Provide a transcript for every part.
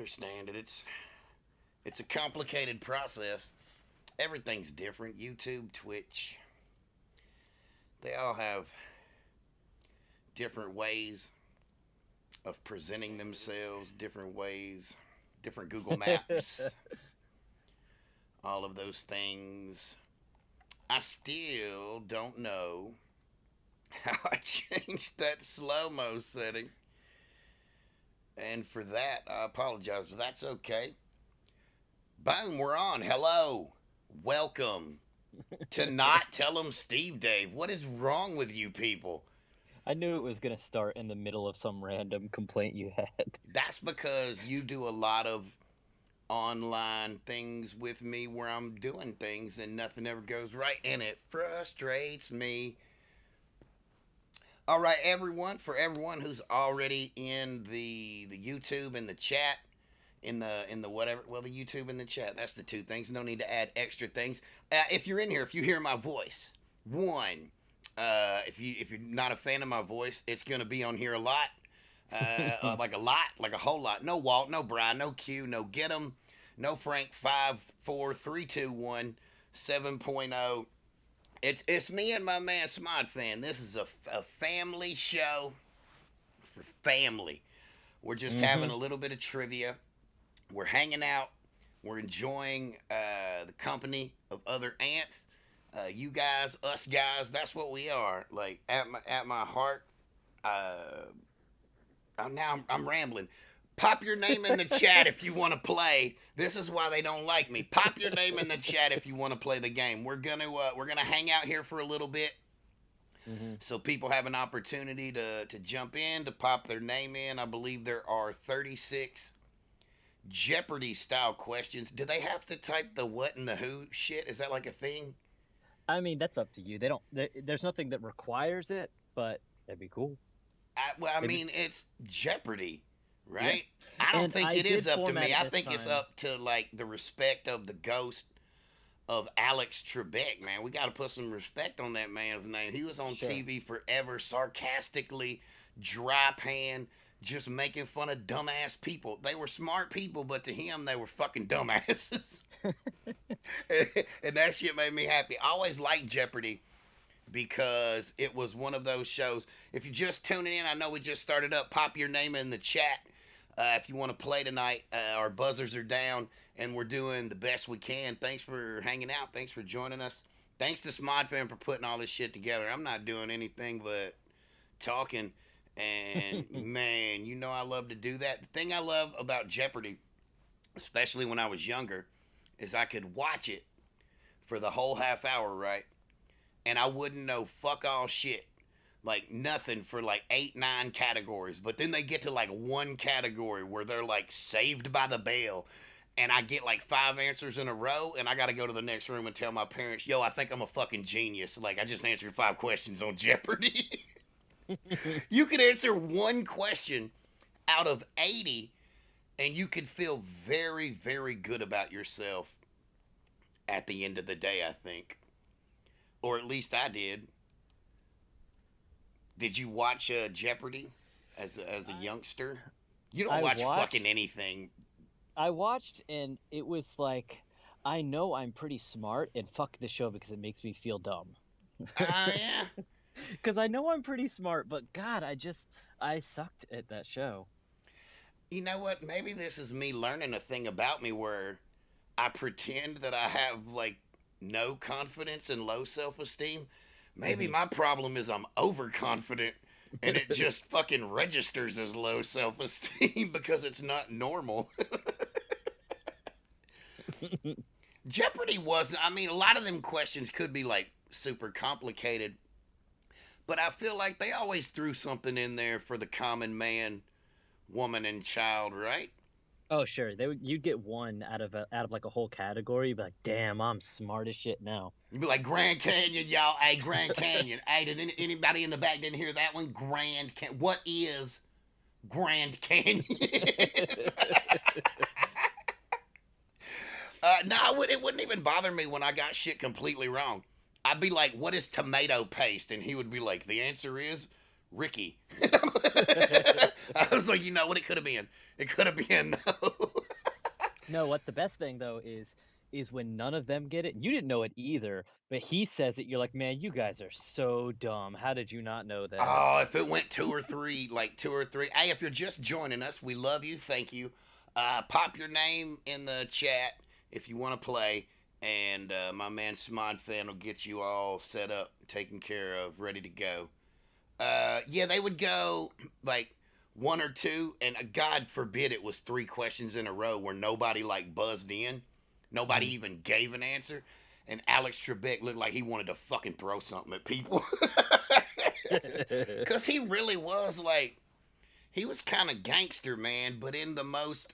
Understand it. It's a complicated process. Everything's different. YouTube, Twitch, they all have different ways of presenting themselves, different ways, different Google Maps, all of those things. I still don't know how I changed that slow mo setting. And for that, I apologize, but that's okay. Boom, we're on. Hello. Welcome to Not Tell 'em Steve Dave. What is wrong with you people? I knew it was gonna start in the middle of some random complaint you had. That's because you do a lot of online things with me where I'm doing things and nothing ever goes right, and it frustrates me. All right, everyone, for everyone who's already in the YouTube and the chat, in the whatever, well, the YouTube and the chat, that's the two things. No need to add extra things. If you're in here, if you hear my voice, one, if you're not a fan of my voice, it's gonna be on here a lot. Like a lot, like a whole lot. No Walt, no Brian, no Q, no Get 'em, no Frank. 5, 4, 3, 2, 1, 7.0. It's me and my man SModFan. This is a family show for family. We're just having Mm-hmm. a little bit of trivia. We're hanging out. We're enjoying the company of other ants. You guys, us guys, that's what we are. Like at my heart. Uh, I'm rambling. Pop your name in the chat if you want to play. This is why they don't like me. Pop your name in the chat if you want to play the game. We're gonna hang out here for a little bit, Mm-hmm. so people have an opportunity to jump in, to pop their name in. I believe there are 36 Jeopardy style questions. Do they have to type the what and the who shit? Is that like a thing? I mean, that's up to you. They don't. There's nothing that requires it, but that'd be cool. I Maybe. mean, it's Jeopardy, Yeah. right? I don't And think I it is did up to format me. it I this think it's time. up to like the respect of the ghost of Alex Trebek, man. We got to put some respect on that man's name. He was on Sure. TV forever, sarcastically, dry pan, just making fun of dumbass people. They were smart people, but to him, they were fucking dumbasses. And that shit made me happy. I always liked Jeopardy because it was one of those shows. If you're just tuning in, I know we just started up. Pop your name in the chat if you want to play tonight. Our buzzers are down, and we're doing the best we can. Thanks for hanging out. Thanks for joining us. Thanks to SModFan for putting all this shit together. I'm not doing anything but talking. And man, you know I love to do that. The thing I love about Jeopardy, especially when I was younger, is I could watch it for the whole half hour, right? And I wouldn't know fuck all shit. Like nothing for like 8, 9 categories. But then they get to like one category where they're like saved by the bell. And I get like 5 answers in a row, and I gotta go to the next room and tell my parents, yo, I think I'm a fucking genius. Like I just answered 5 questions on Jeopardy. You could answer one question out of 80, and you could feel very, very good about yourself at the end of the day, I think. Or at least I did. Did you watch Jeopardy as a I youngster? You don't I watch fucking watched. anything. I watched, and it was like, I know I'm pretty smart, and fuck the show because it makes me feel dumb. Yeah. Because I know I'm pretty smart, but God, I sucked at that show. You know what? Maybe this is me learning a thing about me where I pretend that I have like no confidence and low self esteem. Maybe Hmm. my problem is I'm overconfident and it just fucking registers as low self esteem because it's not normal. Jeopardy wasn't, I mean, a lot of them questions could be like super complicated, but I feel like they always threw something in there for the common man, woman, and child, right? Oh, sure. You'd get one out of like a whole category. You'd be like, damn, I'm smart as shit now. You'd be like, Grand Canyon, y'all. Hey, Grand Canyon. Hey, did anybody in the back didn't hear that one? Grand Canyon. What is Grand Canyon? No, it wouldn't even bother me when I got shit completely wrong. I'd be like, what is tomato paste? And he would be like, the answer is Ricky. I was like, you know what? It could have been. It could have been. No. No, what the best thing though is when none of them get it. You didn't know it either, but he says it. You're like, man, you guys are so dumb. How did you not know that? Oh, if it went two or three. Hey, if you're just joining us, we love you. Thank you. Pop your name in the chat if you want to play, and my man SModFan will get you all set up, taken care of, ready to go. Yeah, they would go like one or two, and God forbid it was three questions in a row where nobody like buzzed in, nobody Mhm. even gave an answer, and Alex Trebek looked like he wanted to fucking throw something at people. Cause he really was like he was kind of gangster, man, but in the most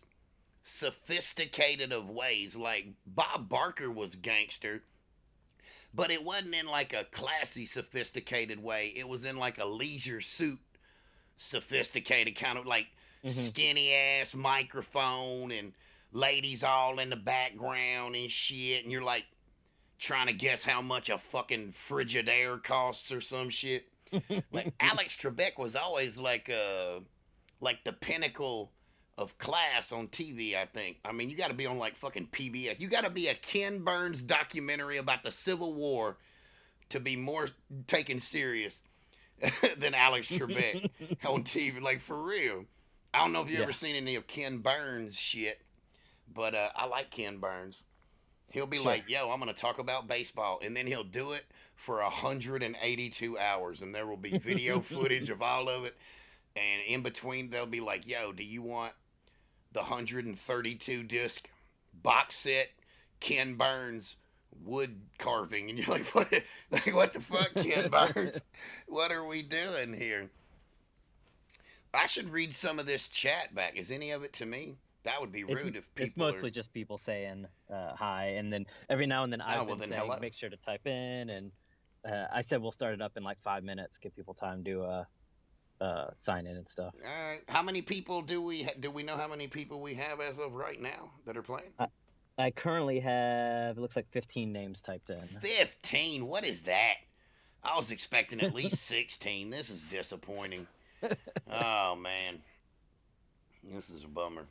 sophisticated of ways. Like Bob Barker was gangster, but it wasn't in like a classy, sophisticated way. It was in like a leisure suit, sophisticated kind of like Mhm. skinny ass microphone and ladies all in the background and shit. And you're like trying to guess how much a fucking Frigidaire costs or some shit. Like Alex Trebek was always like the pinnacle of class on TV, I think. I mean, you got to be on like fucking PBS. You got to be a Ken Burns documentary about the Civil War to be more taken serious than Alex Trebek on TV. Like, for real. I don't know if you ever Yeah. seen any of Ken Burns shit, but I like Ken Burns. He'll be Sure. like, yo, I'm going to talk about baseball. And then he'll do it for 182 hours. And there will be video footage of all of it. And in between, they'll be like, yo, do you want the 132 disc box set Ken Burns wood carving? And you're like, what the fuck, Ken Burns? What are we doing here? I should read some of this chat back. Is any of it to me? That would be It's rude if it's people are. mostly just people saying hi, and then every now and then Oh, I've well, been then saying hello. make sure to type in, and I said we'll start it up in like 5 minutes, give people time to sign in and stuff. All right. How many people do we know how many people we have as of right now that are playing? I, I currently have, it looks like 15 names typed in. 15. What is that? I was expecting at least 16. This is disappointing. Oh man, this is a bummer.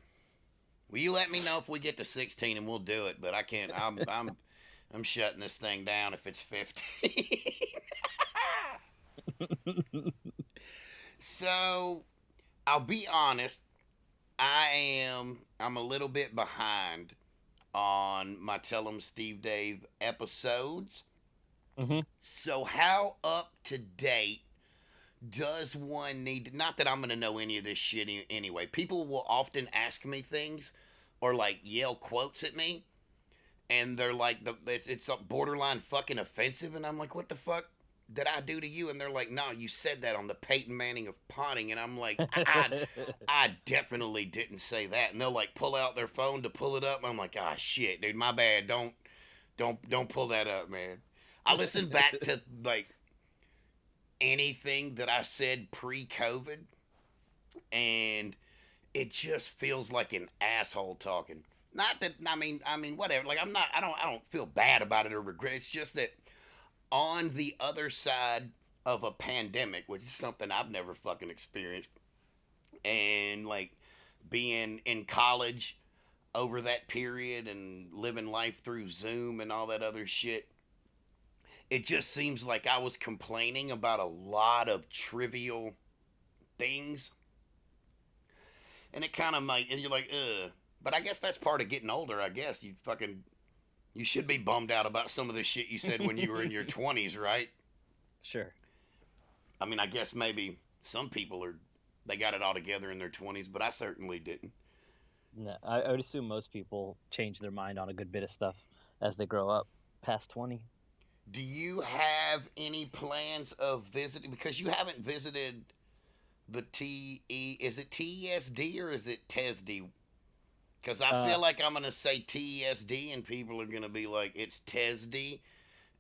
Will you let me know if we get to 16 and we'll do it? But I can't. I'm shutting this thing down if it's 15. So I'll be honest. I'm a little bit behind on my Tell 'em Steve Dave episodes. Hmm. So how up to date does one need to, not that I'm going to know any of this shit anyway. People will often ask me things or like yell quotes at me and they're like it's a borderline fucking offensive and I'm like what the fuck did I do to you? And they're like, no, you said that on the Peyton Manning of potting. And I'm like, I definitely didn't say that. And they'll like pull out their phone to pull it up. I'm like, ah, shit, dude, my bad. Don't pull that up, man. I listen back to like anything that I said pre-COVID, and it just feels like an asshole talking. Not that I mean whatever. Like I don't feel bad about it or regret. It's just that on the other side of a pandemic, which is something I've never fucking experienced, and like being in college over that period and living life through Zoom and all that other shit, it just seems like I was complaining about a lot of trivial things, and it kind of like, and you're like, ugh. But I guess that's part of getting older. I guess you should be bummed out about some of the shit you said when you were in your 20s, right? Sure. I mean, I guess maybe some people are they got it all together in their 20s, but I certainly didn't. No, I would assume most people change their mind on a good bit of stuff as they grow up past 20. Do you have any plans of visiting? Because you haven't visited the TE. Is it TESD or is it TESD? Because I Uh, feel like I'm gonna say TESD and people are gonna be like it's TESD,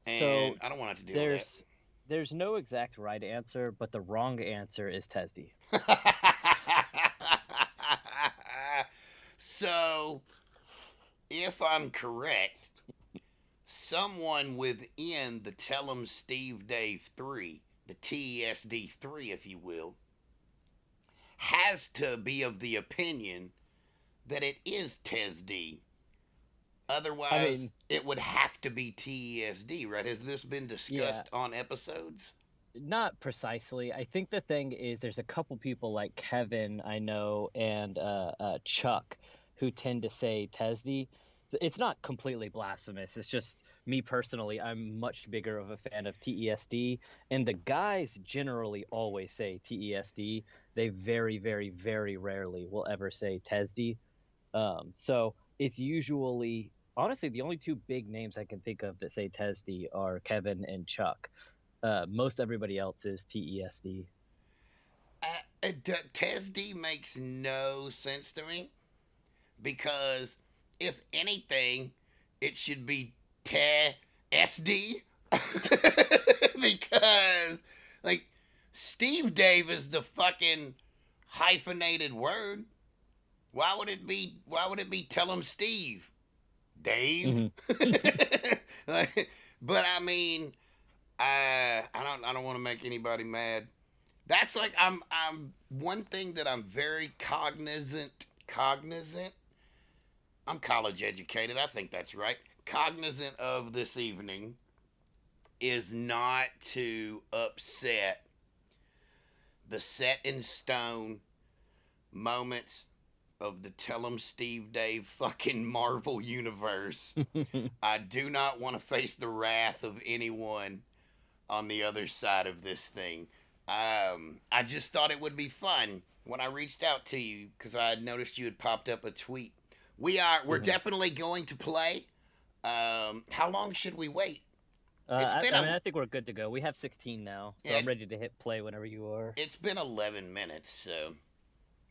so and I don't want to have to deal with there's there's no exact right answer, but the wrong answer is TESD. that. So, if I'm correct, someone within the Tell 'em Steve Dave 3, the TESD 3, if you will, has to be of the opinion that it is TESD. I Otherwise, mean, it would have to be TESD, right? Has this been yeah, discussed on episodes? not precisely. I think the thing is there's a couple people like Kevin I know and Chuck who tend to say TESD. It's not completely blasphemous. It's just me personally. I'm much bigger of a fan of TESD, and the guys generally always say TESD. They very, very, very rarely will ever say TESD. So it's usually honestly the only two big names I can think of that say TESD are Kevin and Chuck. Most everybody else is TESD. TESD makes no sense to me because, if anything, it should be TESD because, like, Steve Dave is the fucking hyphenated word. Why would it be? Why would it be? Tell him Steve, Dave. Hmm. Like, but I mean, I don't want to make anybody mad. That's like I'm one thing that I'm very cognizant. I'm college educated. I think that's right. Cognizant of this evening is not to upset the set in stone moments of the Tell 'em Steve Dave fucking Marvel universe. I do not want to face the wrath of anyone on the other side of this thing. I just thought it would be fun when I reached out to you because I had noticed you had popped up a tweet. We're Hmm. definitely going to play. How long should we wait? It's I, been I mean, a I think we're good to go. We have 16 now, so yeah, I'm ready to hit play whenever you are. it's been 11 minutes. So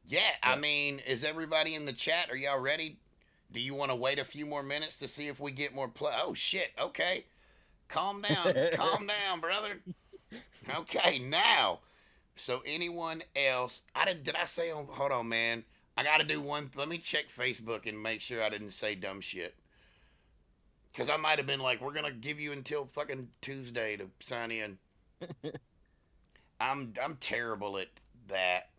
yeah, I Yeah. mean, is everybody in the chat? Are y'all ready? Do you want to wait a few more minutes to see if we get more play? Oh shit. Okay, calm down, brother. Okay, now. So anyone else? Did I say on? Hold on, man. I gotta do one. Let me check Facebook and make sure I didn't say dumb shit. Cause I might have been like, we're gonna give you until fucking Tuesday to sign in. I'm terrible at that.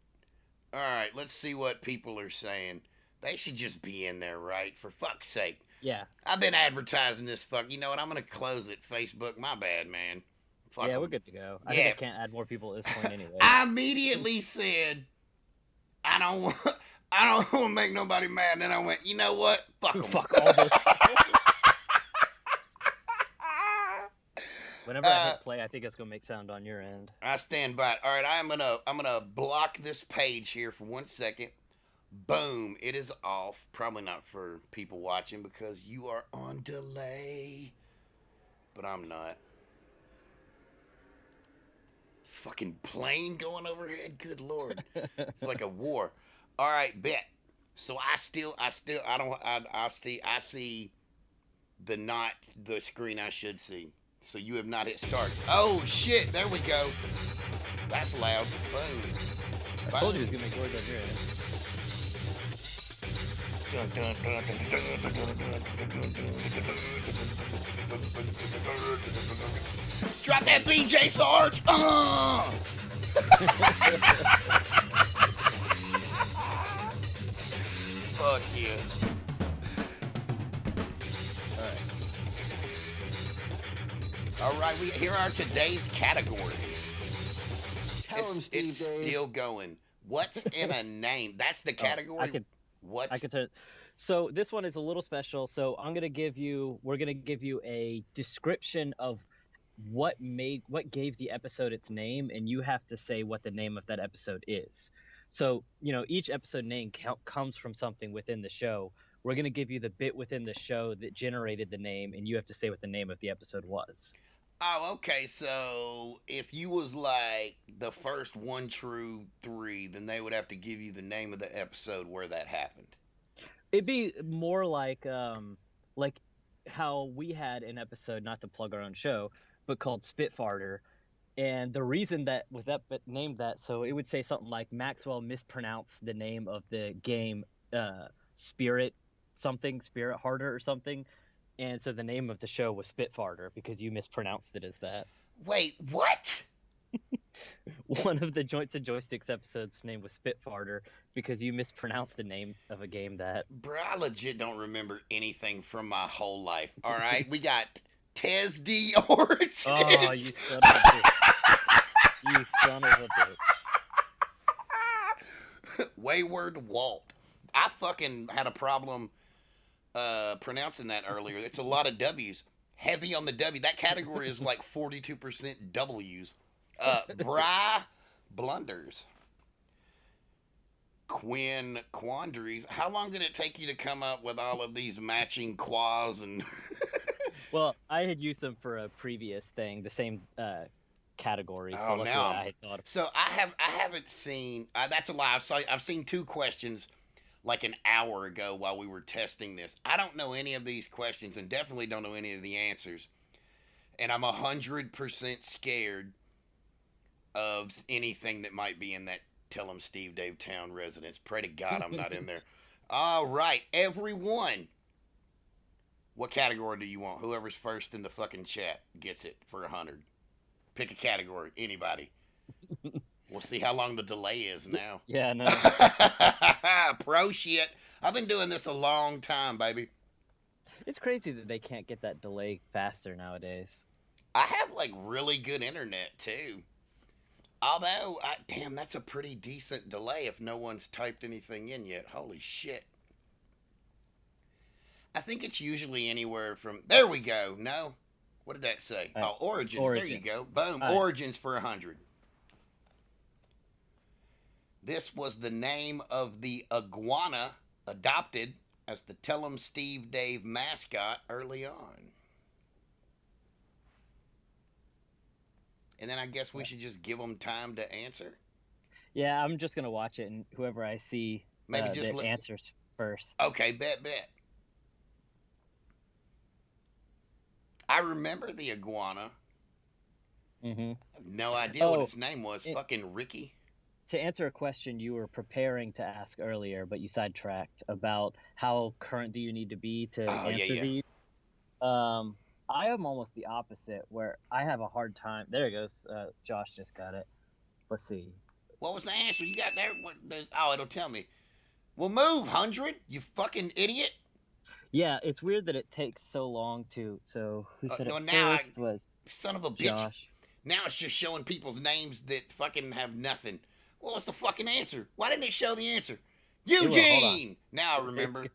All right, let's see what people are saying. They should just be in there, right? For fuck's sake. Yeah. I've been advertising this fuck. You know what? I'm gonna close it. Facebook. My bad, man. Fuck Yeah, we're them. good to go. I think I Yeah. can't add more people at this point anyway. I immediately said I don't want. I don't want to make nobody mad. And then I went, you know what? Fuck them. Fuck all those people. Whenever I uh, hit play, I think it's gonna make sound on your end. I stand by it. All right, I'm gonna block this page here for 1 second. Boom, it is off. Probably not for people watching because you are on delay, but I'm not. Fucking plane going overhead. Good lord, it's like a war. All right, bet. So I don't, I see the not the screen I should see. So you have not hit start. Oh shit! There we go. That's loud. Boom. I told you it was Boom. gonna make noise on your end. Drop that BJ Sarge. Fuck yeah. All right. All right, here are today's categories. Tell him, It's Steve Dave. still going. What's in a name? That's the Oh, category. I What's could turn. So this one is a little special. So we're gonna give you a description of what gave the episode its name, and you have to say what the name of that episode is. So each episode name comes from something within the show. We're gonna give you the bit within the show that generated the name, and you have to say what the name of the episode was. Oh, okay. So if you was like the first one true three, then they would have to give you the name of the episode where that happened. It'd be more like how we had an episode, not to plug our own show, but called Spitfarter. And the reason that was that but named that, so it would say something like Maxwell mispronounced the name of the game, Spirit Spirit Harder or something. And so the name of the show was Spitfarter because you mispronounced it as that. Wait, what? One of the Joints and Joysticks episodes name was Spitfarter because you mispronounced the name of a game that. Bro, I legit don't remember anything from my whole life. All right, we got TESD Origins. Oh, you son of a bitch! You son of a bitch! Wayward Walt. I fucking had a problem pronouncing that earlier. It's a lot of W's. Heavy on the W. That category is like 42% W's. Bry Blunders. Quinn Quandaries. How long did it take you to come up with all of these matching quas and Well, I had used them for a previous thing, the same category. So Oh, luckily now I had thought of. so I haven't seen that's a lie. I've seen two questions like an hour ago while we were testing this. I don't know any of these questions and definitely don't know any of the answers. And I'm 100% scared of anything that might be in that Tell 'em Steve Dave Town residence. Pray to God I'm not in there. All right, everyone. What category do you want? Whoever's first in the fucking chat gets it for 100. Pick a category. Anybody. We'll see how long the delay is now. Yeah, no. Pro shit. I've been doing this a long time, baby. It's crazy that they can't get that delay faster nowadays. I have like really good internet too. Although, damn, that's a pretty decent delay if no one's typed anything in yet. Holy shit. I think it's usually anywhere from. There we go. No? What did that say? Oh, Origins. Origin. There you go. Boom. All right. Origins for 100. This was the name of the iguana adopted as the Tell 'em Steve Dave mascot early on. And then I guess we should just give them time to answer. Yeah, I'm just gonna watch it, and whoever I see Maybe just that answers first. Okay, bet. I remember the iguana. Mm-hmm. I have no idea what Oh, its name was. Fucking Ricky. To answer a question you were preparing to ask earlier, but you sidetracked about how current do you need to be to Oh, yeah, answer yeah. these. I am almost the opposite, where I have a hard time. There it goes. Josh just got it. Let's see. What was the answer you got there? Oh, it'll tell me. Well, move, 100, you fucking idiot. Yeah, it's weird that it takes so long to. So who said no, it now first was Son of a bitch. Josh. Now it's just showing people's names that fucking have nothing. What was the fucking answer? Why didn't it show the answer? will, hold on. Eugene! Now I remember.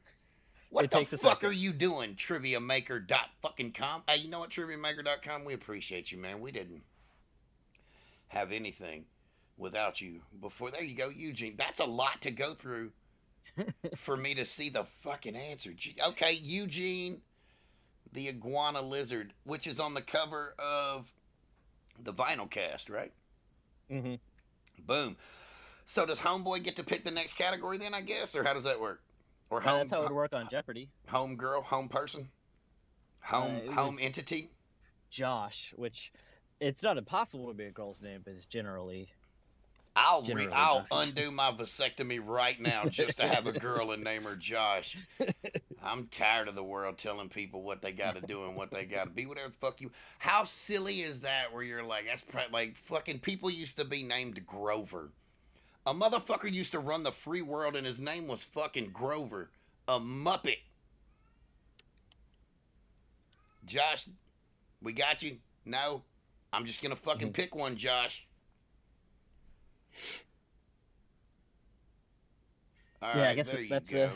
What It the takes a fuck second. are you doing, TriviaMaker.com? Hey, you know what, TriviaMaker.com? We appreciate you, man. We didn't have anything without you before. There you go, Eugene. That's a lot to go through for me to see the fucking answer. Okay, Eugene, the iguana lizard, which is on the cover of the vinyl cast, right? Mm-hmm. Boom. So does Homeboy get to pick the next category then, I guess? Or how does that work? Or home, That's how it would work on Jeopardy. home girl, home person, It was home entity? Josh, which it's not impossible to be a girl's name, but it's generally. I'll Generally, I'll Josh. undo my vasectomy right now just to have a girl and name her Josh. I'm tired of the world telling people what they got to do and what they got to be. Whatever the fuck you. How silly is that? Where you're like, that's like fucking people used to be named Grover. A motherfucker used to run the free world and his name was fucking Grover. A Muppet. Josh, we got you? No? I'm just gonna fucking pick one, Josh. All Yeah, right, I guess there you that's go.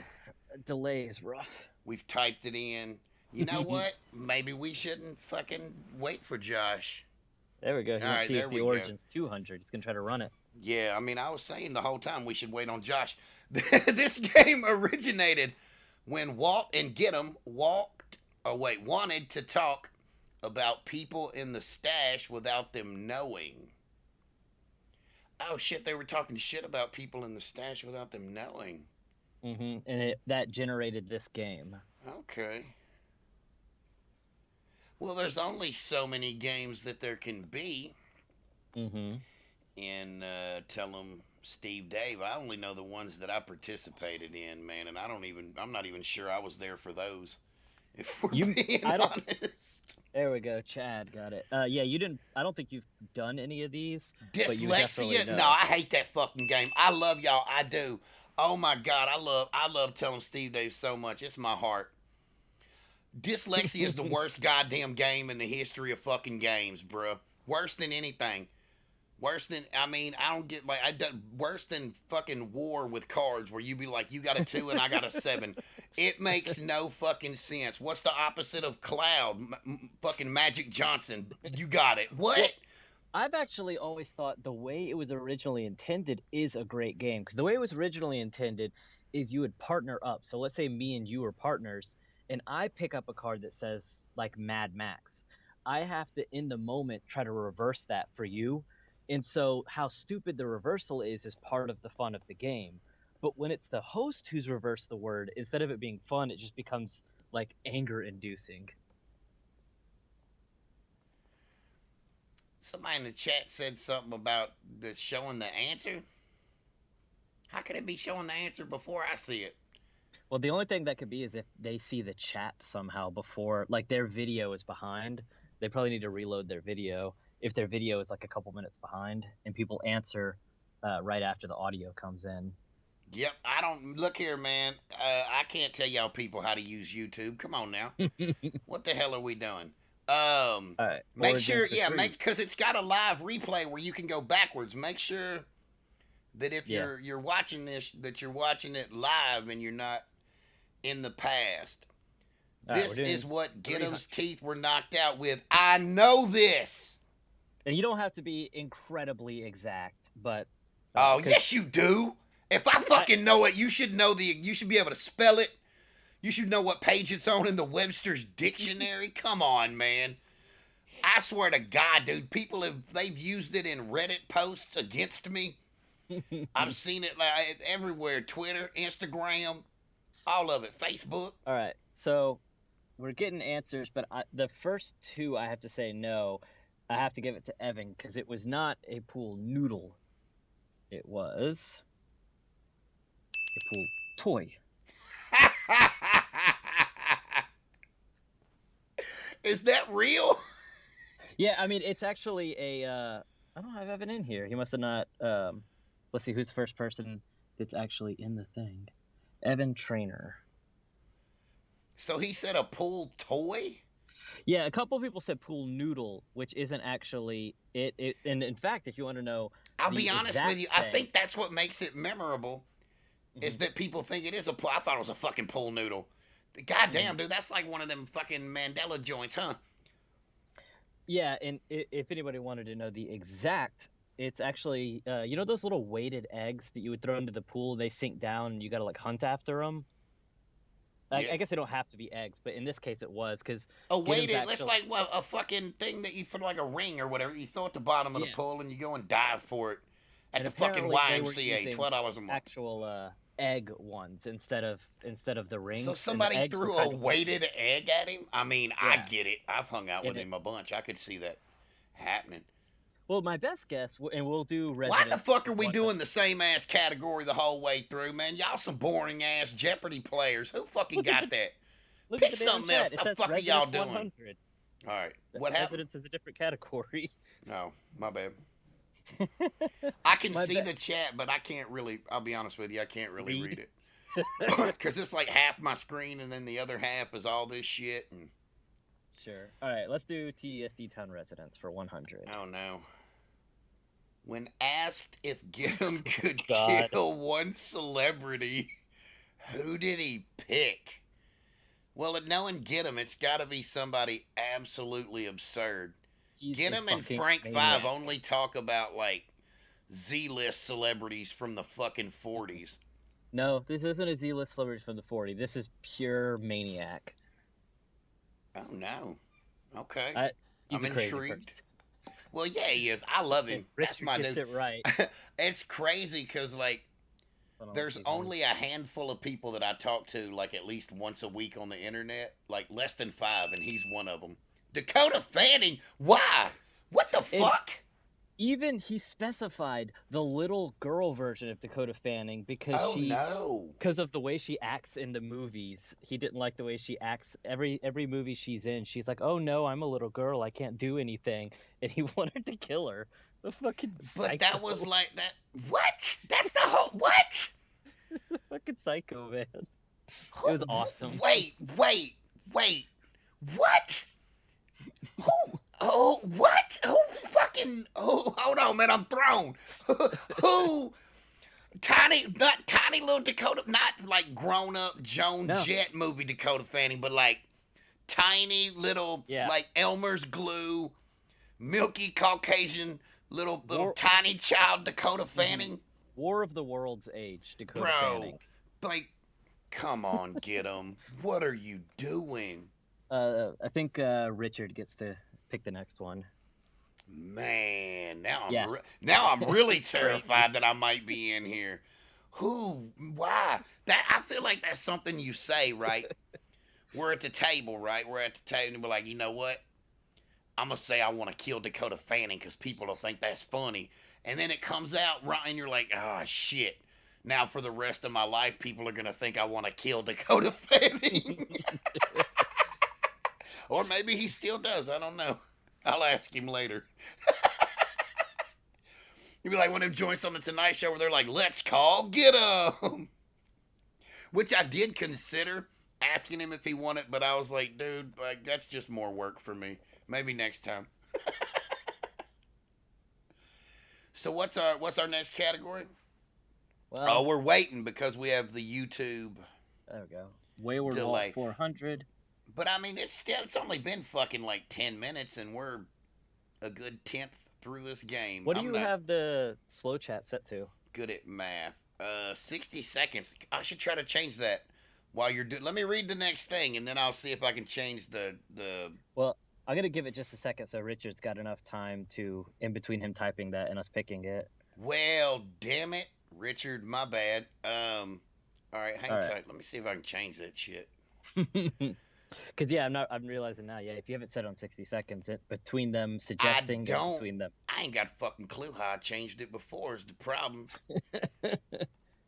a delay is rough. We've typed it in. You know what? Maybe we shouldn't fucking wait for Josh. There we go. He All right, there TSD we go. Origins 200. He's gonna try to run it. Yeah, I mean, I was saying the whole time we should wait on Josh. This game originated when Walt and Gidim wanted to talk about people in the stash without them knowing. Oh shit, they were talking shit about people in the stash without them knowing. Mm-hmm. And that generated this game. Okay. Well, there's only so many games that there can be Mm-hmm. in Tell 'em Steve Dave. I only know the ones that I participated in, man, and I'm not even sure I was there for those. If we're You, being I don't. honest. There we go. Chad got it. Yeah, you didn't. I don't think you've done any of these, but you would definitely Dyslexia? No, know. I hate that fucking game. I love y'all. I do. Oh my god, I love telling Steve Dave so much. It's my heart. Dyslexia is the worst goddamn game in the history of fucking games, bruh. Worse than anything. Worse than, I mean, I don't get, like, I done worse than fucking war with cards where you be like, you got a 2 and I got a 7. It makes no fucking sense. What's the opposite of cloud? Fucking Magic Johnson. You got it. Well, What? I've actually always thought the way it was originally intended is a great game because the way it was originally intended is you would partner up. So let's say me and you are partners, and I pick up a card that says like Mad Max. I have to in the moment try to reverse that for you. And so how stupid the reversal is part of the fun of the game. But when it's the host who's reversed the word, instead of it being fun, it just becomes like anger inducing. Somebody in the chat said something about the showing the answer. How can it be showing the answer before I see it? Well, the only thing that could be is if they see the chat somehow before, like their video is behind. They probably need to reload their video if their video is like a couple minutes behind and people answer right after the audio comes in. Yep, I don't look here, man. I can't tell y'all people how to use YouTube. Come on now. What the hell are we doing? All right. Make Origin sure, for yeah, free. because it's got a live replay where you can go backwards. Make sure that if Yeah. you're watching this, that you're watching it live and you're not in the past. All right, This we're doing is what 300. Giddim's teeth were knocked out with. I know this. And you don't have to be incredibly exact, but Oh, 'cause yes, you do. If I fucking know it, you should know you should be able to spell it. You should know what page it's on in the Webster's dictionary. Come on, man. I swear to God, dude, they've used it in Reddit posts against me. I've seen it like everywhere, Twitter, Instagram, all of it, Facebook. all right. So we're getting answers, but the first two I have to say no. I have to give it to Evan because it was not a pool noodle. It was a pool toy. Is that real? Yeah, I mean it's actually a. I don't have Evan in here. He must have not. Let's see who's the first person that's actually in the thing. Evan Trainer. So he said a pool toy? Yeah, a couple people said pool noodle, which isn't actually it. And in fact, if you want to know, I'll the be honest exact with you. I thing- think that's what makes it memorable. Is Mhm. that people think it is a pool. I thought it was a fucking pool noodle. God damn, dude, that's like one of them fucking Mandela joints, huh? Yeah, and if anybody wanted to know the exact, it's actually you know those little weighted eggs that you would throw into the pool. They sink down, and you got to like hunt after them. Yeah. I guess they don't have to be eggs, but in this case it was because A Giddim's weighted, let's actually- like a fucking thing that you throw like a ring or whatever. You throw at the bottom of the Yeah. pool and you go and dive for it at And the fucking apparently they were YMCA. using $12 a month. actual egg ones instead of the rings. So and the somebody eggs were threw kind a of like- weighted egg at him. I mean, I Yeah. get it. I've hung out with And him a bunch. I could see that happening. Well, my best guess, and we'll do Why the Residence fuck are we one- doing the same ass category the whole way through, man? Y'all some boring ass Jeopardy players. Who fucking Look at got that? Look pick at the damn something else. chat. It The says fuck are y'all Residence doing? 100. All right, what happened? Residence is a different category. No, my bad. I can My see bad. the chat, but I can't really. I'll be honest with you, I can't really Read. read it because it's like half my screen, and then the other half is all this shit. And Sure. All right, let's do TESD Town Residence for 100. oh no. When asked if Gidim could God. kill one celebrity, who did he pick? Well, knowing Gidim, it's got to be somebody absolutely absurd. He's a Gidim and fucking Frank maniac. Five only talk about like Z-list celebrities from the fucking 40s. No, this isn't a Z-list celebrity from the 40. This is pure maniac. Oh no. Okay. He's I'm a crazy intrigued. person. Well, yeah, he is. I love him. And That's Richard my gets dude. it right. It's crazy because like Hold on, there's let's see if I- only a handful of people that I talk to like at least once a week on the internet, like less than 5, and he's one of them. Dakota Fanning. Why? What the fuck? Even he specified the little girl version of Dakota Fanning because Oh no. because of the way she acts in the movies. He didn't like the way she acts. Every movie she's in, she's like, "Oh no, I'm a little girl. I can't do anything," and he wanted to kill her. The fucking But psycho. that was like that. What? That's the whole. What? The fucking psycho, man. It was awesome. Wait. What? Who? Oh, what? Who fucking? Oh, hold on, man. I'm thrown. Who? Not tiny little Dakota, not like grown up Joan No. Jett movie Dakota Fanning, but like tiny little, Yeah. like Elmer's glue, milky Caucasian little War- tiny child Dakota Fanning. War of the Worlds age, Dakota Bro, Fanning. like, come on, get him. What are you doing? I think Richard gets to pick the next one. Man, now Yeah. I'm really terrified that I might be in here. Who? Why? That I feel like that's something you say, right? We're at the table, right? We're at the table, and we're like, you know what? I'm gonna say I want to kill Dakota Fanning because people will think that's funny, and then it comes out right, and you're like, oh shit. Now for the rest of my life, people are gonna think I want to kill Dakota Fanning. Or maybe he still does. I don't know. I'll ask him later. You'd be like one of them joints on the Tonight Show where they're like, let's call get him. Which I did consider asking him if he wanted, but I was like, dude, like that's just more work for me. Maybe next time. So what's our next category? Well, Oh, we're waiting because we have the YouTube. there we go. Wayward delay. Walt 400. But I mean, it's only been fucking like 10 minutes, and we're a good 10th through this game. What do I'm you not have the slow chat set to? good at math. 60 seconds. I should try to change that while you're doing. Let me read the next thing, and then I'll see if I can change the. Well, I'm gonna give it just a second so Richard's got enough time to in between him typing that and us picking it. Well, damn it, Richard, my bad. All right, hang All right. tight. Let me see if I can change that shit. Because yeah, I'm realizing now. Yeah, if you haven't set on 60 seconds, between them suggesting don't. between them. I ain't got a fucking clue how I changed it before. Is the problem?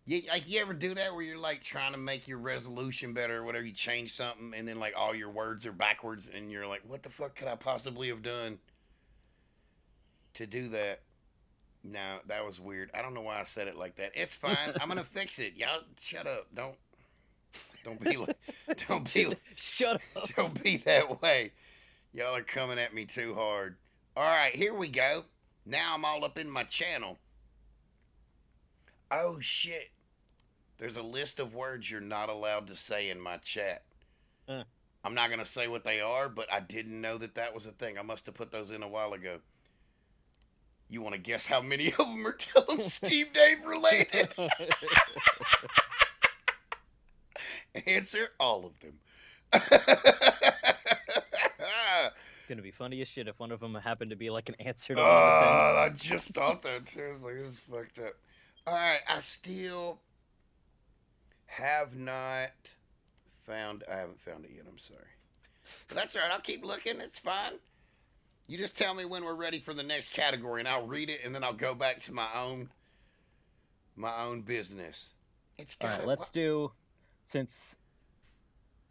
You ever do that where you're like trying to make your resolution better or whatever? You change something and then like all your words are backwards and you're like, what the fuck could I possibly have done to do that? No, that was weird. I don't know why I said it like that. It's fine. I'm gonna fix it. Y'all shut up. Don't be like, Shut up. don't be that way. Y'all are coming at me too hard. All right, here we go. Now I'm all up in my channel. Oh shit. There's a list of words you're not allowed to say in my chat. I'm not going to say what they are, but I didn't know that was a thing. I must have put those in a while ago. You want to guess how many of them are Tell 'em Steve Dave related? Answer all of them. It's gonna be funny as shit if one of them happened to be like an answer to one of the things. I just thought that too. I was like, this is fucked up. Alright, I still have not found. I haven't found it yet. I'm sorry. But that's alright. I'll keep looking. It's fine. You just tell me when we're ready for the next category, and I'll read it, and then I'll go back to my own business. It's All got. right, let's do. Since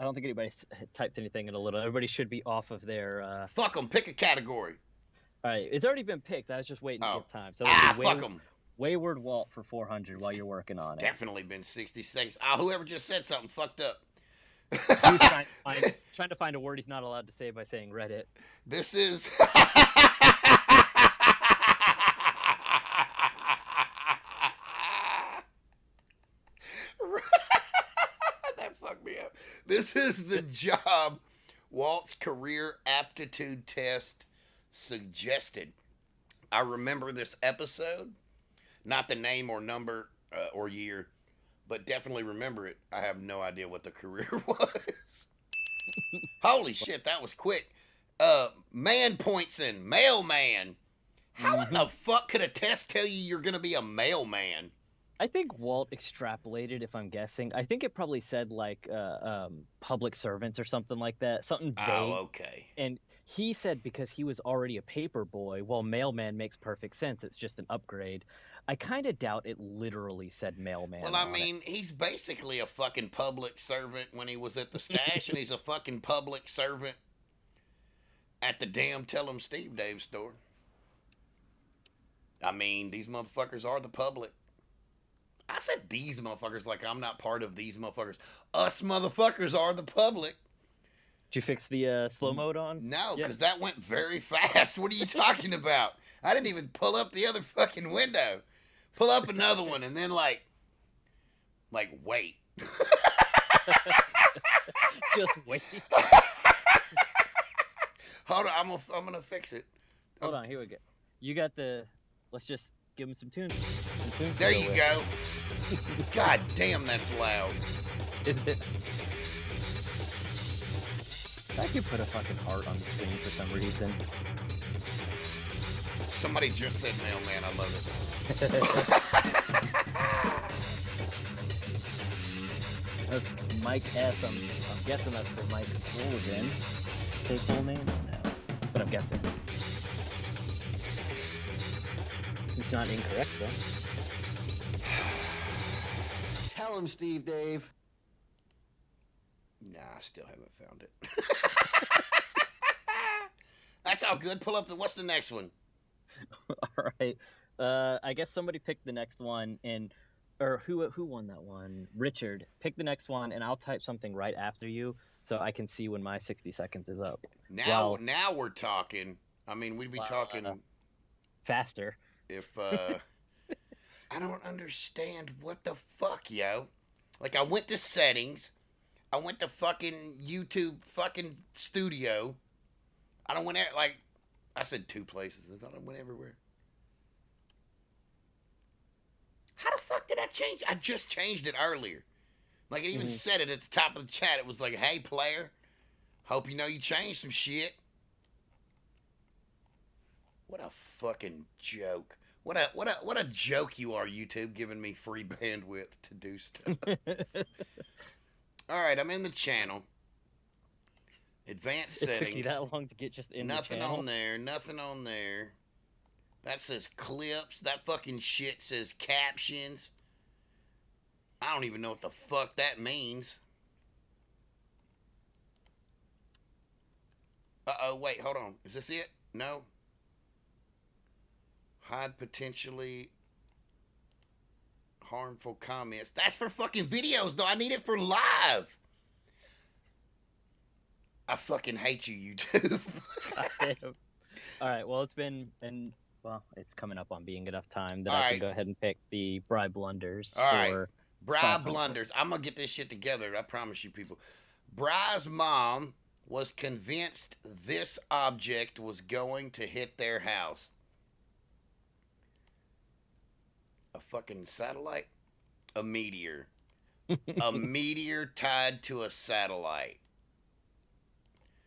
I don't think anybody's typed anything in a little, everybody should be off of their. Fuck them. Pick a category. All right, it's already been picked. I was just waiting to Oh. give time. So it'll be Fuck them. Wayward Walt for 400 while you're working on it. Definitely been 60 seconds. Whoever just said something fucked up. He's trying to find a word he's not allowed to say by saying Reddit. This is. That fucked me up. This is the job Walt's career aptitude test suggested. I remember this episode, not the name or number or year, but definitely remember it. I have no idea what the career was. Holy shit, that was quick. Man points in, mailman. How in the fuck could a test tell you you're gonna be a mailman? I think Walt extrapolated, if I'm guessing. I think it probably said like public servants or something like that, something Oh, vague. okay. And he said because he was already a paper boy, well, mailman makes perfect sense. It's just an upgrade. I kind of doubt it literally said Well, mailman I on it. mean, he's basically a fucking public servant when he was at the stash, and he's a fucking public servant at the damn Tell 'em Steve Dave store. I mean, these motherfuckers are the public. I said these motherfuckers like I'm not part of these motherfuckers. Us motherfuckers are the public. Did you fix the slow mode on? No, Yeah. because that went very fast. What are you talking about? I didn't even pull up the other fucking window. Pull up another one and then wait. Just wait. Hold on, I'm gonna fix it. Hold on, here we go. You got the. Let's just give him some tunes. Some tunes to There go you with. go. God damn, that's loud. Is it? I could put a fucking heart on the screen for some reason. Somebody just said mailman. I love it. That's Mike S. I'm guessing that's for Mike Sullivan. Say full name? No. But I'm guessing. It's not incorrect though. Tell him, Steve Dave. Nah, I still haven't found it. That's all good. Pull up what's the next one? All right. I guess somebody picked the next one, or who won that one? Richard. Pick the next one, and I'll type something right after you, so I can see when my 60 seconds is up. Now we're talking. I mean, we'd be Well, talking faster. if I don't understand what the fuck, yo. Like I went to settings. I went to fucking YouTube fucking studio. I don't went there like I said 2 places. I don't went everywhere. How the fuck did I change? I just changed it earlier. Like it even said it at the top of the chat. It was like, "Hey player, hope you know you changed some shit." What a fucking joke. What a joke you are, YouTube, giving me free bandwidth to do stuff. All right, I'm in the channel. Advanced It took settings. you that long to get just in Nothing the channel? on there. Nothing on there. That says clips. That fucking shit says captions. I don't even know what the fuck that means. Uh-oh, wait, hold on. Is this it? No. Hide potentially harmful comments. That's for fucking videos, though. I need it for live. I fucking hate you, YouTube. All right. Well, it's coming up on being enough time that All I right. can go ahead and pick the Bri blunders. All right. for Bri 500. blunders. I'm gonna get this shit together. I promise you, people. Bri's mom was convinced this object was going to hit their house. A fucking satellite? A meteor. A meteor tied to a satellite.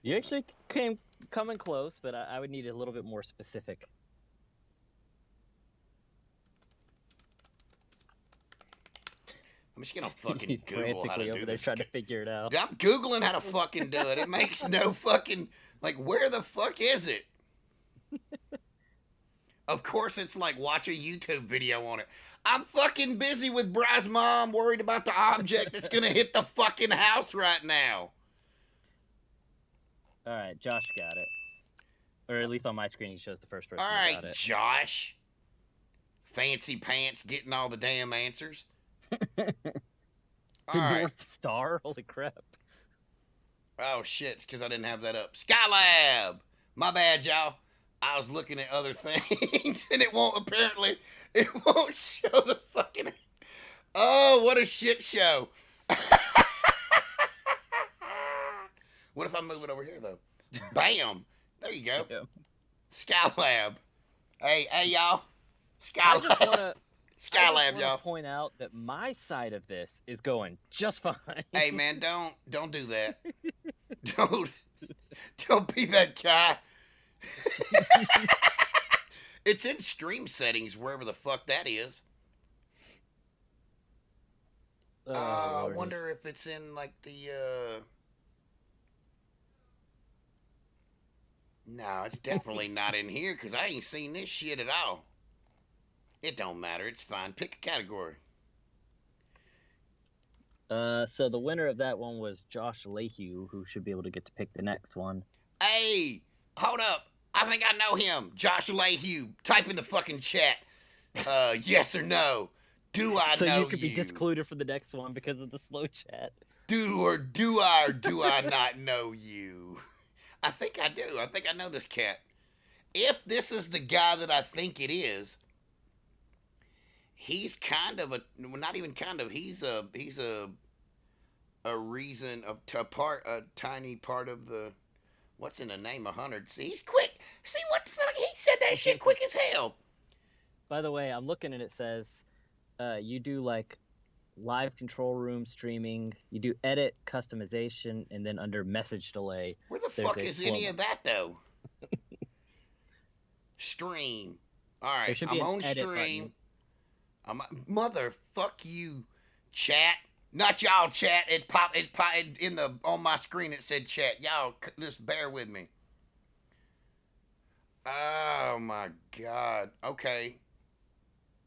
You actually came coming close, but I would need a little bit more specific. I'm just gonna fucking He's Google how to frantically do over there this. trying to figure it out. I'm Googling how to fucking do it. It makes no fucking... Like, where the fuck is it? Of course it's like, watch a YouTube video on it. I'm fucking busy with Bri's mom, worried about the object that's gonna hit the fucking house right now. All right, Josh got it. Or at least on my screen, he shows the first person All who right, got it. Josh. Fancy pants getting all the damn answers. The All right. North Star? Holy crap. Oh, shit, it's because I didn't have that up. Skylab! My bad, y'all. I was looking at other things, and it won't show the fucking... Oh, what a shit show. What if I move it over here, though? Bam! There you go. Yeah. Skylab. Hey, y'all. I just Skylab. want to Skylab, y'all. point out that my side of this is going just fine. Hey, man, don't do that. Don't be that guy. It's in stream settings, wherever the fuck that is. Oh, I Lordy. wonder if it's in like the. No, it's definitely not in here because I ain't seen this shit at all. It don't matter. It's fine. Pick a category. So the winner of that one was Josh Lehue, who should be able to get to pick the next one. Hey, hold up. I think I know him. Josh Lehue. Type in the fucking chat. Yes or no. Do I So know you could be you? discluded from the next one because of the slow chat. Do I not know you? I think I do. I think I know this cat. If this is the guy that I think it is, he's kind of a well, not even kind of. He's a reason a tiny part of the what's in the name 100. See, he's quick. See what the fuck? He said that shit quick as hell. By the way, I'm looking and it says you do like live control room streaming, you do edit, customization, and then under message delay. Where the there's fuck a is any slow-mo. of that though? Stream. All There right, should I'm be an on edit stream. button. Mother fuck you, chat. Not y'all chat. It popped in the on my screen. It said chat. Y'all just bear with me. Oh my god. Okay.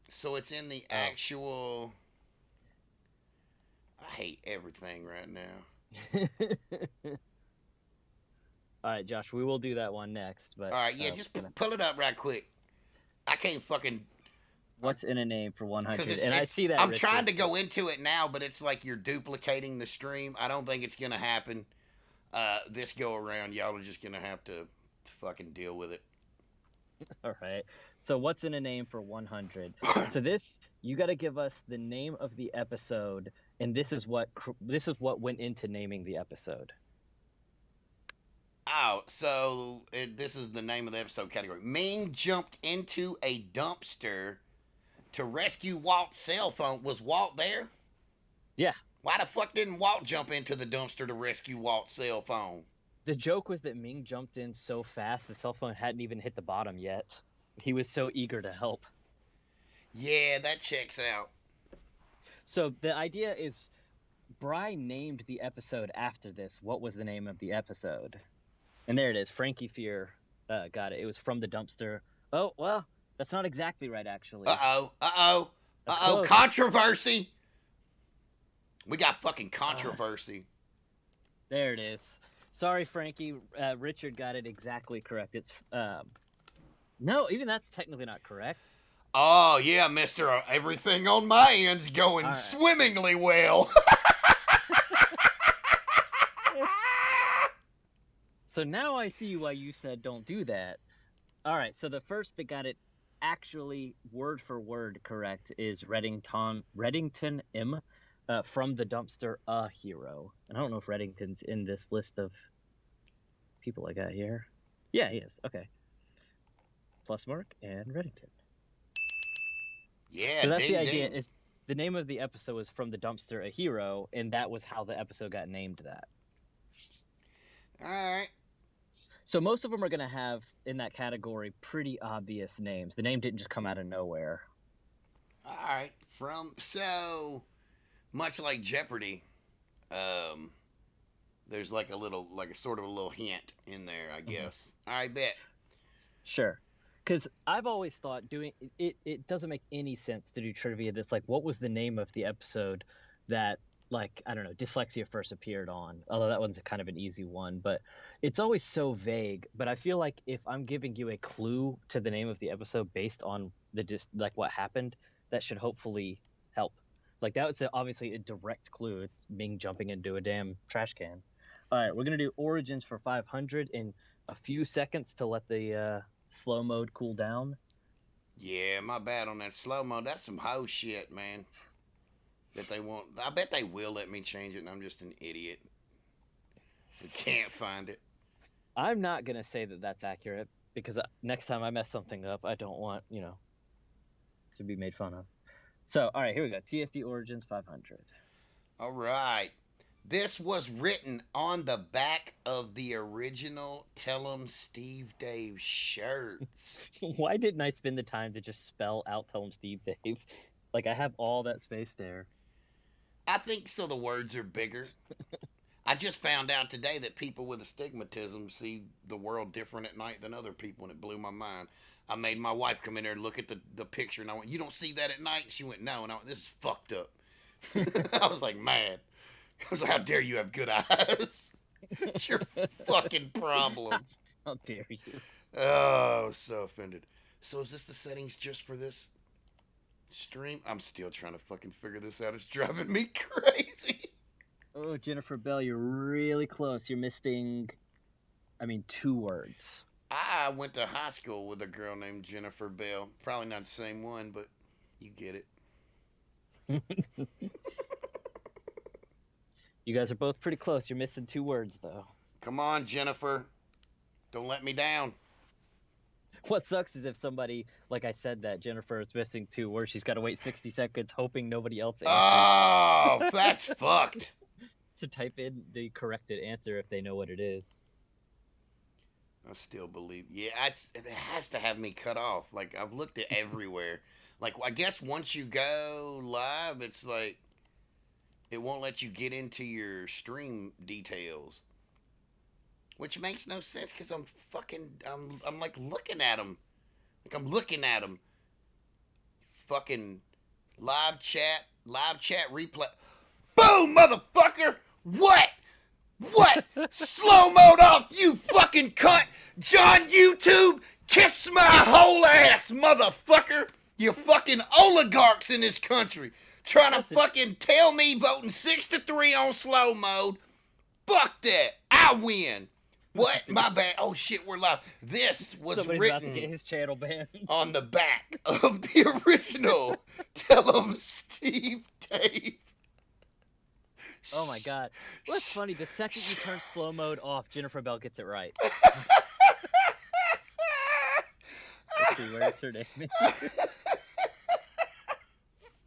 So it's in the actual. I hate everything right now. All right, Josh, we will do that one next. But All right, yeah, just pull it up right quick. I can't fucking. What's in a name for 100? Because And I see that. I'm Richard. trying to go into it now, but it's like you're duplicating the stream. I don't think it's gonna happen. This go around, y'all are just gonna have to fucking deal with it. All right. So what's in a name for 100? So this, you got to give us the name of the episode, and this is what went into naming the episode. Oh, so this is the name of the episode category. Ming jumped into a dumpster to rescue Walt's cell phone. Was Walt there? Yeah. Why the fuck didn't Walt jump into the dumpster to rescue Walt's cell phone? The joke was that Ming jumped in so fast the cell phone hadn't even hit the bottom yet. He was so eager to help. Yeah, that checks out. So the idea is, Bry named the episode after this. What was the name of the episode? And there it is. Frankie Fear got it. It was From the Dumpster. Oh, well, that's not exactly right, actually. Uh-oh. Close. Controversy. We got fucking controversy. There it is. Sorry, Frankie. Richard got it exactly correct. It's no, even that's technically not correct. Oh, yeah, mister. Everything on my end's going right. swimmingly well. So now I see why you said don't do that. All right, so the first that got it actually word for word correct is Reddington M. From the Dumpster, a hero. And I don't know if Reddington's in this list of people I got here. Yeah, he is. Okay. Plus Mark and Reddington. Yeah, So that's ding, the idea. ding. Is the name of the episode was From the Dumpster, a hero, and that was how the episode got named that. All right. So most of them are going to have, in that category, pretty obvious names. The name didn't just come out of nowhere. All right. So much like Jeopardy, there's like a sort of a little hint in there, I guess. All right, bet. Sure. Because I've always thought doing it doesn't make any sense to do trivia that's like, what was the name of the episode that, like, I don't know, dyslexia first appeared on? Although that one's kind of an easy one, but it's always so vague. But I feel like if I'm giving you a clue to the name of the episode based on like what happened, that should hopefully help. Like, that was obviously a direct clue. It's Ming jumping into a damn trash can. All right, we're gonna do origins for 500 in a few seconds to let the slow mode cool down. Yeah, my bad on that slow mo. That's some hoe shit, man. That they won't. I bet they will let me change it, and I'm just an idiot who can't find it. I'm not gonna say that that's accurate because next time I mess something up, I don't want to be made fun of. So, all right, here we go. TSD Origins 500. All right. This was written on the back of the original Tell 'em Steve Dave shirts. Why didn't I spend the time to just spell out Tell 'em Steve Dave? Like, I have all that space there. I think so. The words are bigger. I just found out today that people with astigmatism see the world different at night than other people, and it blew my mind. I made my wife come in there and look at the picture, and I went, "You don't see that at night?" And she went, "No." And I went, "This is fucked up." I was like, "Man," I was like, "How dare you have good eyes? It's your fucking problem." How dare you? Oh, I was so offended. So is this the settings just for this stream? I'm still trying to fucking figure this out. It's driving me crazy. Oh, Jennifer Bell, you're really close. You're missing, 2 words. I went to high school with a girl named Jennifer Bell. Probably not the same one, but you get it. You guys are both pretty close. You're missing 2 words, though. Come on, Jennifer. Don't let me down. What sucks is if somebody, like I said, that Jennifer is missing 2 words, she's got to wait 60 seconds hoping nobody else answers. Oh, that's fucked. To type in the corrected answer if they know what it is. I still believe. Yeah, it has to have me cut off. Like, I've looked at everywhere. Like, I guess once you go live, it's like, it won't let you get into your stream details. Which makes no sense because I'm like looking at them. Like, I'm looking at them. Fucking live chat replay. Boom, motherfucker! What? Slow mode off, you fucking cunt! John YouTube, kiss my whole ass, motherfucker! You fucking oligarchs in this country trying to fucking tell me voting 6-3 on slow mode. Fuck that! I win. What? My bad. Oh shit, we're live. This was Somebody's written about to get his channel banned. on the back of the original. Tell him Steve Dave. Oh my god. What's funny, the second you turn slow mode off, Jennifer Bell gets it right. Let's see, where's her name?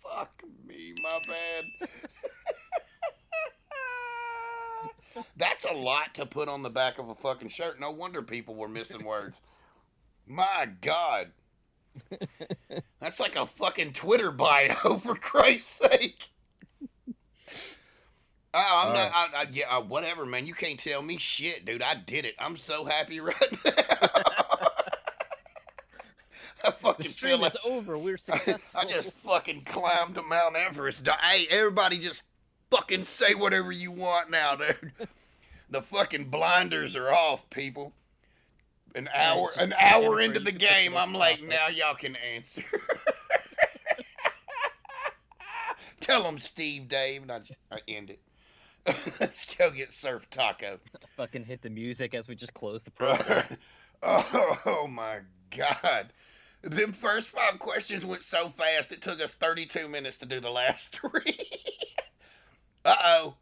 Fuck me, my bad. That's a lot to put on the back of a fucking shirt. No wonder people were missing words. My God. That's like a fucking Twitter bio, for Christ's sake. Oh, whatever, man. You can't tell me shit, dude. I did it. I'm so happy right now. I fucking feel like it's over. We're successful. I just fucking climbed to Mount Everest. Hey, everybody just fucking say whatever you want now, dude. The fucking blinders are off, people. An hour into the game, I'm like, now y'all can answer. Tell them Steve Dave, and I end it. Let's go get surf taco. Fucking hit the music as we just close the program. Oh my God. The first 5 questions went so fast, it took us 32 minutes to do the last 3. Uh-oh.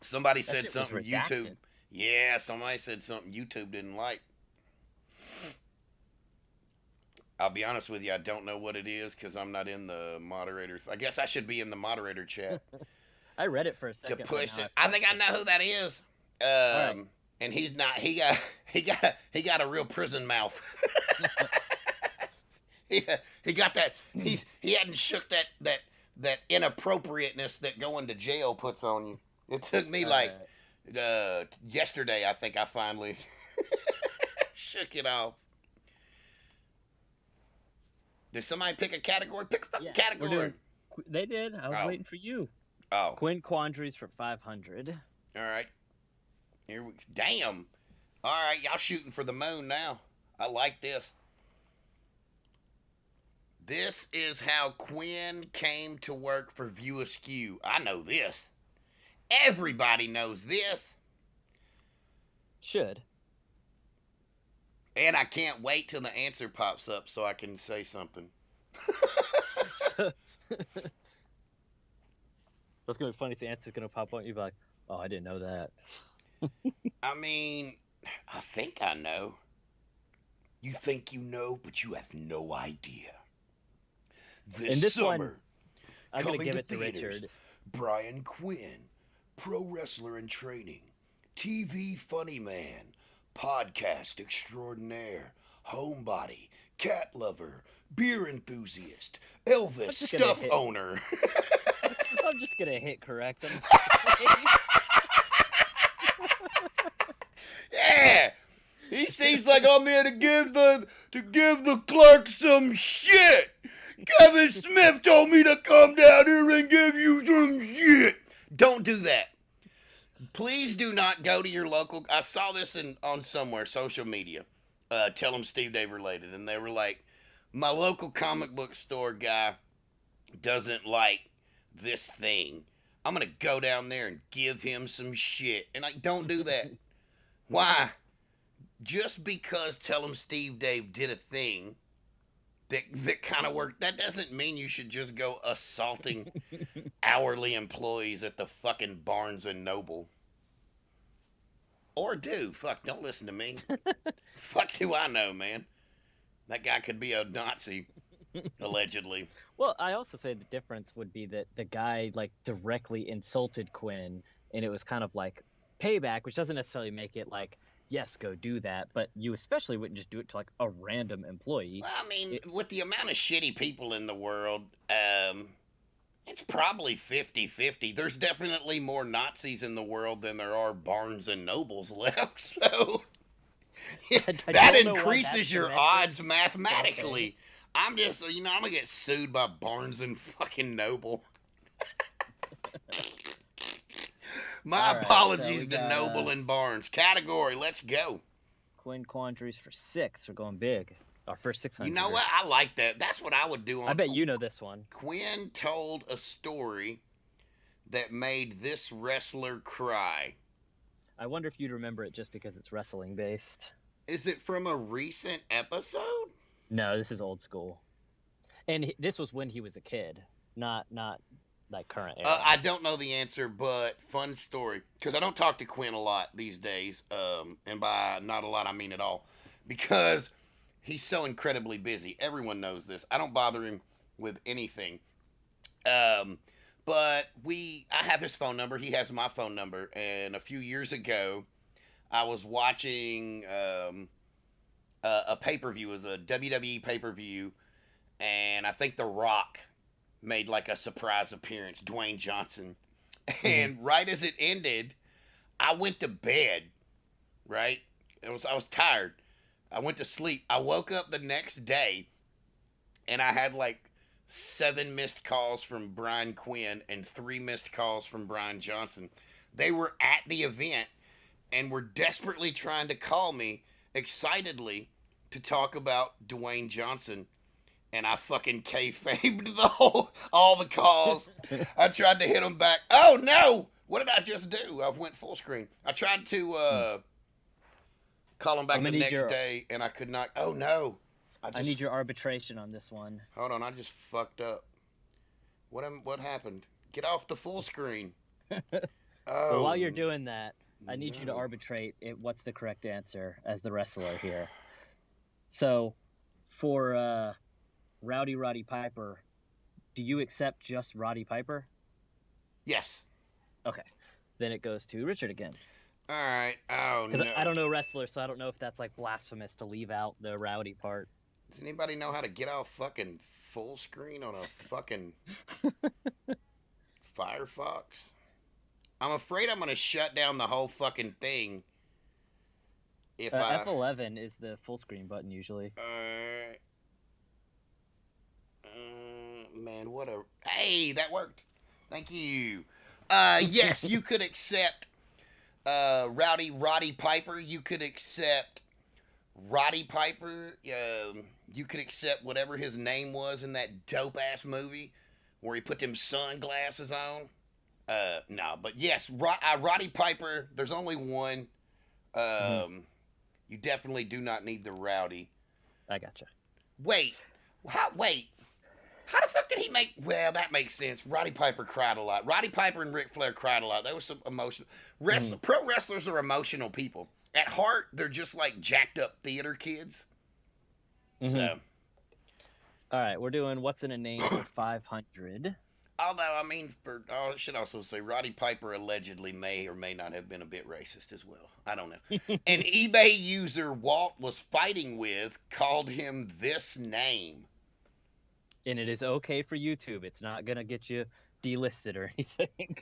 Somebody said something YouTube. Yeah, somebody said something YouTube didn't like. I'll be honest with you, I don't know what it is because I'm not in the moderator. I guess I should be in the moderator chat. I read it for a second. To push it. I think I know who that is. Right. And he's not. He got a real prison mouth. he got that. He hadn't shook that inappropriateness that going to jail puts on you. It took me yesterday. I think I finally shook it off. Did somebody pick a category? Pick a fucking category. They did. I was waiting for you. Oh. Quinn Quandaries for 500. All right. Damn. All right, y'all shooting for the moon now. I like this. This is how Quinn came to work for View Askew. I know this. Everybody knows this. Should. And I can't wait till the answer pops up so I can say something. That's going to be funny if the answer's going to pop up. You'll be like, oh, I didn't know that. I mean, I think I know. You think you know, but you have no idea. This summer, I'm going to give to it to theaters, Richard. Brian Quinn, pro wrestler in training, TV funny man, podcast extraordinaire, homebody, cat lover, beer enthusiast, Elvis just gonna stuff hit- owner. I'm just gonna hit correct him. Yeah. He's like, I'm here to give the clerk some shit. Kevin Smith told me to come down here and give you some shit. Don't do that. Please do not go to your local. I saw this on somewhere, social media. Tell them Steve Dave related. And they were like, my local comic book store guy doesn't like this thing. I'm going to go down there and give him some shit. And like, don't do that. Why? Just because Tell him Steve Dave did a thing that kind of worked, that doesn't mean you should just go assaulting hourly employees at the fucking Barnes and Noble. Or do. Fuck, don't listen to me. Fuck do I know, man. That guy could be a Nazi, allegedly. Well, I also say the difference would be that the guy like directly insulted Quinn, and it was kind of like payback, which doesn't necessarily make it like, yes, go do that, but you especially wouldn't just do it to like a random employee. Well, I mean, with the amount of shitty people in the world, it's probably 50-50. There's definitely more Nazis in the world than there are Barnes and Nobles left, so that increases your odds mathematically. Okay. I'm just, I'm gonna get sued by Barnes and fucking Noble. My apologies to Noble and Barnes. Category, let's go. Quinn Quandaries for 6. We're going big. Our first 600. You know what? I like that. That's what I would do on. I bet you know this one. Quinn told a story that made this wrestler cry. I wonder if you'd remember it just because it's wrestling based. Is it from a recent episode? No, this is old school. And this was when he was a kid, not like current era. I don't know the answer, but fun story. Because I don't talk to Quinn a lot these days. And by not a lot, I mean at all. Because he's so incredibly busy. Everyone knows this. I don't bother him with anything. But I have his phone number. He has my phone number. And a few years ago, I was watching a pay-per-view. It was a WWE pay-per-view. And I think The Rock made like a surprise appearance, Dwayne Johnson. And right as it ended, I went to bed, right? I was tired. I went to sleep. I woke up the next day, and I had like 7 missed calls from Brian Quinn and 3 missed calls from Brian Johnson. They were at the event and were desperately trying to call me excitedly to talk about Dwayne Johnson. And I fucking kayfabed all the calls. I tried to hit them back. Oh, no! What did I just do? I went full screen. I tried to call him back the next day, and I could not. Oh, no. I need your arbitration on this one. Hold on, I just fucked up. What happened? Get off the full screen. Well, while you're doing that, I need you to arbitrate what's the correct answer as the wrestler here. So, for Roddy Piper, do you accept just Roddy Piper? Yes. Okay. Then it goes to Richard again. All right. Oh, no. I don't know wrestlers, so I don't know if that's like blasphemous to leave out the Rowdy part. Does anybody know how to get off fucking full screen on a fucking Firefox? I'm afraid I'm going to shut down the whole fucking thing. If F11 is the full screen button usually. Man, what a... Hey, that worked. Thank you. Yes, you could accept Roddy Piper. You could accept Roddy Piper. You could accept whatever his name was in that dope-ass movie where he put them sunglasses on. No, but yes, Roddy Piper, there's only one. You definitely do not need the Rowdy. I gotcha. Wait. How the fuck did he make... Well, that makes sense. Roddy Piper cried a lot. Roddy Piper and Ric Flair cried a lot. That was some emotional... Pro wrestlers are emotional people. At heart, they're just like jacked up theater kids. So... All right, we're doing what's in a name for 500. Although, I mean, I should also say Roddy Piper allegedly may or may not have been a bit racist as well. I don't know. An eBay user Walt was fighting with called him this name. And it is okay for YouTube. It's not gonna get you delisted or anything.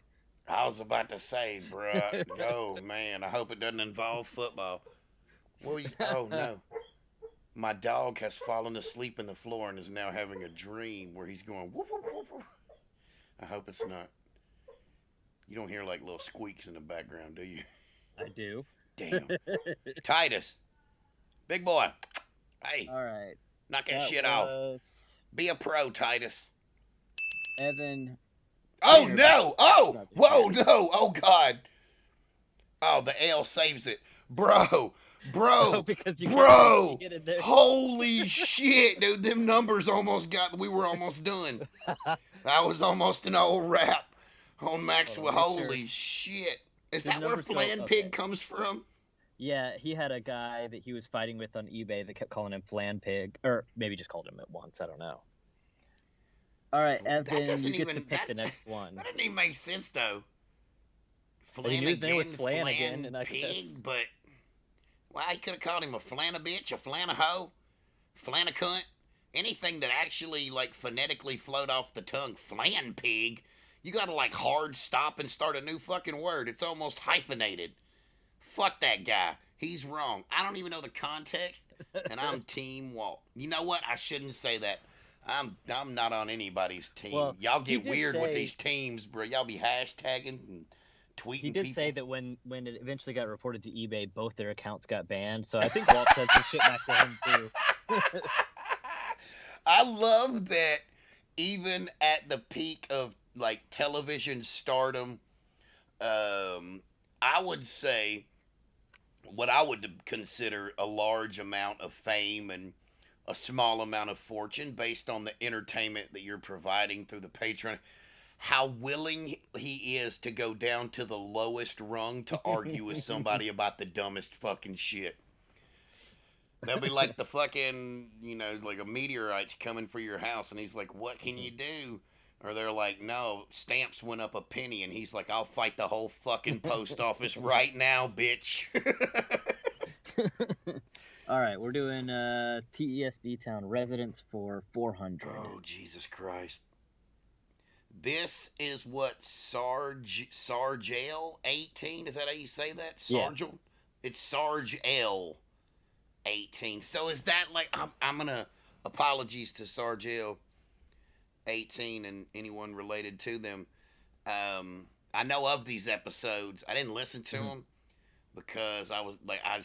I was about to say, bruh, oh man, I hope it doesn't involve football. Oh no. My dog has fallen asleep in the floor and is now having a dream where he's going whoop whoop whoop whoop. I hope it's not. You don't hear like little squeaks in the background, do you? I do. Damn. Titus, big boy. Hey, All right. knock that That shit off. was Be a pro, Titus. Evan. Oh Tanner. no! Oh! Not Whoa, Tanner. no! Oh god! Oh, the L saves it. Bro! Oh, because you Bro! get in there. Holy shit, dude. Them numbers almost we were almost done. That was almost an old rap on Maxwell. Hold on, make Holy shit. Is The that where numbers go- Flan okay. Pig comes from? Yeah, he had a guy that he was fighting with on eBay that kept calling him Flan Pig, or maybe just called him it once. I don't know. All right, That Evan, doesn't you get to even- pick the that's- next one. That doesn't even make sense, though. And he knew his name was Flanagan, Flanagan, and I guess- Pig, but... Well, he could have called him a flana bitch, a flana hoe, flana cunt. Anything that actually, like, phonetically flowed off the tongue. Flan pig. You gotta, like, hard stop and start a new fucking word. It's almost hyphenated. Fuck that guy. He's wrong. I don't even know the context, and I'm Team Walt. You know what? I shouldn't say that. I'm not on anybody's team. Well, Y'all he get did weird with say- these teams, bro. Y'all be hashtagging and tweeting He did people. say that when it eventually got reported to eBay, both their accounts got banned. So I think Walt said some shit back to him too. I love that even at the peak of like television stardom, I would say what I would consider a large amount of fame and a small amount of fortune based on the entertainment that you're providing through the Patreon. How willing he is to go down to the lowest rung to argue with somebody about the dumbest fucking shit. They'll be like the fucking, like a meteorite's coming for your house, and he's like, what can you do? Or they're like, no, stamps went up a penny, and he's like, I'll fight the whole fucking post office right now, bitch. All right, we're doing TESD Town residents for 400. Oh, Jesus Christ. This is what Sargel 18, is that how you say that? Yeah. Sargel? It's Sarge L 18. So is that like, I'm gonna, apologies to Sargel 18 and anyone related to them. I know of these episodes. I didn't listen to them because I was like, I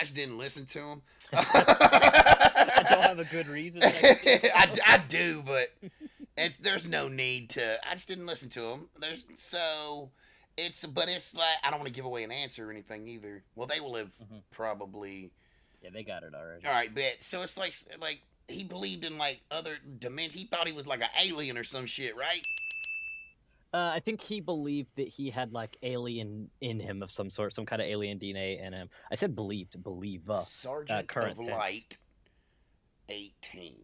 just didn't listen to them. I don't have a good reason. I do, but there's no need to. I just didn't listen to them. It's like I don't want to give away an answer or anything either. Well, they will have probably. Yeah, they got it already. All right, bet. So it's like he believed in like other dimensions. He thought he was like an alien or some shit, right? I think he believed that he had like alien in him of some sort, some kind of alien DNA in him. I said believe. Sergeant current of tense. Light 18.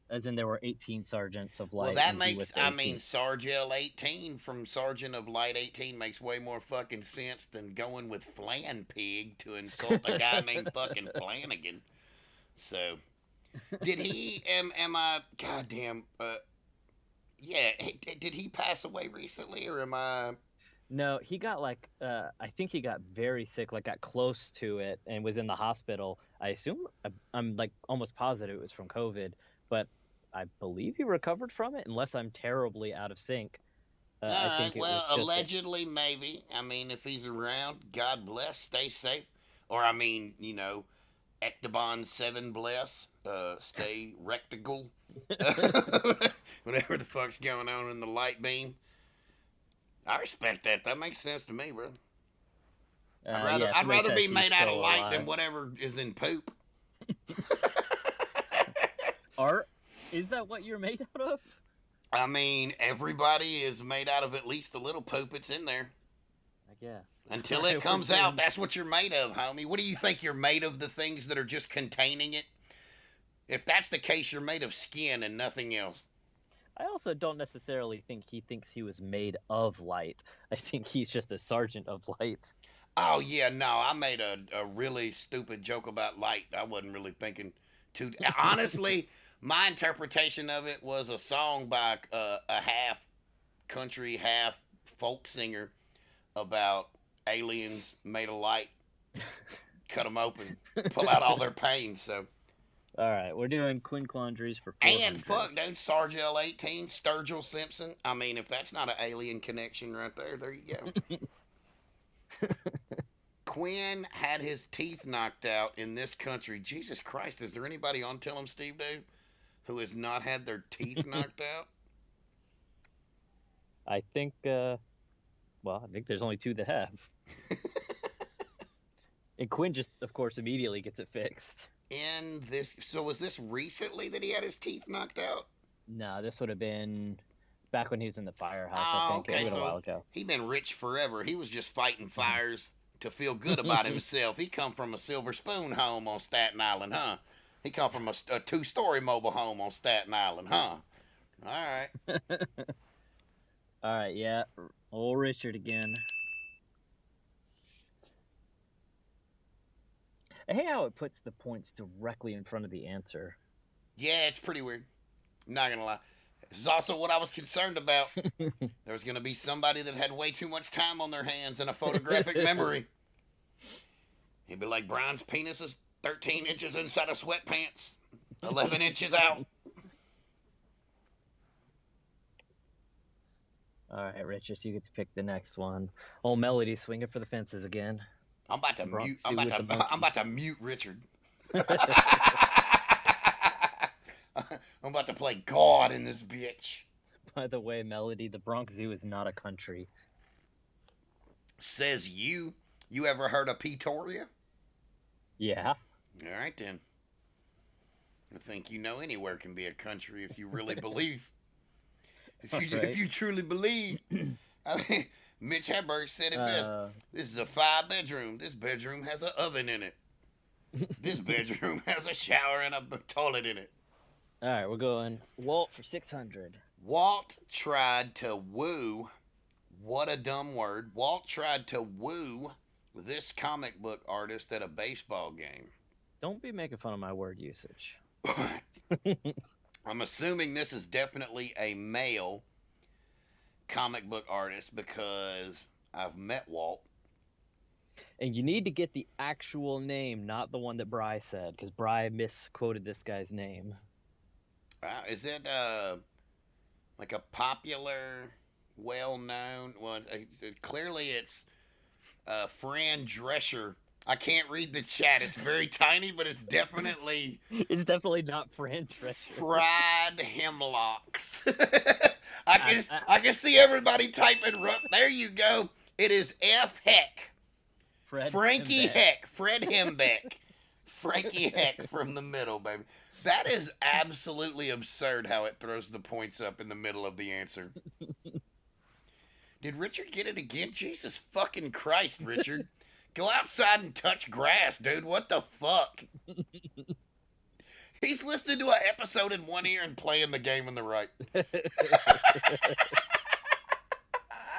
As in there were 18 sergeants of light. Well, that and he was makes, I 18th. mean, Sargel 18 from Sergeant of Light 18 makes way more fucking sense than going with Flan Pig to insult a guy named fucking Flanagan. So, did he, am I, goddamn, yeah, did he pass away recently, or am I? No, he got like I think he got very sick, like got close to it and was in the hospital. I assume I'm like almost positive it was from COVID, but I believe he recovered from it unless I'm terribly out of sync. I All think right, it well, was just allegedly, maybe. I mean, if he's around, God bless, stay safe. Or, I mean, Ectobon 7 bless, stay rectical. Whatever the fuck's going on in the light beam. I respect that. That makes sense to me, bro. yeah, I'd to make rather that be he's made out of still light than alive. whatever is in poop. Art? Is that what you're made out of? I mean, everybody is made out of at least the little poop that's in there. I guess. Until Alright, it we're comes out, doing- that's what you're made of, homie. What do you think you're made of? The things that are just containing it? If that's the case, you're made of skin and nothing else. I also don't necessarily think he thinks he was made of light. I think he's just a sergeant of light. Oh, yeah, no, I made a really stupid joke about light. I wasn't really thinking too... Honestly, My interpretation of it was a song by a half country, half folk singer about aliens made of light, cut them open, pull out all their pain. So, All right, we're doing quinquandries for and 400. fuck, dude, Sarge L18, Sturgill Simpson. I mean, if that's not an alien connection right there, there you go. Quinn had his teeth knocked out in this country. Jesus Christ, is there anybody on Tell 'em Steve Dave who has not had their teeth knocked out? I think, I think there's only 2 that have. And Quinn just, of course, immediately gets it fixed. In this, so was this recently that he had his teeth knocked out? No, this would have been back when he was in the firehouse, Oh, I think. okay, It was a so while ago. he been rich forever. He was just fighting fires to feel good about himself. He come from a silver spoon home on Staten Island, huh? He come from a 2-story mobile home on Staten Island, huh? All right. All right, yeah. Old Richard again. I hate how it puts the points directly in front of the answer. Yeah, it's pretty weird. I'm not gonna lie. This is also what I was concerned about. There was gonna be somebody that had way too much time on their hands and a photographic memory. He'd be like, Brian's penis is 13 inches inside of sweatpants, 11 inches out. All right, Richard, so you get to pick the next one. Old Melody swinging for the fences again. I'm about to Bronx mute. Zoo with the I'm monkeys. about to mute Richard. I'm about to play God in this bitch. By the way, Melody, the Bronx Zoo is not a country. Says you. You ever heard of Pretoria? Yeah. All right then. I think you know anywhere can be a country if you really believe. If you truly believe. I mean, Mitch Hedberg said it best. This is a 5-bedroom. This bedroom has an oven in it. This bedroom has a shower and a toilet in it. All right, we're going Walt for 600. Walt tried to woo. What a dumb word. Walt tried to woo this comic book artist at a baseball game. Don't be making fun of my word usage. I'm assuming this is definitely a male comic book artist because I've met Walt. And you need to get the actual name, not the one that Bry said, because Bry misquoted this guy's name. Is it like a popular, well-known one? Clearly it's Fran Drescher. I can't read the chat. It's very tiny, but it's definitely... It's definitely not Fran Drescher. Fried hemlocks. I can see everybody typing. There you go. It is F. Heck. Frankie Hembeck. Heck. Fred Hembeck. Frankie Heck from the middle, baby. That is absolutely absurd how it throws the points up in the middle of the answer. Did Richard get it again? Jesus fucking Christ, Richard. Go outside and touch grass, dude. What the fuck? He's listening to an episode in one ear and playing the game in the right.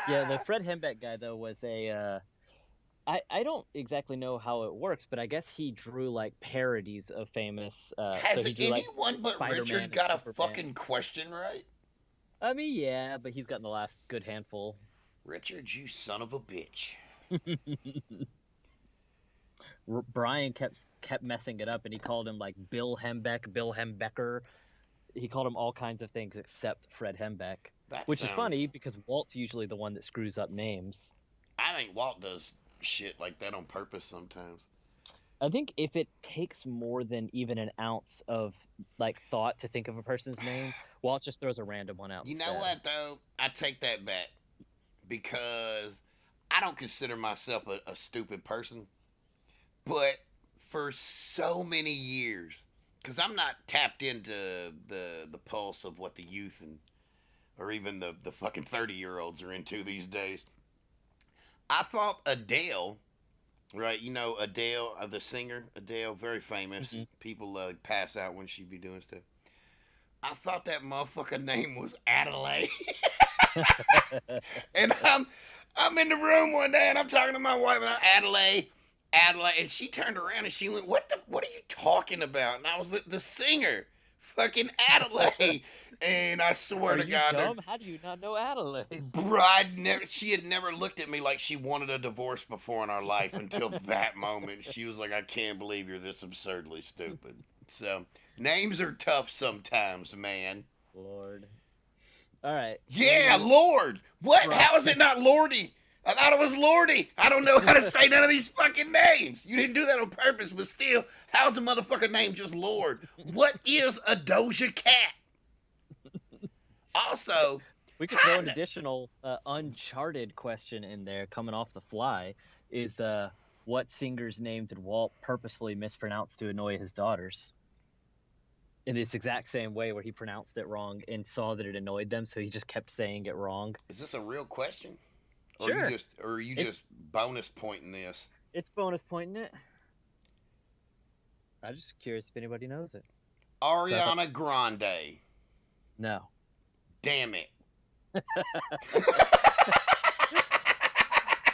Yeah, the Fred Hembeck guy, though, was a... I don't exactly know how it works, but I guess he drew, like, parodies of famous... Has so he drew, anyone but Spider-Man Richard and got a Superman. fucking question right? I mean, yeah, but he's gotten the last good handful. Richard, you son of a bitch. Brian kept messing it up, and he called him like Bill Hembeck, Bill Hembecker. He called him all kinds of things except Fred Hembeck, which is funny because Walt's usually the one that screws up names. I think Walt does shit like that on purpose sometimes. I think if it takes more than even an ounce of like thought to think of a person's name, Walt just throws a random one out. You know what though? I take that back because I don't consider myself a stupid person. But for so many years, because I'm not tapped into the pulse of what the youth and or even the fucking 30-year-olds are into these days, I thought Adele, right? You know Adele, the singer, Adele, very famous. Mm-hmm. People pass out when she be doing stuff. I thought that motherfucker name was Adelaide. And I'm in the room one day and I'm talking to my wife and Adelaide, and she turned around and she went, what are you talking about? And I was the singer, fucking Adelaide. And I swear Are to you God, dumb? How do you not know Adelaide? she had never looked at me like she wanted a divorce before in our life until that moment. She was like, I can't believe you're this absurdly stupid. So, names are tough sometimes, man. Lord. All right. Yeah, Lord. What? Right. How is it not Lordy? I thought it was Lordy. I don't know how to say none of these fucking names. You didn't do that on purpose, but still, how's the motherfucking name just Lord? What is a Doja Cat? Also, We could throw an additional Uncharted question in there coming off the fly. Is what singer's name did Walt purposefully mispronounce to annoy his daughters? In this exact same way where he pronounced it wrong and saw that it annoyed them, so he just kept saying it wrong. Is this a real question? Sure. Or are you just bonus pointing this? It's bonus pointing it. I'm just curious if anybody knows it. Ariana Grande. No. Damn it.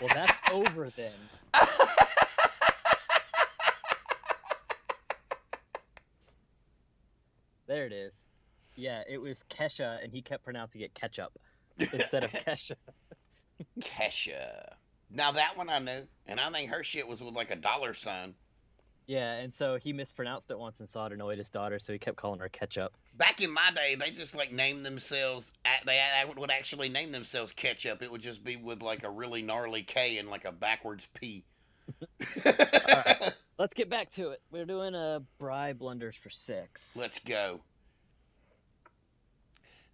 Well, that's over then. There it is. Yeah, it was Kesha, and he kept pronouncing it ketchup instead of Kesha. Kesha. Now that one I knew, and I think her shit was with like a dollar sign. Yeah, and so he mispronounced it once and saw it annoyed his daughter, so he kept calling her ketchup. Back in my day, they just like named themselves. They would actually name themselves Ketchup. It would just be with like a really gnarly K and like a backwards P. All right, let's get back to it. We're doing a Bry blunders for 6. Let's go.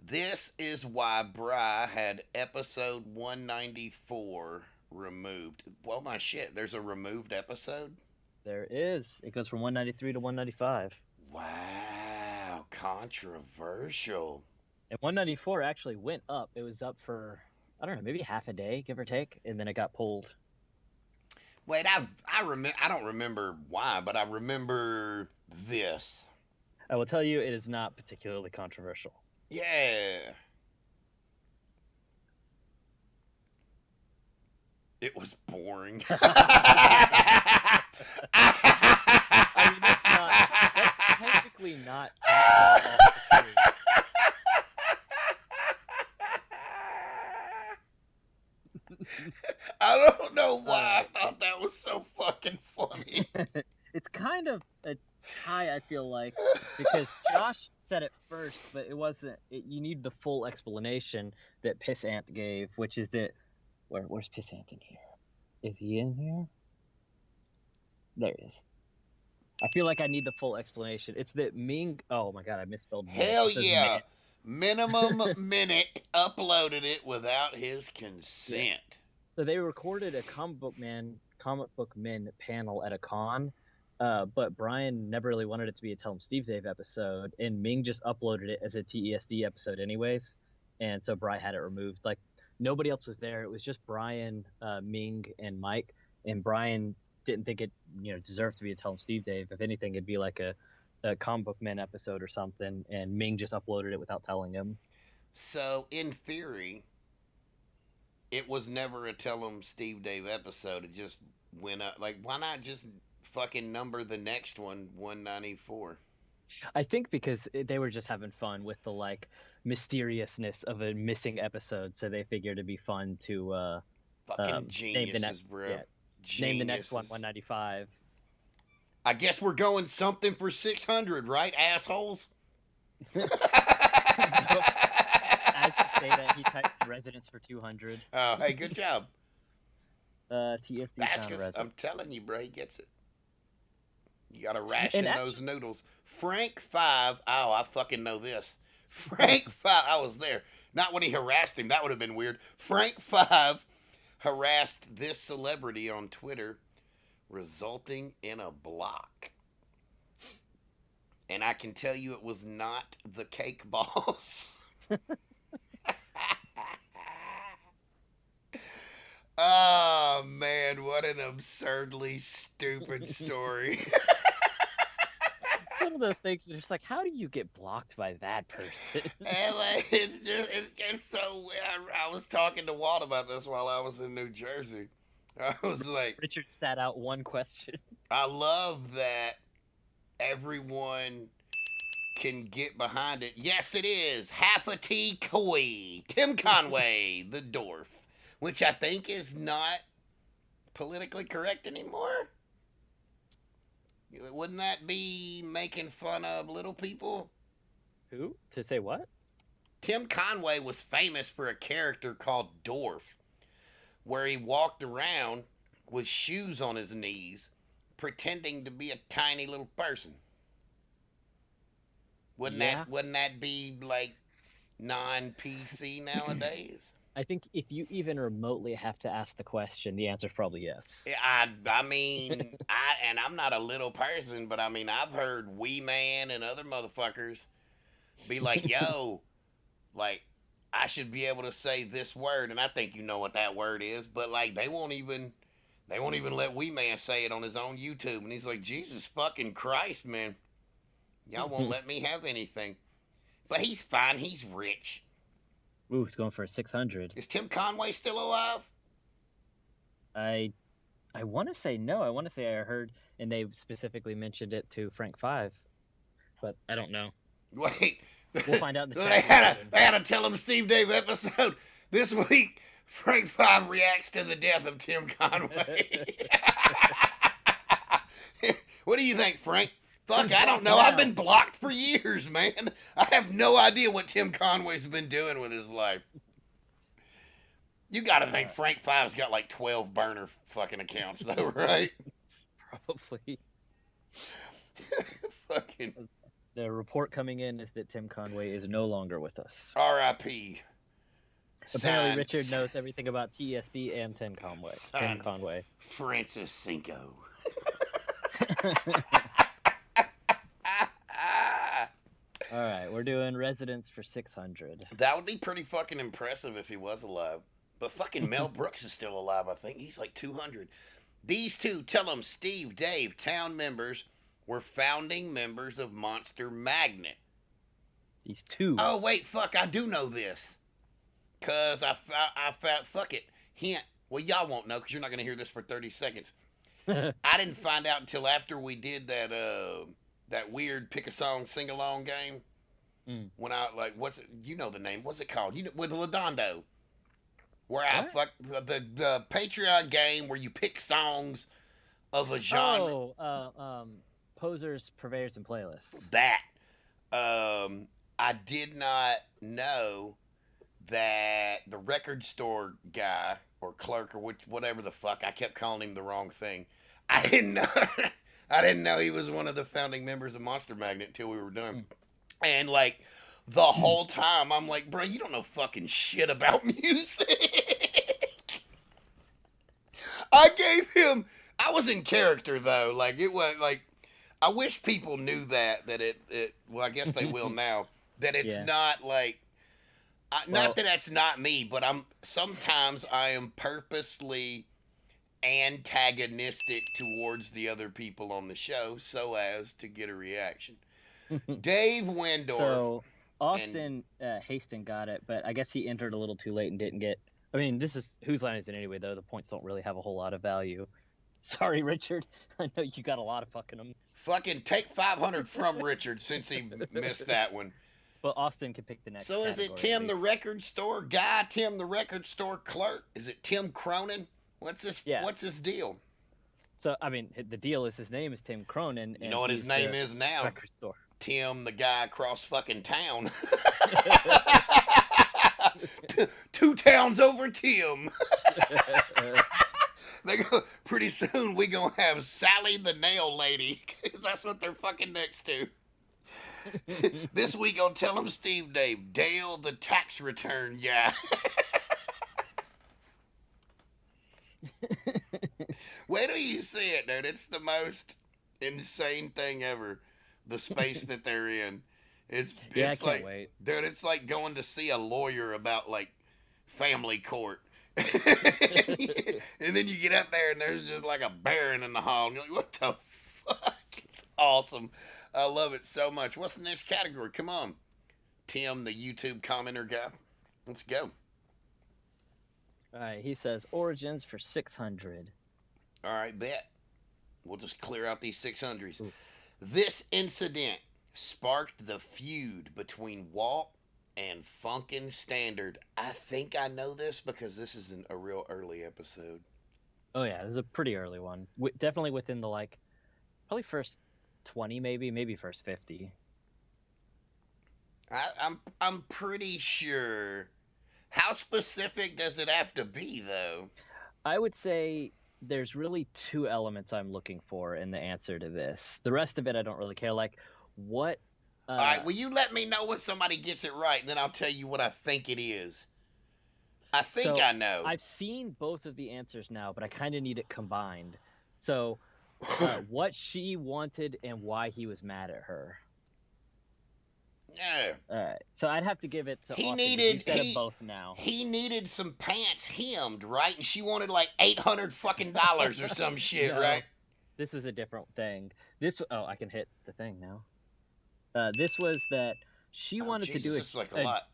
This is why Bry had episode 194 removed. Well, my shit, there's a removed episode? There is. It goes from 193 to 195. Wow, controversial. And 194 actually went up. It was up for, I don't know, maybe half a day, give or take, and then it got pulled. Wait, I don't remember why, but I remember this. I will tell you, it is not particularly controversial. Yeah. It was boring. I mean, that's technically not that far off the tree. I don't know why I thought that was so fucking funny. It's kind of a tie, I feel like, because Josh said it first, but it wasn't. You need the full explanation that Pissant gave, which is that where's Pissant in here? Is he in here? There he is. I feel like I need the full explanation. It's that Ming. Oh my god, I misspelled. Hell yeah! Minimum Minute uploaded it without his consent. Yeah. So they recorded a comic book men panel at a con, but Brian never really wanted it to be a Tell 'em Steve Dave episode, and Ming just uploaded it as a TESD episode anyways, and so Brian had it removed. Like nobody else was there; it was just Brian, Ming, and Mike, and Brian didn't think it deserved to be a Tell 'em Steve Dave. If anything, it'd be like a comic book men episode or something, and Ming just uploaded it without telling him. So in theory, it was never a Tell 'em Steve Dave episode. It just went up. Like, why not just fucking number the next one 194? I think because they were just having fun with the like mysteriousness of a missing episode, so they figured it'd be fun to fucking geniuses, bro. Yeah, name the next one 195. I guess we're going something for 600, right, assholes? As you say that, he types residence for 200. Oh, hey, good job. TSD That's found because I'm telling you, bro, he gets it. You gotta ration those noodles. Frank 5. Oh, I fucking know this. Frank 5. I was there. Not when he harassed him. That would have been weird. Frank 5 harassed this celebrity on Twitter, resulting in a block. And I can tell you it was not the Cake Boss. Oh, man, what an absurdly stupid story. One of those things that's just like, how do you get blocked by that person? And like, it's so weird. I was talking to Walt about this while I was in New Jersey. I was like, Richard sat out one question. I love that everyone can get behind it. Yes, it is. Half a T Koi. Tim Conway, the dwarf. Which I think is not politically correct anymore. Wouldn't that be making fun of little people? Who? To say what? Tim Conway was famous for a character called Dwarf, where he walked around with shoes on his knees, pretending to be a tiny little person. Wouldn't that be like non-PC nowadays? I think if you even remotely have to ask the question, the answer is probably yes. I mean, I'm not a little person, but I mean, I've heard Wee Man and other motherfuckers be like, yo, like, I should be able to say this word, and I think you know what that word is, but like, they won't even let Wee Man say it on his own YouTube, and he's like, Jesus fucking Christ, man, y'all won't let me have anything. But he's fine, he's rich. Ooh, he's going for a 600. Is Tim Conway still alive? I want to say no. I want to say I heard, and they specifically mentioned it to Frank 5, but I don't know. Wait. We'll find out in the they had a Tell Him Steve Dave episode this week. Frank 5 reacts to the death of Tim Conway. What do you think, Frank? Fuck, I don't know. I've been blocked for years, man. I have no idea what Tim Conway's been doing with his life. You gotta think Frank 5's got like 12 burner fucking accounts, though, right? Probably. Fucking. The report coming in is that Tim Conway is no longer with us. R.I.P. Apparently, Richard knows everything about TESD and Tim Conway. Tim Conway. Francis Cinco. All right, we're doing residents for 600. That would be pretty fucking impressive if he was alive. But fucking Mel Brooks is still alive, I think. He's like 200. These two, Tell 'Em Steve Dave, town members, were founding members of Monster Magnet. These two. Oh, wait, fuck, I do know this. Because I found, fuck it, hint. Well, y'all won't know because you're not going to hear this for 30 seconds. I didn't find out until after we did that weird pick a song sing along game. When I what's it, you know the name? What's it called? You know, with Ladondo. Where I fuck the Patreon game where you pick songs of a genre. Oh, posers, purveyors, and playlists. That I did not know that the record store guy or clerk or whatever the fuck, I kept calling him the wrong thing. I didn't know he was one of the founding members of Monster Magnet until we were done. And like the whole time I'm like, bro, you don't know fucking shit about music. I was in character though. Like it was like, I wish people knew that it well, I guess they will now, that it's not like, not that that's not me, but sometimes I am purposely antagonistic towards the other people on the show so as to get a reaction. Dave Wendorf. So Austin Haston got it, but I guess he entered a little too late and didn't get. I mean, this is whose line is it anyway? Though the points don't really have a whole lot of value. Sorry, Richard. I know you got a lot of fucking them. Fucking take 500 from Richard since he missed that one. Well, Austin can pick the next. So is it Tim the record store guy, Tim the record store clerk? Is it Tim Cronin? What's this? Yeah. What's his deal? So I mean, the deal is his name is Tim Cronin. You know what his name is now? Record store. Tim the guy across fucking town. 2 towns over Tim. They go, pretty soon we gonna have Sally the nail lady, because that's what they're fucking next to. This week on Tell 'Em Steve Dave, Dale the tax return guy. Where do you see it, dude? It's the most insane thing ever. The space that they're in. It's I like, can't wait. Dude, it's like going to see a lawyer about like family court. And then you get up there and there's just like a baron in the hall and you're like, what the fuck? It's awesome. I love it so much. What's the next category? Come on, Tim, the YouTube commenter guy. Let's go. All right, he says origins for 600. All right, bet. We'll just clear out these 600s. Ooh. This incident sparked the feud between Walt and Funkin' Standard. I think I know this because this is a real early episode. Oh yeah, it was a pretty early one. Definitely within the like, probably first 20, maybe first 50. I'm pretty sure. How specific does it have to be though? I would say there's really two elements I'm looking for in the answer to this. The rest of it I don't really care. Like, what? All right, will you let me know when somebody gets it right, and then I'll tell you what I think it is. I think So I know. I've seen both of the answers now, but I kind of need it combined. So, what she wanted and why he was mad at her. Yeah. All right. So I'd have to give it to He Austin. needed You said it both now. he needed some pants hemmed, right? And she wanted like $800 or some shit, No, right? this is a different thing. I can hit the thing now. This was that she Oh, wanted Jesus, to do it's like a lot.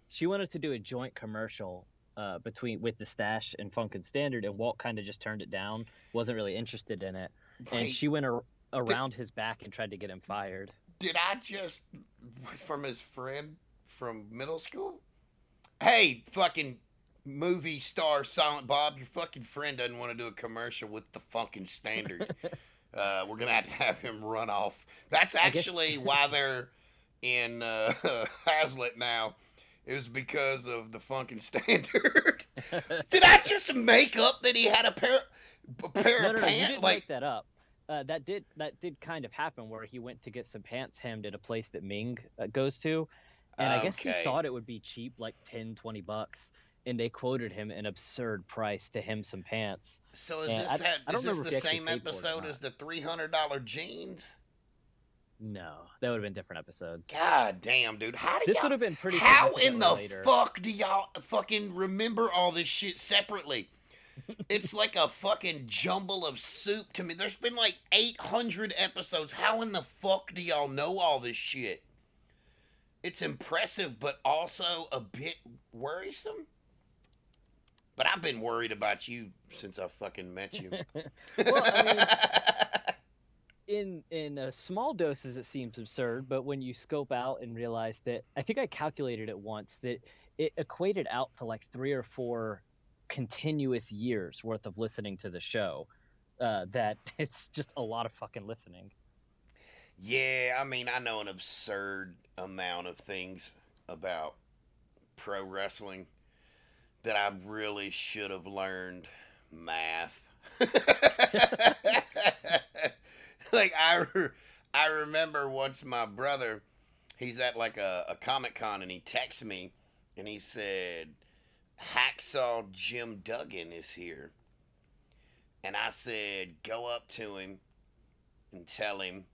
she wanted to do a joint commercial with the Stash and Funkin' Standard, and Walt kind of just turned it down. Wasn't really interested in it, and Wait, she went around his back and tried to get him fired. did I just from his friend from middle school? Hey, fucking movie star Silent Bob, your fucking friend doesn't want to do a commercial with the Funkin' Standard. We're gonna have him run off. That's actually why they're in Hazlitt now. It was because of the Funkin' Standard. Did I just make up that he had a pair No, of you pants? didn't make that up. That did kind of happen where he went to get some pants hemmed at a place that Ming goes to, and I guess he Okay. thought it would be cheap, like $10-20, and they quoted him an absurd price to hem some pants. So is And this I don't is this remember if the he actually same paid for it or episode not. as the $300 jeans? No, that would have been different episodes. God damn, dude! This would have been pretty. How in significantly the later. fuck do y'all fucking remember all this shit separately? It's like a fucking jumble of soup to me. There's been like 800 episodes. How in the fuck do y'all know all this shit? It's impressive, but also a bit worrisome. But I've been worried about you since I fucking met you. Well, I mean, in small doses it seems absurd, but when you scope out and realize that, I think I calculated it once, that it equated out to like 3 or 4 continuous years worth of listening to the show. That it's just a lot of fucking listening. Yeah, I mean, I know an absurd amount of things about pro wrestling that I really should have learned math. Like I remember once my brother, he's at like a Comic Con and he texts me and he said, Hacksaw Jim Duggan is here. And I said, go up to him and tell him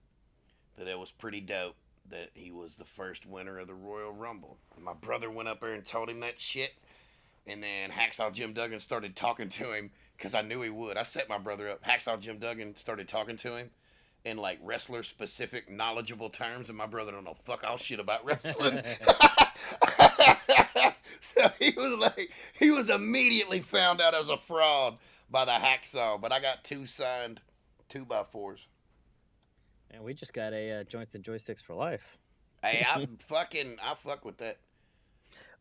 that it was pretty dope that he was the first winner of the Royal Rumble. And my brother went up there and told him that shit. And then Hacksaw Jim Duggan started talking to him because I knew he would. I set my brother up. Hacksaw Jim Duggan started talking to him in like wrestler specific knowledgeable terms, and my brother don't know fuck all shit about wrestling. So he was immediately found out as a fraud by the Hacksaw. But I got 2 signed 2x4s. And we just got a joints and joysticks for life. Hey, I fuck with that.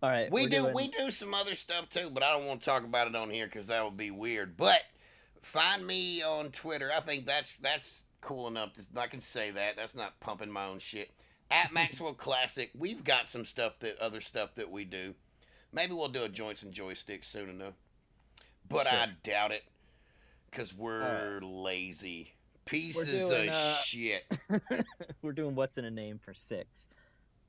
All right, We do some other stuff too, but I don't want to talk about it on here because that would be weird. But find me on Twitter. I think that's cool enough. I can say that. That's not pumping my own shit. At Maxwell Classic, we've got some other stuff that we do. Maybe we'll do a joints and joysticks soon enough, but Sure. I doubt it because we're lazy pieces of shit. We're doing what's in a name for 6.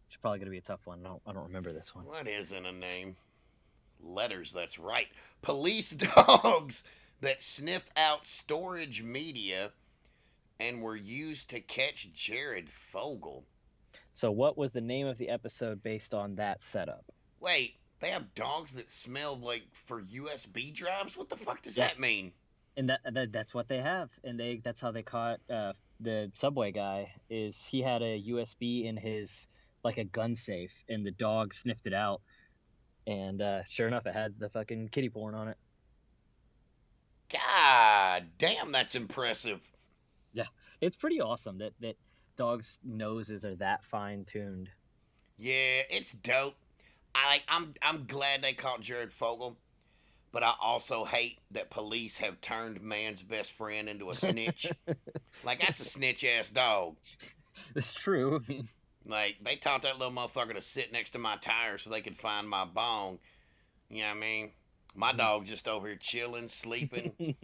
It's probably gonna be a tough one. I don't remember this one. What isn't a name? Letters, that's right. Police dogs that sniff out storage media and were used to catch Jared Fogle. So what was the name of the episode based on that setup? Wait, they have dogs that smell like for USB drives? What the fuck does Yeah. that mean? And that's what they have. And that's how they caught the subway guy. Is he had a USB in his, like, a gun safe, and the dog sniffed it out, and sure enough, it had the fucking kitty porn on it. God damn, that's impressive. Yeah, it's pretty awesome that dogs' noses are that fine tuned. Yeah, it's dope. I'm glad they caught Jared Fogle, but I also hate that police have turned man's best friend into a snitch. Like, that's a snitch ass dog. It's true. I mean, Like, they taught that little motherfucker to sit next to my tire so they could find my bong. You know what I mean? My dog just over here chilling, sleeping.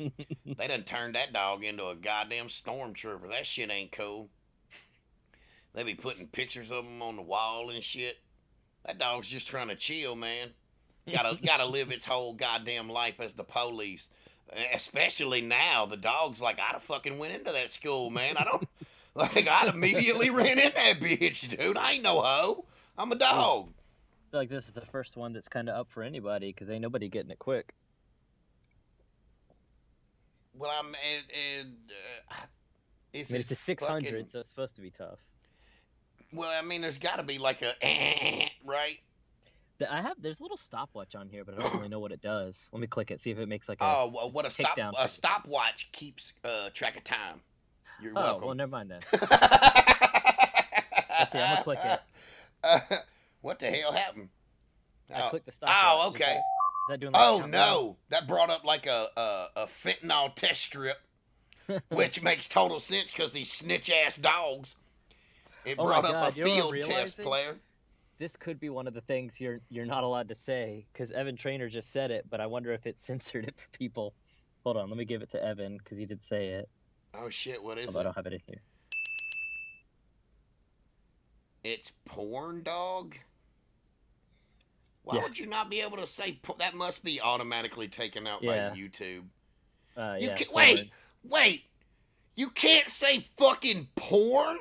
They done turned that dog into a goddamn stormtrooper. That shit ain't cool. They be putting pictures of him on the wall and shit. That dog's just trying to chill, man. Gotta live its whole goddamn life as the police. Especially now, the dog's like, I'd have fucking went into that school, man. I'd immediately ran in that bitch, dude. I ain't no hoe. I'm a dog. I feel like this is the first one that's kind of up for anybody because ain't nobody getting it quick. Well, It's a 600, fucking, so it's supposed to be tough. well, I mean, there's got to be like a right. There's a little stopwatch on here, but I don't really know what it does. Let me click it, see if it makes like a. Oh, well, what a Takedown. stopwatch keeps track of time. You're Oh, welcome. well, never mind then. Let's see, I'm gonna click it. What the hell happened? I clicked the stopwatch. Oh, okay. Is that doing like Oh a countdown? no, that brought up like a fentanyl test strip, which makes total sense because these snitch ass dogs. It Oh my brought up God, a you know what I'm field test realizing? player. This could be one of the things you're not allowed to say because Evan Trainer just said it, but I wonder if it censored it for people. Hold on, let me give it to Evan because he did say it. Oh shit, what is Although I it? don't have it in here. It's porn dog. Why Yeah. would you not be able to say that? Must be automatically taken out by Yeah. YouTube. Yeah, Can, porn. wait. You can't say fucking porn.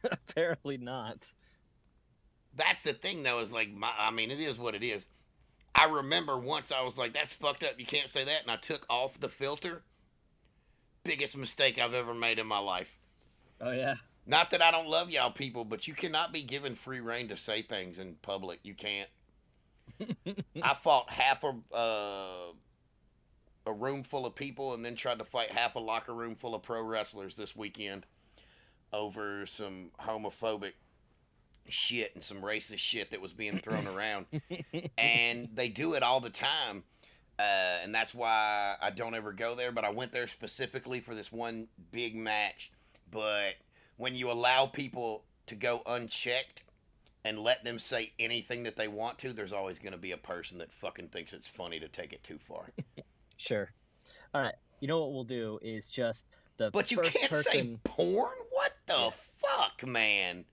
Apparently not. That's the thing, though. Is like I mean, it is what it is. I remember once I was like, "That's fucked up. You can't say that," and I took off the filter. Biggest mistake I've ever made in my life. Oh yeah. Not that I don't love y'all people, but you cannot be given free reign to say things in public. You can't. I fought half a room full of people and then tried to fight half a locker room full of pro wrestlers this weekend over some homophobic shit and some racist shit that was being thrown around. And they do it all the time. And that's why I don't ever go there. But I went there specifically for this one big match. But when you allow people to go unchecked and let them say anything that they want to, there's always going to be a person that fucking thinks it's funny to take it too far. Sure. All right. You know what we'll do is just the But you first can't say person, porn? What the Yeah. fuck, man?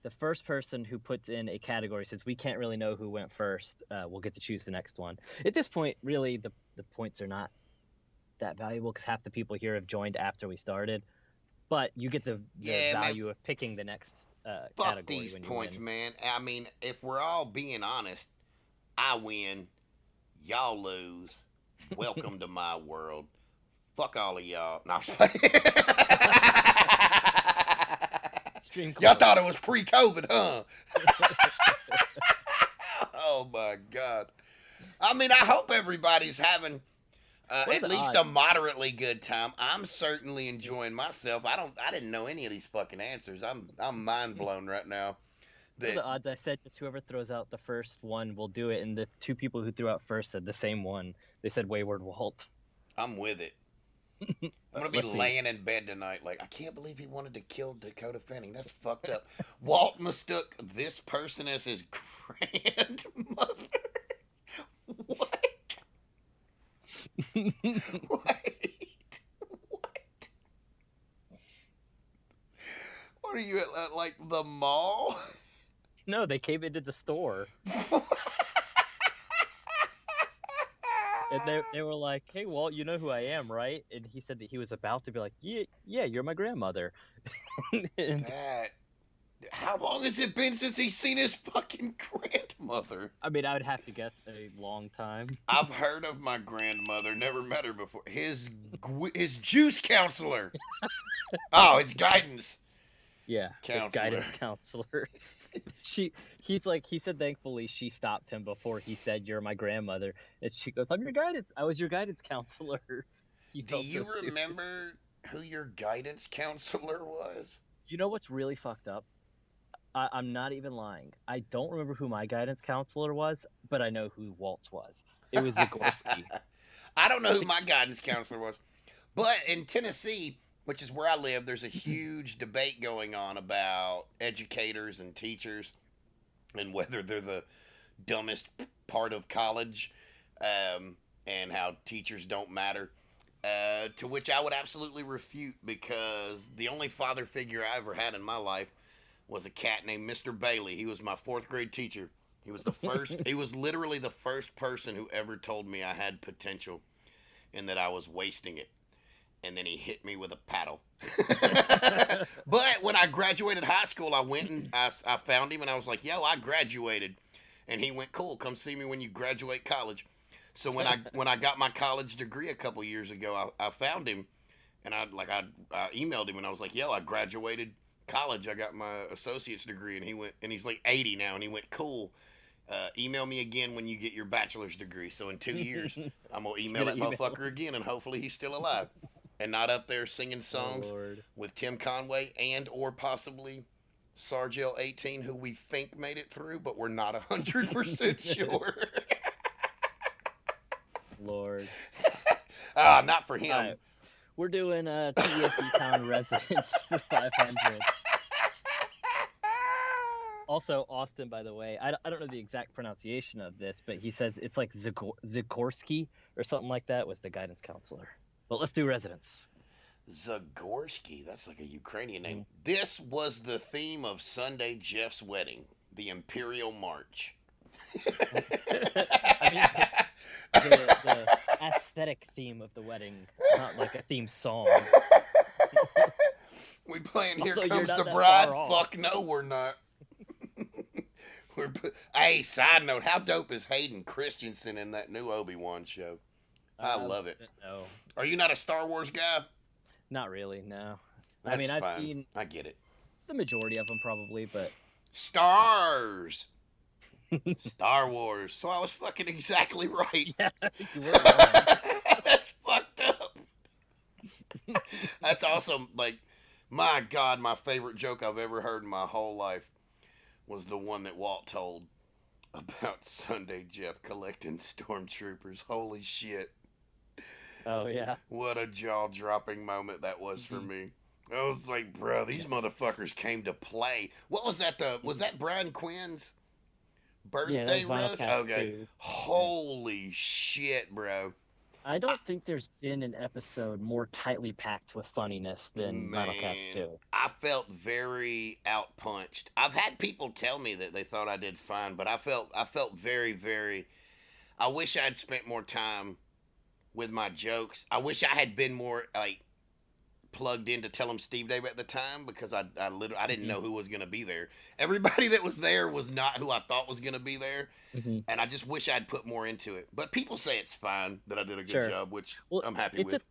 the first person who puts in a category, since we can't really know who went first, will get to choose the next one. At this point, really, the points are not that valuable because half the people here have joined after we started. But you get the Yeah, man, value of picking the next Fuck category these when you points, win. man. I mean, if we're all being honest, I win, y'all lose. Welcome to my world. Fuck all of y'all. No, I'm just playing. Stream Y'all closed. thought it was pre-COVID, huh? Oh my god. I mean, I hope everybody's having What are at the least odds? a moderately good time. I'm certainly enjoying myself. I didn't know any of these fucking answers. I'm mind blown right now. What are the odds? I said just whoever throws out the first one will do it, and the two people who threw out first said the same one. They said Wayward Walt. I'm with it. I'm gonna be Let's see. laying in bed tonight like, I can't believe he wanted to kill Dakota Fanning. That's fucked up. Walt mistook this person as his grandmother. What? Wait. What? What are you at, like the mall? No, they came into the store. And they were like, "Hey, Walt, you know who I am, right?" And he said that he was about to be like, "Yeah, you're my grandmother." And, How long has it been since he's seen his fucking grandmother? I mean, I would have to guess a long time. I've heard of my grandmother, never met her before. His juice counselor. Oh, his guidance. Yeah, the Counselor. guidance counselor. He said thankfully she stopped him before he said, "You're my grandmother." And she goes, "I'm your guidance. I was your guidance counselor." He Do felt you so stupid. remember who your guidance counselor was? You know what's really fucked up? I'm not even lying. I don't remember who my guidance counselor was, but I know who Walt's was. It was Zagorski. I don't know who my guidance counselor was. But in Tennessee, which is where I live, there's a huge debate going on about educators and teachers and whether they're the dumbest part of college, and how teachers don't matter. To which I would absolutely refute, because the only father figure I ever had in my life was a cat named Mr. Bailey. He was my fourth grade teacher. He was the first, he was literally the first person who ever told me I had potential and that I was wasting it. And then he hit me with a paddle. But when I graduated high school, I went and I found him and I was like, yo, I graduated. And he went, cool, come see me when you graduate college. So when I got my college degree a couple years ago, I found him and I emailed him and I was like, yo, I graduated college. I got my associate's degree. And he went, and he's like 80 now. And he went, cool. Email me again when you get your bachelor's degree. So in 2 years, I'm going to email that motherfucker again, and hopefully he's still alive and not up there singing songs with Tim Conway and or possibly Sargell 18, who we think made it through, but we're not 100% sure. Lord. Not for him. Right. We're doing TESD Town Residents for 500. Also, Austin, by the way, I don't know the exact pronunciation of this, but he says it's like Zagorski or something like that was the guidance counselor. But let's do residents. Zagorski, that's like a Ukrainian name. This was the theme of Sunday Jeff's wedding, the Imperial March. I mean, the aesthetic theme of the wedding, not like a theme song. We playing Here Also, Comes you're the not that Bride? far off. Fuck no, we're not. Hey, side note, how dope is Hayden Christensen in that new Obi-Wan show? I love it. No, Are you not a Star Wars guy? not really. No. That's I mean, I've fine. seen I get it. the majority of them probably, but Stars. Star Wars. So I was fucking exactly right. yeah, you were wrong. That's fucked up. That's awesome. Like, my God, my favorite joke I've ever heard in my whole life was the one that Walt told about Sunday Jeff collecting stormtroopers. Holy shit. Oh yeah. What a jaw-dropping moment that was for me. I was like, bro, these motherfuckers came to play. What was that? Was that Brian Quinn's birthday roast? Okay. Too. Holy shit, bro. I don't think there's been an episode more tightly packed with funniness than Final Cast 2. I felt very outpunched. I've had people tell me that they thought I did fine, but I felt very, very. I wish I'd spent more time with my jokes. I wish I had been more like plugged in to Tell 'em Steve Dave at the time, because I didn't know who was going to be there. Everybody that was there was not who I thought was going to be there, and I just wish I'd put more into it. But people say it's fine, that I did a good job, which I'm happy with.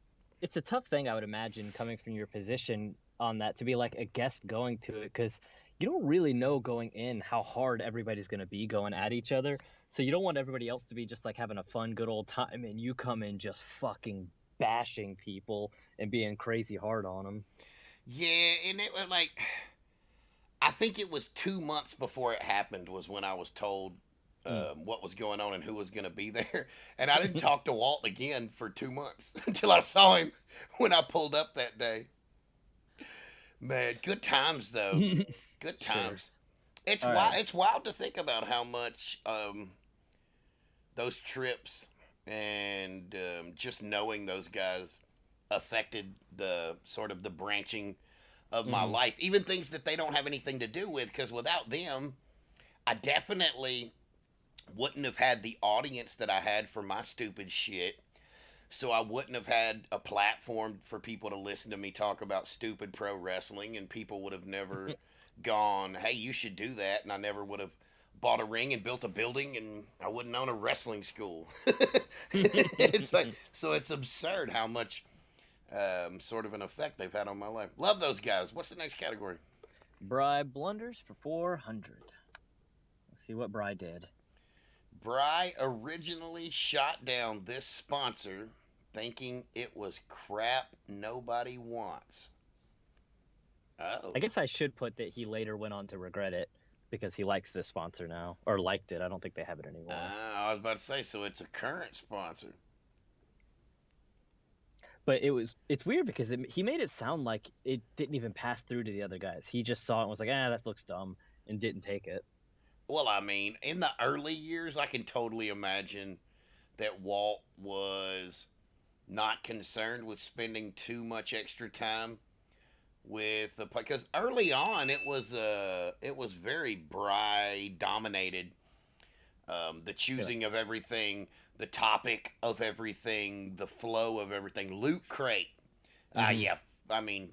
It's a tough thing, I would imagine, coming from your position on that, to be like a guest going to it, because you don't really know going in how hard everybody's going to be going at each other. So you don't want everybody else to be just like having a fun, good old time, and you come in just fucking bashing people and being crazy hard on them. Yeah, and it was like, I think it was 2 months before it happened was when I was told what was going on and who was going to be there. And I didn't talk to Walt again for 2 months until I saw him when I pulled up that day. Man, good times though. Good times. Sure. It's wild to think about how much those trips and just knowing those guys affected the sort of the branching of my life, even things that they don't have anything to do with, because without them, I definitely wouldn't have had the audience that I had for my stupid shit. So I wouldn't have had a platform for people to listen to me talk about stupid pro wrestling, and people would have never gone, hey, you should do that, and I never would have bought a ring and built a building, and I wouldn't own a wrestling school. It's like, so it's absurd how much sort of an effect they've had on my life. Love those guys. What's the next category? Bri blunders for 400. Let's see what Bri did. Bri originally shot down this sponsor thinking it was crap nobody wants. Oh. I guess I should put that he later went on to regret it because he likes this sponsor now, or liked it. I don't think they have it anymore. I was about to say, so it's a current sponsor. But it's weird because he made it sound like it didn't even pass through to the other guys. He just saw it and was like, that looks dumb, and didn't take it. Well, I mean, in the early years, I can totally imagine that Walt was not concerned with spending too much extra time with the, because early on it was very Bry dominated. The choosing of everything, the topic of everything, the flow of everything. Loot Crate. Yeah, I mean,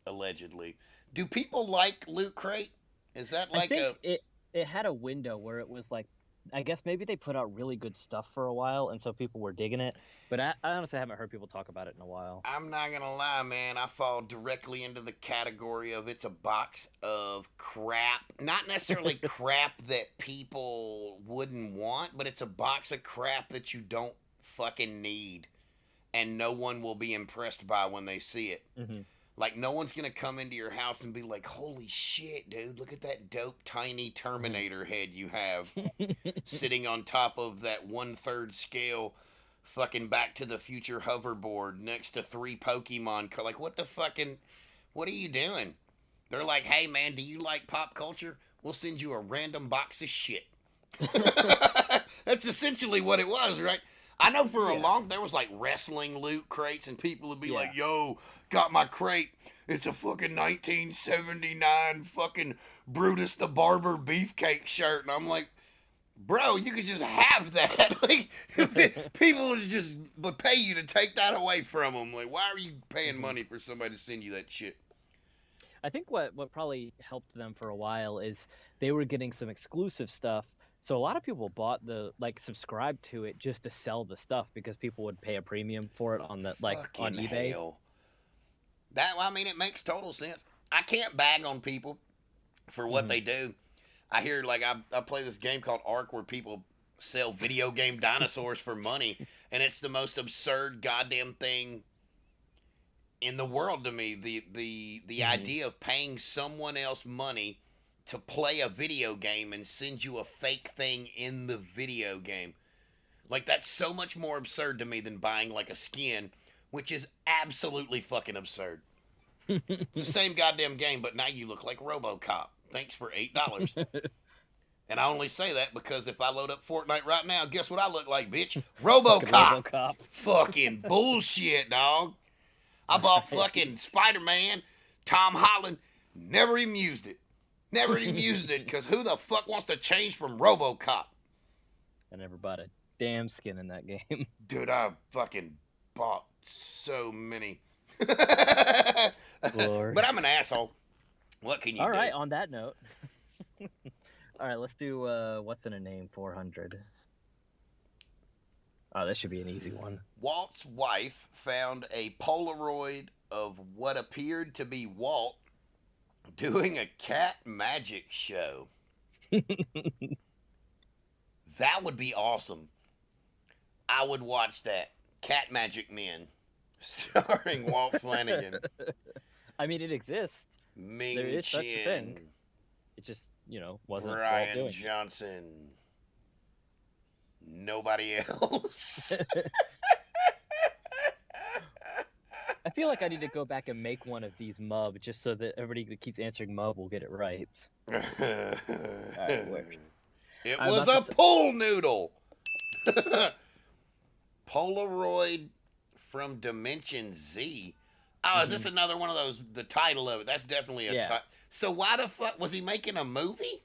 allegedly. Do people like Loot Crate? Is that I like think it had a window where it was like, I guess maybe they put out really good stuff for a while, and so people were digging it. But I honestly haven't heard people talk about it in a while. I'm not gonna lie, man. I fall directly into the category of it's a box of crap. Not necessarily crap that people wouldn't want, but it's a box of crap that you don't fucking need, and no one will be impressed by when they see it. Mm-hmm. Like, no one's gonna come into your house and be like, "Holy shit, dude! Look at that dope tiny Terminator head you have sitting on top of that 1/3 scale." Fucking Back to the Future hoverboard next to 3 Pokemon. Like, what the fucking, what are you doing? They're like, hey man, do you like pop culture? We'll send you a random box of shit. That's essentially what it was, right? I know for a long, there was like wrestling loot crates, and people would be like, yo, got my crate. It's a fucking 1979 fucking Brutus the Barber beefcake shirt. And I'm like, bro, you could just have that. Like, people would pay you to take that away from them. Like, why are you paying money for somebody to send you that shit? I think what probably helped them for a while is they were getting some exclusive stuff. So a lot of people bought subscribed to it just to sell the stuff because people would pay a premium for it on the on eBay. Hell. I mean, it makes total sense. I can't bag on people for what they do. I hear, like, I play this game called Ark where people sell video game dinosaurs for money, and it's the most absurd goddamn thing in the world to me. The idea of paying someone else money to play a video game and send you a fake thing in the video game. Like, that's so much more absurd to me than buying, like, a skin, which is absolutely fucking absurd. It's the same goddamn game, but now you look like RoboCop. Thanks for $8. And I only say that because if I load up Fortnite right now, guess what I look like, bitch? RoboCop. Fucking bullshit, dog. I bought fucking Spider-Man, Tom Holland, never even used it. Never even used it, because who the fuck wants to change from RoboCop? I never bought a damn skin in that game. Dude, I fucking bought so many. Lord. But I'm an asshole. What can you do? All right, on that note. All right, let's do what's in a name 400. Oh, this should be an easy one. Walt's wife found a Polaroid of what appeared to be Walt doing a cat magic show. That would be awesome. I would watch that. Cat Magic Men, starring Walt Flanagan. I mean, it exists. Ming There is Chen. such a thing. It just, wasn't Brian Walt doing it. Johnson. Nobody else. I feel like I need to go back and make one of these Mub just so that everybody that keeps answering Mub will get it right. It was a pool noodle. Polaroid from Dimension Z. Oh, is this another one of those? The title of it. That's definitely a title. So why the fuck was he making a movie?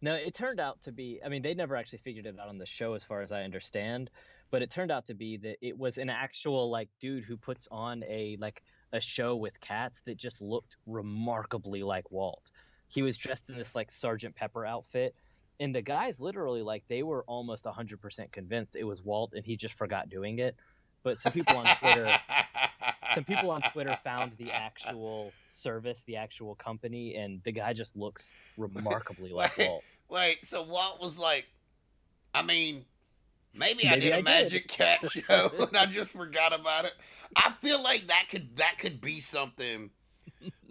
No, it turned out to be. I mean, they never actually figured it out on the show, as far as I understand. But it turned out to be that it was an actual dude who puts on a show with cats that just looked remarkably like Walt. He was dressed in this Sergeant Pepper outfit, and the guys literally they were almost 100% convinced it was Walt, and he just forgot doing it. But some people on Twitter found the actual service, the actual company, and the guy just looks remarkably like Walt. Wait, so Walt was like, I mean, maybe I did a magic cat show and I just forgot about it. I feel like that could be something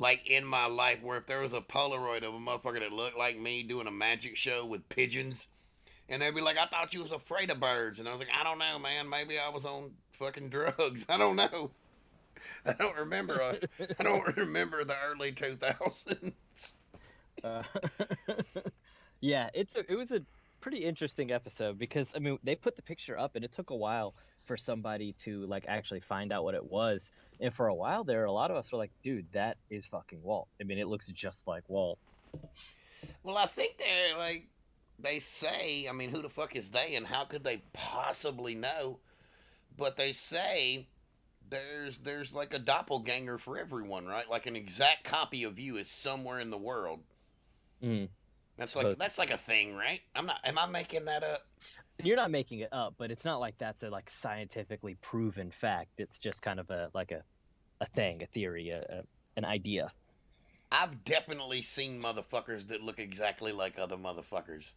like in my life where if there was a Polaroid of a motherfucker that looked like me doing a magic show with pigeons, and they'd be like, "I thought you was afraid of birds," and I was like, "I don't know, man. Maybe I was on fucking drugs. I don't know. I don't remember. I don't remember the early 2000s." Uh, yeah, it was a pretty interesting episode because I mean they put the picture up and it took a while for somebody to like actually find out what it was. And for a while there, a lot of us were like, "Dude, that is fucking Walt. I mean, it looks just like Walt." Well, I think they're like they say. I mean, who the fuck is they, and how could they possibly know? But they say there's like a doppelganger for everyone, right? Like an exact copy of you is somewhere in the world. Mm, That's like a thing, right? I'm not. Am I making that up? You're not making it up, but it's not like that's a like scientifically proven fact. It's just kind of a thing, a theory, an idea. I've definitely seen motherfuckers that look exactly like other motherfuckers.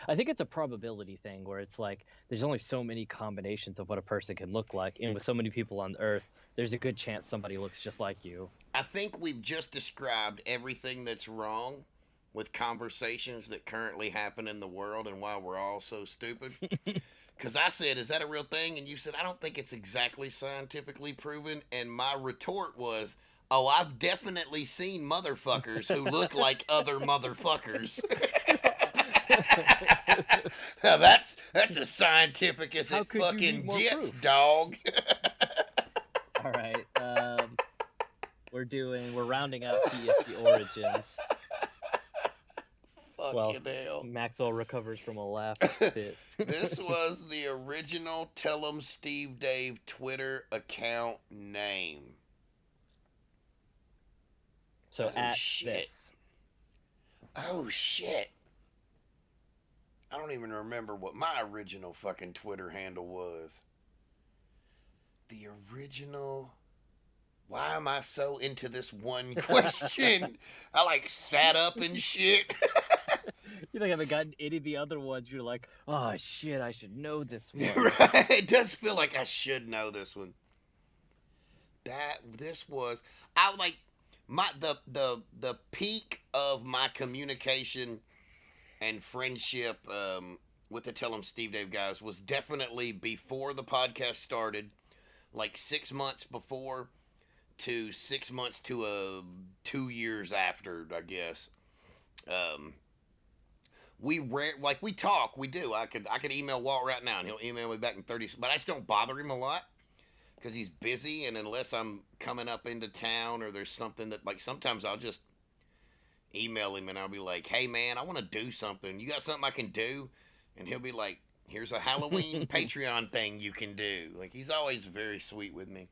I think it's a probability thing where it's like there's only so many combinations of what a person can look like, and with so many people on Earth, there's a good chance somebody looks just like you. I think we've just described everything that's wrong with conversations that currently happen in the world and why we're all so stupid. Because I said, "Is that a real thing?" And you said, "I don't think it's exactly scientifically proven." And my retort was, "Oh, I've definitely seen motherfuckers who look like other motherfuckers." Now that's as scientific as How it could you fucking need more gets, proof? dog. All right, we're rounding out TESD origins. Well, Fucking hell. Maxwell recovers from a laugh fit. This was the original Tell 'em Steve Dave Twitter account name. So Oh, at shit. this. Oh shit. I don't even remember what my original fucking Twitter handle was. The original. Why am I so into this one question? I like sat up and shit. You think I haven't gotten any of the other ones? You're like, oh shit, I should know this one. Right? It does feel like I should know this one. This was I like my the peak of my communication and friendship with the Tell 'em Steve Dave guys was definitely before the podcast started, like 6 months before to 6 months to 2 years after, I guess. Um, we talk, we do. I could email Walt right now and he'll email me back in 30, but I just don't bother him a lot because he's busy, and unless I'm coming up into town or there's something that, like, sometimes I'll just email him and I'll be like, "Hey man, I want to do something. You got something I can do?" And he'll be like, "Here's a Halloween Patreon thing you can do." Like, he's always very sweet with me.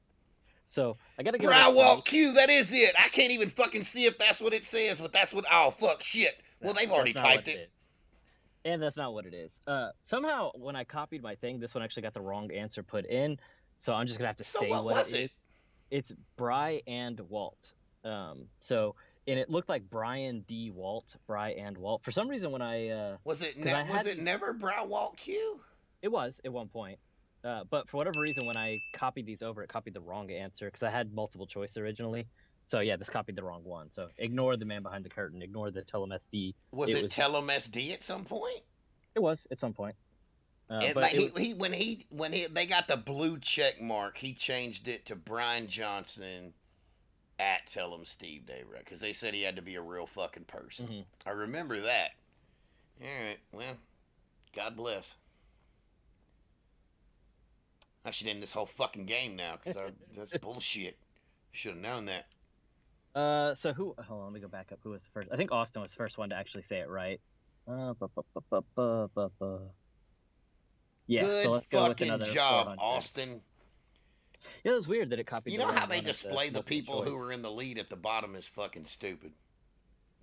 So I gotta give an Drywall explanation. Q, that is it. I can't even fucking see if that's what it says, but that's what. Oh fuck, shit. Well, they've already That's not typed what it. is. And that's not what it is. Somehow when I copied my thing, this one actually got the wrong answer put in. So I'm just gonna have to So say what what was it it? is. It's Bry and Walt. So and it looked like Brian D. Walt, Bry and Walt. For some reason, when I Was it? 'cause I Was had it never Drywall Q? it was at one point, but for whatever reason, when I copied these over, it copied the wrong answer because I had multiple choice originally. So yeah, this copied the wrong one. So ignore the man behind the curtain. Ignore the Tell 'em SD. Was It it was. Tell 'em SD at some point? It was at some point. And But like it, when he they got the blue check mark, he changed it to Brian Johnson at Tell 'em Steve Dave, right? Because they said he had to be a real fucking person. mhm. I remember that. All right, well, God bless. I should end this whole fucking game now because that's bullshit. Should have known that. So who? Hold on, let me go back up. Who was the first? I think Austin was the first one to actually say it right. Yeah. So Good let's go with fucking another job, 400. Austin. Yeah, it was weird that it copied You the know wrong how they one of display the multiple people who choice. are in the lead at the bottom is fucking stupid.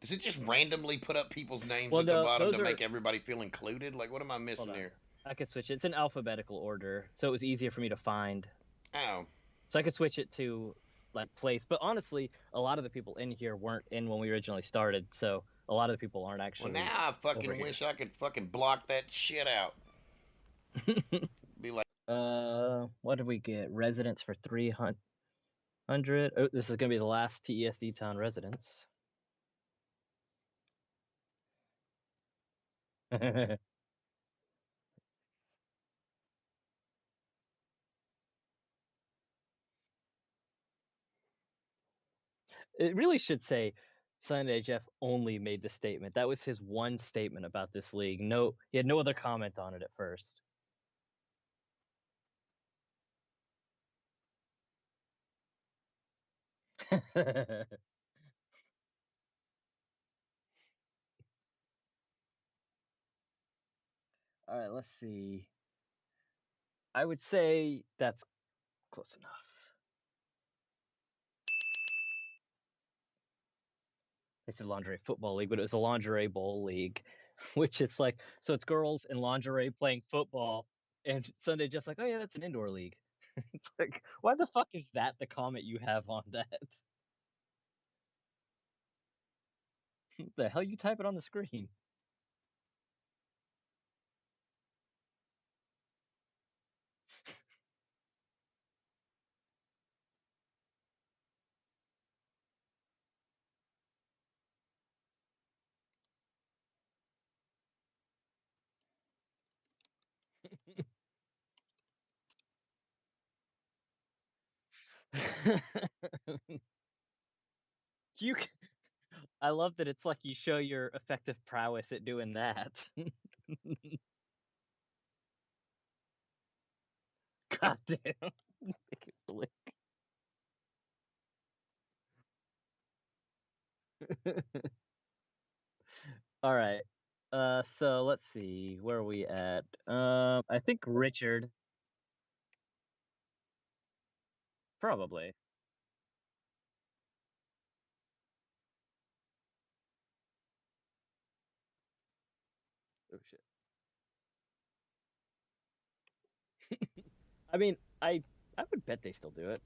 Does it just randomly put up people's names Well, at the no, bottom those to are. make everybody feel included? Like, what am I missing Hold on. here? I could switch it. It's in alphabetical order, so it was easier for me to find. Oh, So I could switch it to like place. But honestly, a lot of the people in here weren't in when we originally started, so a lot of the people aren't well, actually. now I over fucking here. wish I could fucking block that shit out. Be like, What did we get? Residents for 300. 100. Oh, this is gonna be the last TESD town residence. It really should say Sunday Jeff only made the statement. That was his one statement about this league. No, he had no other comment on it at first. All right, let's see. I would say that's close enough. I said lingerie football league, but it was a lingerie bowl league, which it's like, so it's girls in lingerie playing football, and Sunday Jeff's like, oh yeah, that's an indoor league. It's like, why the fuck is that the comment you have on that? The hell you type it on the screen? You, I love that it's like you show your effective prowess at doing that. God damn. Make it blink. All right. So let's see, where are we at? I think Richard, probably. Oh shit. I mean, I would bet they still do it.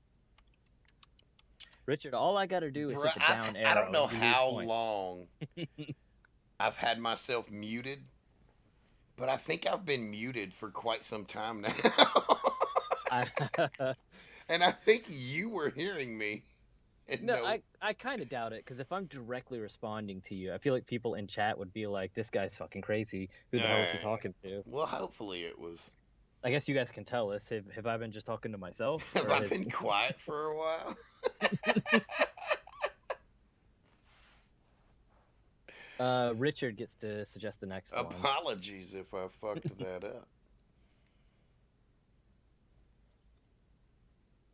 Richard, all I gotta do is Bruh, hit the down I don't arrow know and you lose how points. long I've had myself muted, but I think I've been muted for quite some time now. I, And I think you were hearing me. And no, no. I kind of doubt it because if I'm directly responding to you, I feel like people in chat would be like, "This guy's fucking crazy. Who the hell is he Alright. talking to?" Well, hopefully it was. I guess you guys can tell us. Have I been just talking to myself, Have or I has been quiet for a while? Richard gets to suggest the next one? Apologies if I fucked that up.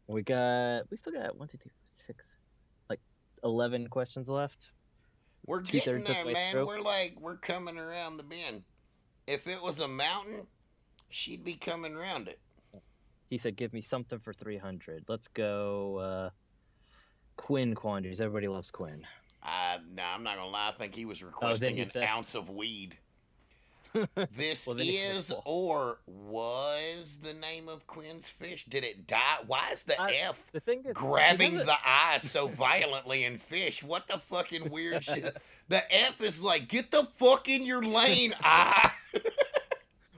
We still got 1, 2, 3, 4, 6, like 11 questions left. We're Two getting thirds of there, the way man. through. We're coming around the bend. If it was a mountain, she'd be coming around it. He said, "Give me something for 300." Let's go. Quinn quandaries. Everybody loves Quinn. Nah, I'm not gonna lie. I think he was Oh, then requesting he an says. ounce of weed. This Well, then he says, is "Well, or was the name of Quinn's fish. Did it die? Why is the F the thing is, he grabbing doesn't." the eye so violently in fish? What the fucking weird shit? The F is like, get the fuck in your lane, eye.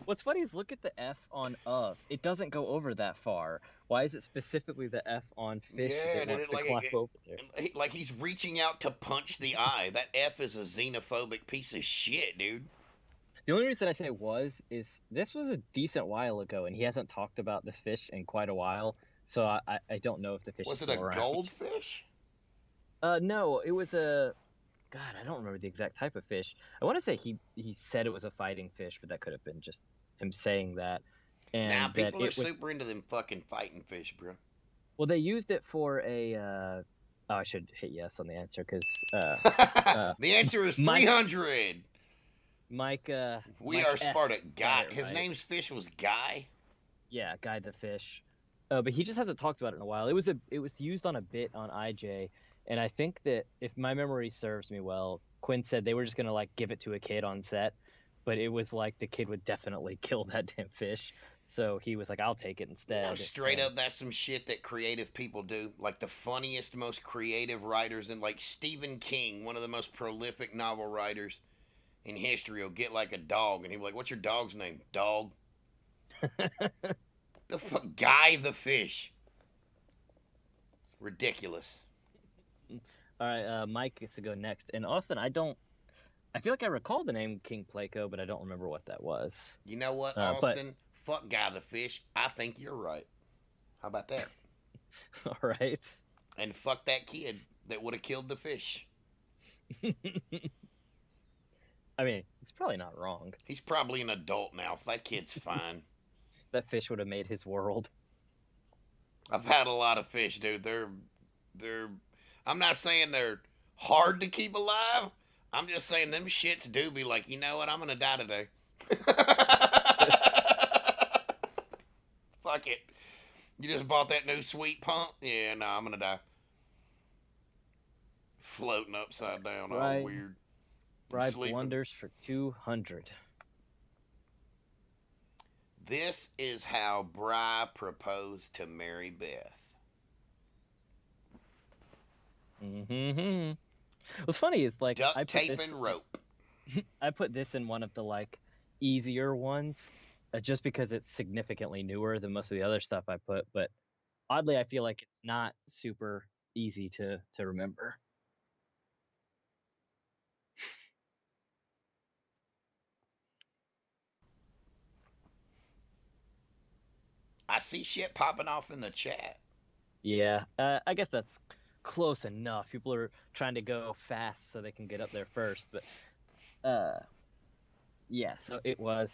What's funny is look at the F on of. It doesn't go over that far. Why is it specifically the F on fish Yeah, that and wants it to like climb over there? like he's reaching out to punch the eye. That F is a xenophobic piece of shit, dude. The only reason I say is this was a decent while ago, and he hasn't talked about this fish in quite a while. So I don't know if the fish is Was it a still around. goldfish? No, it was a. God, I don't remember the exact type of fish. I want to say he said it was a fighting fish, but that could have been just him saying that, Now and that people are it was. super into them fucking fighting fish, bro. Well, they used it for a. Oh, I should hit yes on the answer because The answer is Mike 300. Mike We Mike are F Sparta. got Guy. it His right. name's fish was Guy. Yeah, Guy the Fish. But he just hasn't talked about it in a while. It was used on a bit on IJ, and I think that if my memory serves me well, Quinn said they were just gonna like give it to a kid on set, but it was like the kid would definitely kill that damn fish. So he was like, "I'll take it You know, instead." straight And up, that's some shit that creative people do. Like the funniest, most creative writers, and like Stephen King, one of the most prolific novel writers in history, will get like a dog, and he'll be like, "What's your dog's name? Dog? The fuck, Guy the fish." Ridiculous. All right, Mike gets to go next. And Austin, I feel like I recall the name King Placo, but I don't remember what that was. You know what, But Austin? Fuck Guy the Fish. I think you're right. How about that? all right. And fuck that kid that would have killed the fish. I mean, it's probably not wrong. He's probably an adult now. That kid's fine. That fish would have made his world. I've had a lot of fish, dude. They're I'm not saying they're hard to keep alive. I'm just saying them shits do be like, you know what, I'm gonna die today. Fuck it. You just bought that new sweet pump? Yeah, no, I'm gonna die. Floating upside down, Right. all weird. Ride Sleeping. blunders for 200. This is how Bri proposed to Mary Beth. Mm-hmm. What's funny is like Duct tape and rope. I put this in one of the like easier ones, just because it's significantly newer than most of the other stuff I put. But oddly, I feel like it's not super easy to remember. I see shit popping off in the chat. Yeah, I guess that's close enough. People are trying to go fast so they can get up there first, but yeah. So it was.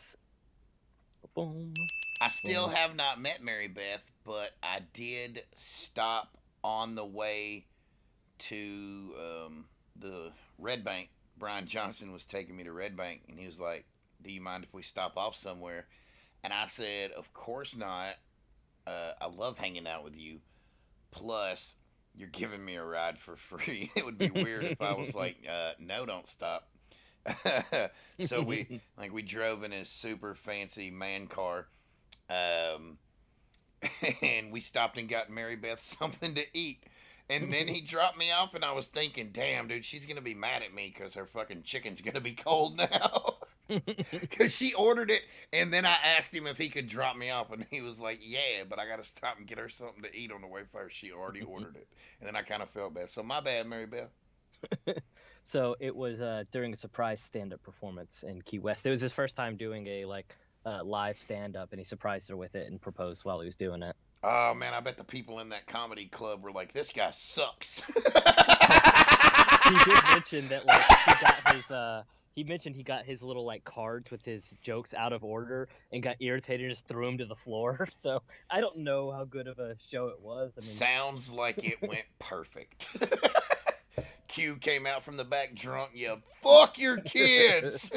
Boom. I still have not met Mary Beth, but I did stop on the way to the Red Bank. Brian Johnson was taking me to Red Bank, and he was like, "Do you mind if we stop off somewhere?" And I said, "Of course not. I love hanging out with you. Plus, you're giving me a ride for free. It would be weird if I was like, no, don't stop." So we drove in his super fancy man car, and we stopped and got Mary Beth something to eat. And then he dropped me off, and I was thinking, damn, dude, she's gonna be mad at me because her fucking chicken's gonna be cold now. Because she ordered it, and then I asked him if he could drop me off, and he was like, yeah, but I gotta stop and get her something to eat on the way first. She already ordered it. And then I kind of felt bad. So my bad, Mary Beth. So it was during a surprise stand-up performance in Key West. It was his first time doing a live stand-up, and he surprised her with it and proposed while he was doing it. Oh, man, I bet the people in that comedy club were like, this guy sucks. He did mention that like he mentioned he got his little like cards with his jokes out of order and got irritated and just threw them to the floor. So I don't know how good of a show it was. I mean, sounds like it went perfect. Q came out from the back drunk, yelled, "Fuck your kids!"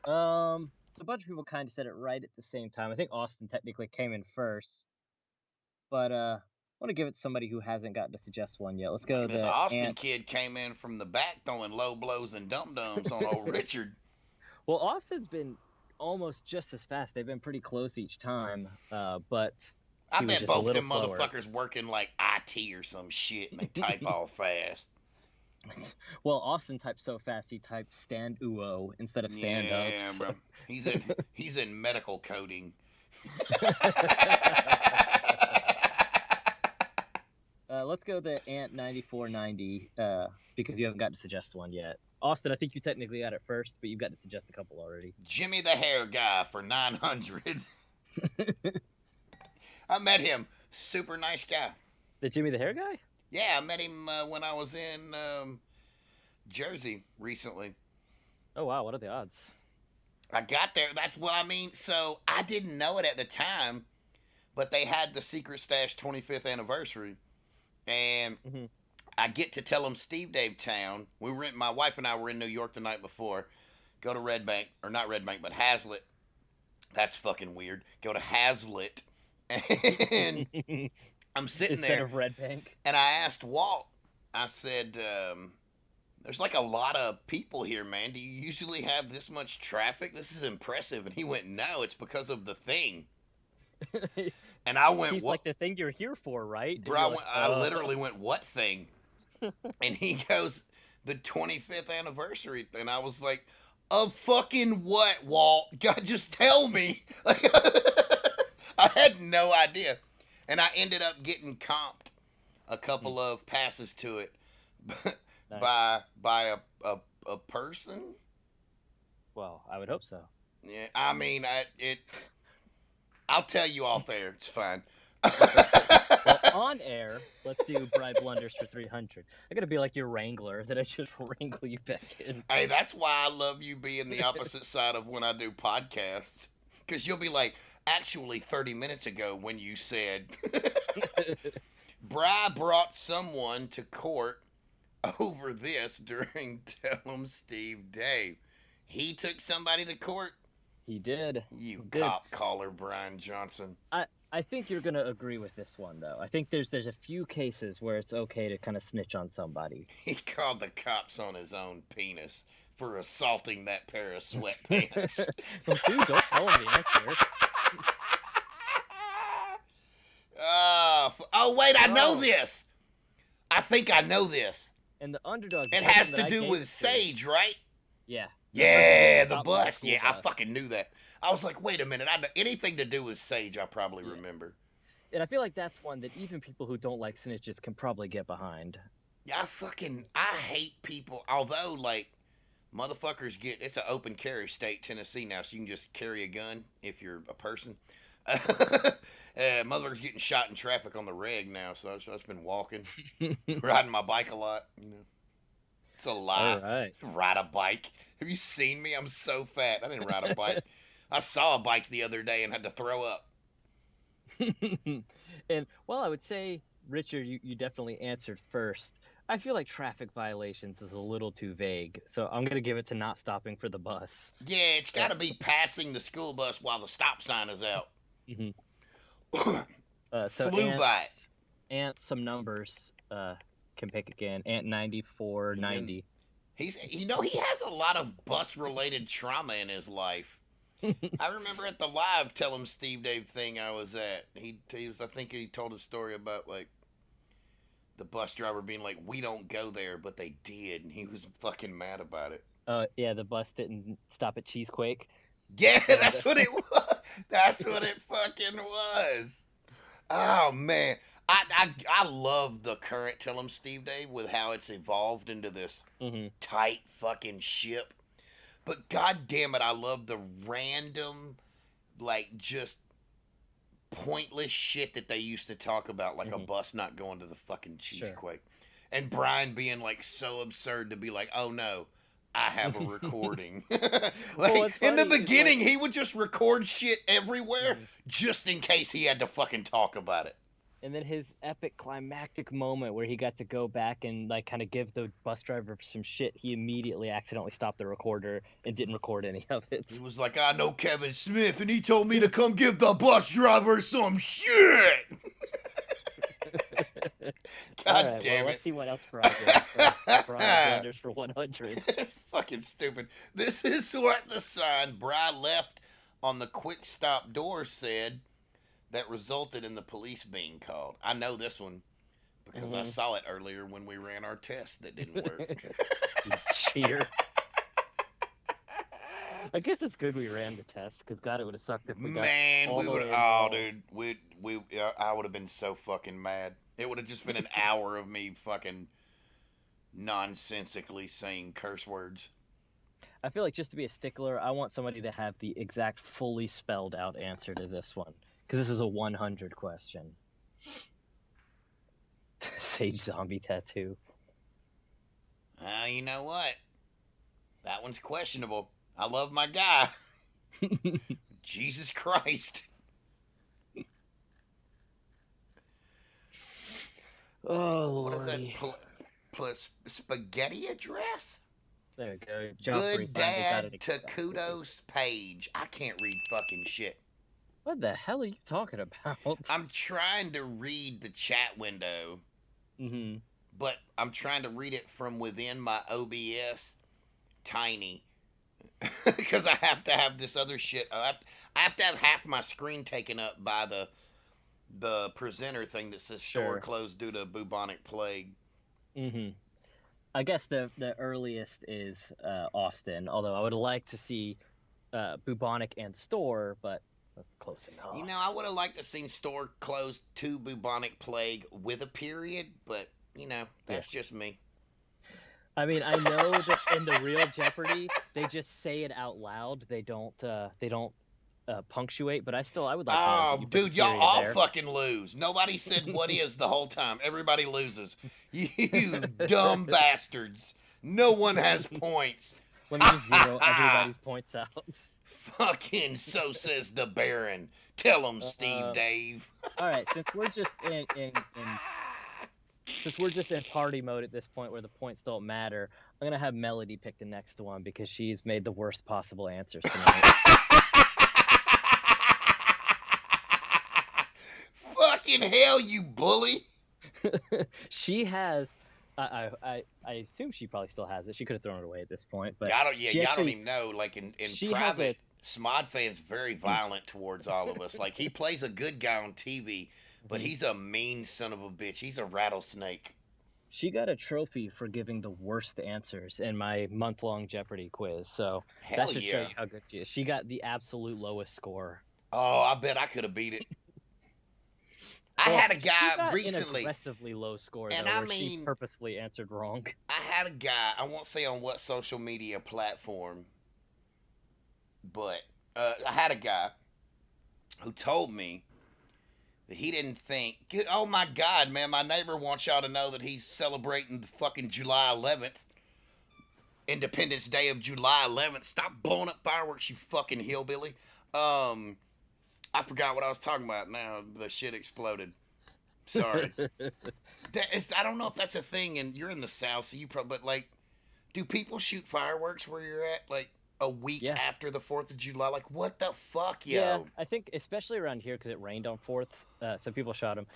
So a bunch of people kind of said it right at the same time. I think Austin technically came in first, but I want to give it to somebody who hasn't gotten to suggest one yet. Let's go. This Austin kid came in from the back throwing low blows and dum-dums on old Richard. Well, Austin's been almost just as fast. They've been pretty close each time, but I bet both them slower. motherfuckers working like IT or some shit, and they type all fast. Well, Austin typed so fast he typed stand uo instead of stand up. Yeah, bro. He's in medical coding. Let's go to Ant 9490 because you haven't got to suggest one yet. Austin, I think you technically got it first, but you've got to suggest a couple already. Jimmy the Hair Guy for 900. I met him. Super nice guy. The Jimmy the Hair Guy? Yeah, I met him when I was in Jersey recently. Oh, wow. What are the odds? I got there. That's what I mean. So I didn't know it at the time, but they had the Secret Stash 25th anniversary. And I get to tell them Steve Dave Town. My wife and I were in New York the night before. Go to Red Bank, or not Red Bank, but Hazlitt. That's fucking weird. Go to Hazlitt. And I'm sitting Instead there. of Red Bank. And I asked Walt, I said, there's like a lot of people here, man. Do you usually have this much traffic? This is impressive. And he went, no, it's because of the thing. And I went, He's what? like, the thing you're here for, right? Bro, I literally went, what thing? And he goes, the 25th anniversary. And I was like, of fucking what, Walt? God, just tell me. Like, I had no idea. And I ended up getting comped a couple of passes to it Nice. by a person. Well, I would hope so. Yeah, I mean, I'll tell you off air. It's fine. Well, on air, let's do Bribe Blunders for 300. I gotta be like your wrangler that I just wrangle you back in. Hey, that's why I love you being the opposite side of when I do podcasts. Because you'll be like, actually, 30 minutes ago when you said, Bry brought someone to court over this during Tell 'em Steve Dave. He took somebody to court? He did. You He did. cop caller, Brian Johnson. I think you're gonna agree with this one though. I think there's a few cases where it's okay to kind of snitch on somebody. He called the cops on his own penis for assaulting that pair of sweatpants. Well, dude, don't tell him the answer. Oh, wait, I know Oh. this. I think I know this. And the underdog. It version has that to I do gave with it to- Sage, right? Yeah. Yeah, the Stop by bus. school Yeah, I bus. fucking knew that. I was like, wait a minute. Anything to do with Sage, I probably Yeah. remember. And I feel like that's one that even people who don't like snitches can probably get behind. Yeah, I hate people. Although, like, motherfuckers it's an open carry state, Tennessee now, so you can just carry a gun if you're a person. Motherfuckers getting shot in traffic on the reg now, so I've just been walking, riding my bike a lot. You know, it's a lie. All right. Ride a bike. Have you seen me? I'm so fat. I didn't ride a bike. I saw a bike the other day and had to throw up. And well, I would say, Richard, you definitely answered first. I feel like traffic violations is a little too vague, so I'm gonna give it to not stopping for the bus. Yeah, it's got to be passing the school bus while the stop sign is out. Mhm. So Flew by it. Ant some numbers can pick again. Ant 9490. He has a lot of bus related trauma in his life. I remember at the live Tell 'em Steve Dave thing I was at. I think he told a story about like the bus driver being like, "We don't go there," but they did, and he was fucking mad about it. Yeah, the bus didn't stop at Cheesequake. Yeah, that's what it was. That's what it fucking was. Oh man, I love the current Tell 'em Steve Dave with how it's evolved into this tight fucking ship. But god damn it, I love the random, like, just pointless shit that they used to talk about, like a bus not going to the fucking Cheesequake. Sure. And Brian being, like, so absurd to be like, oh no, I have a recording. Like, in the beginning, he would just record shit everywhere just in case he had to fucking talk about it. And then his epic climactic moment where he got to go back and like kind of give the bus driver some shit, he immediately accidentally stopped the recorder and didn't record any of it. He was like, I know Kevin Smith, and he told me to come give the bus driver some shit. God All right, damn well, it. let's see what else Brian did. Brian Blunders for 100. It's fucking stupid. This is what the sign Bry left on the quick stop door said that resulted in the police being called. I know this one because I saw it earlier when we ran our test that didn't work. You cheater. I guess it's good we ran the test, because God, it would have sucked if we got all We the would way have, involved. I would have been so fucking mad. It would have just been an hour of me fucking nonsensically saying curse words. I feel like just to be a stickler, I want somebody to have the exact fully spelled out answer to this one, because this is a 100 question. Sage zombie tattoo. You know what? That one's questionable. I love my guy. Jesus Christ. Oh, What is Lordy. that? Plus spaghetti address? There we go. Jump free, Good finally got dad it to exactly. kudos page. I can't read fucking shit. What the hell are you talking about? I'm trying to read the chat window, but I'm trying to read it from within my OBS tiny. Because I have to have this other shit. I have to have half my screen taken up by the presenter thing that says store Sure. closed due to bubonic plague. I guess the earliest is Austin, although I would like to see bubonic and store, but That's close enough. You know, I would have liked to seen store closed to bubonic plague with a period, but you know, that's just me. I mean, I know that in the real Jeopardy, they just say it out loud. They don't. Punctuate. But I would like to know that Oh, you put the dude, y'all period all there. fucking lose. Nobody said what is the whole time. Everybody loses. You dumb bastards. No one has points. Let me just zero everybody's points out. Fucking so says the Baron. Tell him, Steve Dave. All right, since we're just in party mode at this point where the points don't matter, I'm gonna have Melody pick the next one because she's made the worst possible answers tonight. Fucking hell, you bully. She has. I assume she probably still has it. She could have thrown it away at this point, but y'all don't even know. Like in private, SModFan's very violent towards all of us. Like he plays a good guy on TV, but he's a mean son of a bitch. He's a rattlesnake. She got a trophy for giving the worst answers in my month-long Jeopardy quiz, so that should show you how good she is. She got the absolute lowest score. Oh, I bet I could have beat it. I had a guy recently. An aggressively low score, and though, she purposefully answered wrong. I had a guy. I won't say on what social media platform, but I had a guy who told me that he didn't think. Oh my God, man! My neighbor wants y'all to know that he's celebrating the fucking July 11th, Independence Day of July 11th. Stop blowing up fireworks, you fucking hillbilly. I forgot what I was talking about now. The shit exploded. Sorry. I don't know if that's a thing, and you're in the South, so you probably, but like, do people shoot fireworks where you're at, like, a week after the 4th of July? Like, what the fuck, yo? Yeah, I think, especially around here, because it rained on 4th, so people shot them.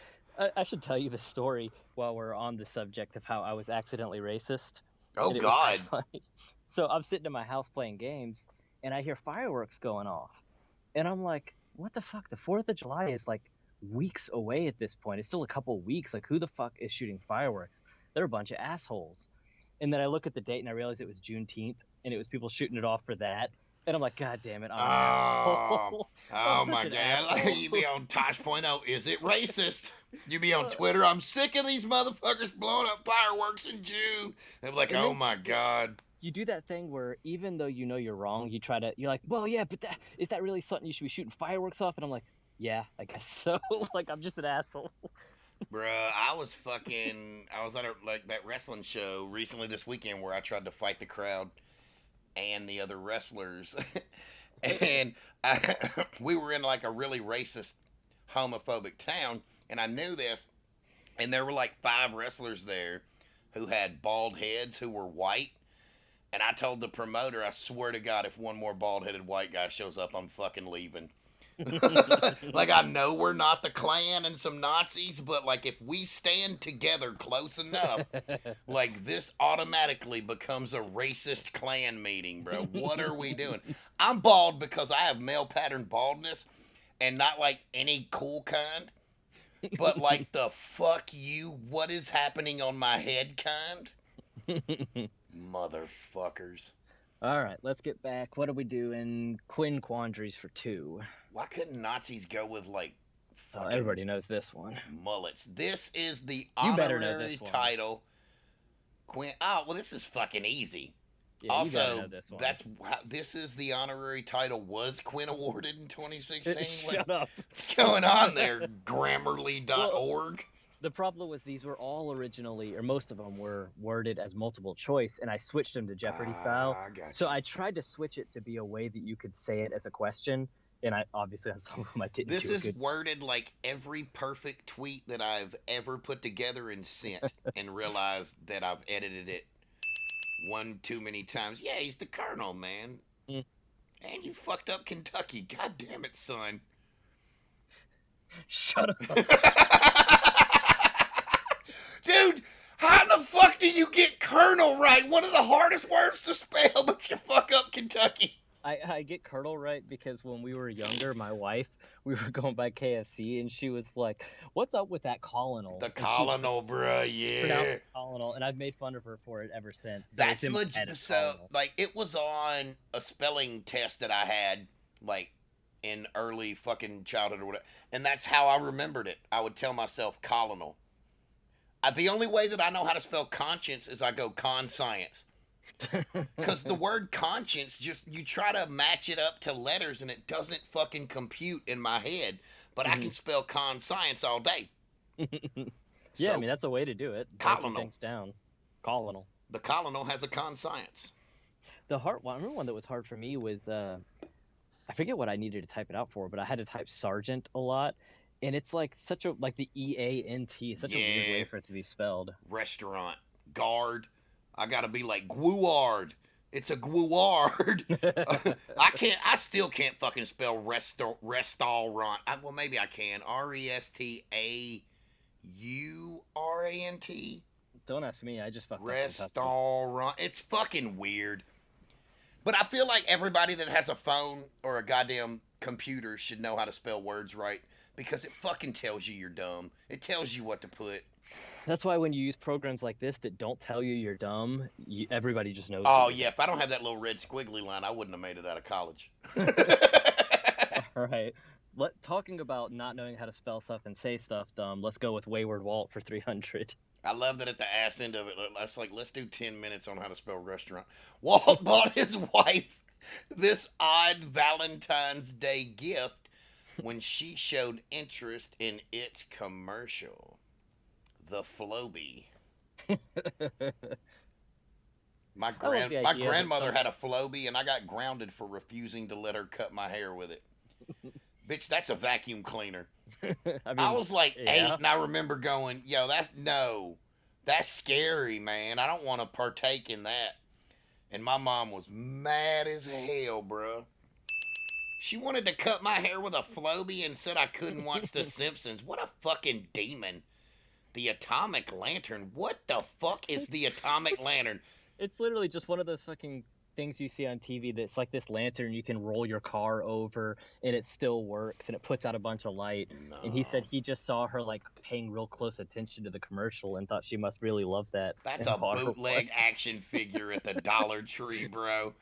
I should tell you the story while we're on the subject of how I was accidentally racist. Oh, God. So I'm sitting in my house playing games, and I hear fireworks going off. And I'm like, what the fuck? The 4th of July is like weeks away at this point. It's still a couple weeks. Like, who the fuck is shooting fireworks? They're a bunch of assholes. And then I look at the date and I realize it was Juneteenth, and it was people shooting it off for that. And I'm like, God damn it, I'm an asshole. Oh my God. You be on Tosh.0, is it racist? You be on Twitter, I'm sick of these motherfuckers blowing up fireworks in June. They're like, oh my God. You do that thing where even though you know you're wrong, you're like, well, yeah, but is that really something you should be shooting fireworks off? And I'm like, yeah, I guess so. Like, I'm just an asshole. Bruh, I was at like that wrestling show recently this weekend where I tried to fight the crowd and the other wrestlers. And we were in like a really racist, homophobic town, and I knew this, and there were like 5 wrestlers there who had bald heads who were white. And I told the promoter, I swear to God, if one more bald-headed white guy shows up, I'm fucking leaving. Like, I know we're not the Klan and some Nazis, but, like, if we stand together close enough, like, this automatically becomes a racist Klan meeting, bro. What are we doing? I'm bald because I have male pattern baldness, and not, like, any cool kind, but, like, the fuck you, what is happening on my head kind. Motherfuckers. All right, let's get back. What do we do in Quinn Quandaries for 2? Why couldn't Nazis go with, like, fucking everybody knows this one. Mullets? This is the honorary title. Quinn. Oh, well, this is fucking easy. Yeah, also, this is the honorary title. Was Quinn awarded in 2016? Shut up. What's going on there? Grammarly.org. The problem was these were all originally, or most of them were worded as multiple choice, and I switched them to Jeopardy style. So I tried to switch it to be a way that you could say it as a question, and I obviously on some of them I didn't. This is worded like every perfect tweet that I've ever put together and sent, and realized that I've edited it one too many times. Yeah, he's the Colonel, man. And you fucked up Kentucky. God damn it, son. Shut up. Dude, how in the fuck do you get Colonel right? One of the hardest words to spell, but you fuck up Kentucky. I get Colonel right because when we were younger, my wife, we were going by KFC, and she was like, what's up with that colonel? The colonel, bruh, yeah. Colonel, and I've made fun of her for it ever since. So that's legit. So, like, it was on a spelling test that I had, like, in early fucking childhood or whatever. And that's how I remembered it. I would tell myself colonel. The only way that I know how to spell conscience is I go con science. Because the word conscience, just you try to match it up to letters and it doesn't fucking compute in my head. But I can spell con science all day. Yeah, I mean, that's a way to do it. Breaking things down. Colonel. The colonel has a con science. The hard one, I remember one that was hard for me was, I forget what I needed to type it out for, but I had to type sergeant a lot. And it's like such a, like the EANT, such a weird way for it to be spelled. Restaurant. Guard. I gotta be like Guard. It's a Guard. I still can't fucking spell restaurant. Well, maybe I can. RESTAURANT. Don't ask me. I just fucking Restaurant. It's fucking weird. But I feel like everybody that has a phone or a goddamn computer should know how to spell words right because it fucking tells you you're dumb. It tells you what to put. That's why when you use programs like this that don't tell you you're dumb, everybody just knows. Oh, yeah. If I don't have that little red squiggly line, I wouldn't have made it out of college. All right. Talking about not knowing how to spell stuff and say stuff dumb, let's go with Wayward Walt for 300. I love that at the ass end of it, it's like, let's do 10 minutes on how to spell restaurant. Walt bought his wife this odd Valentine's Day gift when she showed interest in its commercial. The Floby. My grandmother had a Floby, and I got grounded for refusing to let her cut my hair with it. Bitch, that's a vacuum cleaner. I was like 8, and I remember going, yo, that's scary, man. I don't want to partake in that. And my mom was mad as hell, bro. She wanted to cut my hair with a Floby and said I couldn't watch The Simpsons. What a fucking demon. The Atomic Lantern. What the fuck is the Atomic Lantern? It's literally just one of those fucking things you see on TV that's like this lantern you can roll your car over and it still works and it puts out a bunch of light. No. And he said he just saw her like paying real close attention to the commercial and thought she must really love that. That's a bootleg action figure at the Dollar Tree, bro.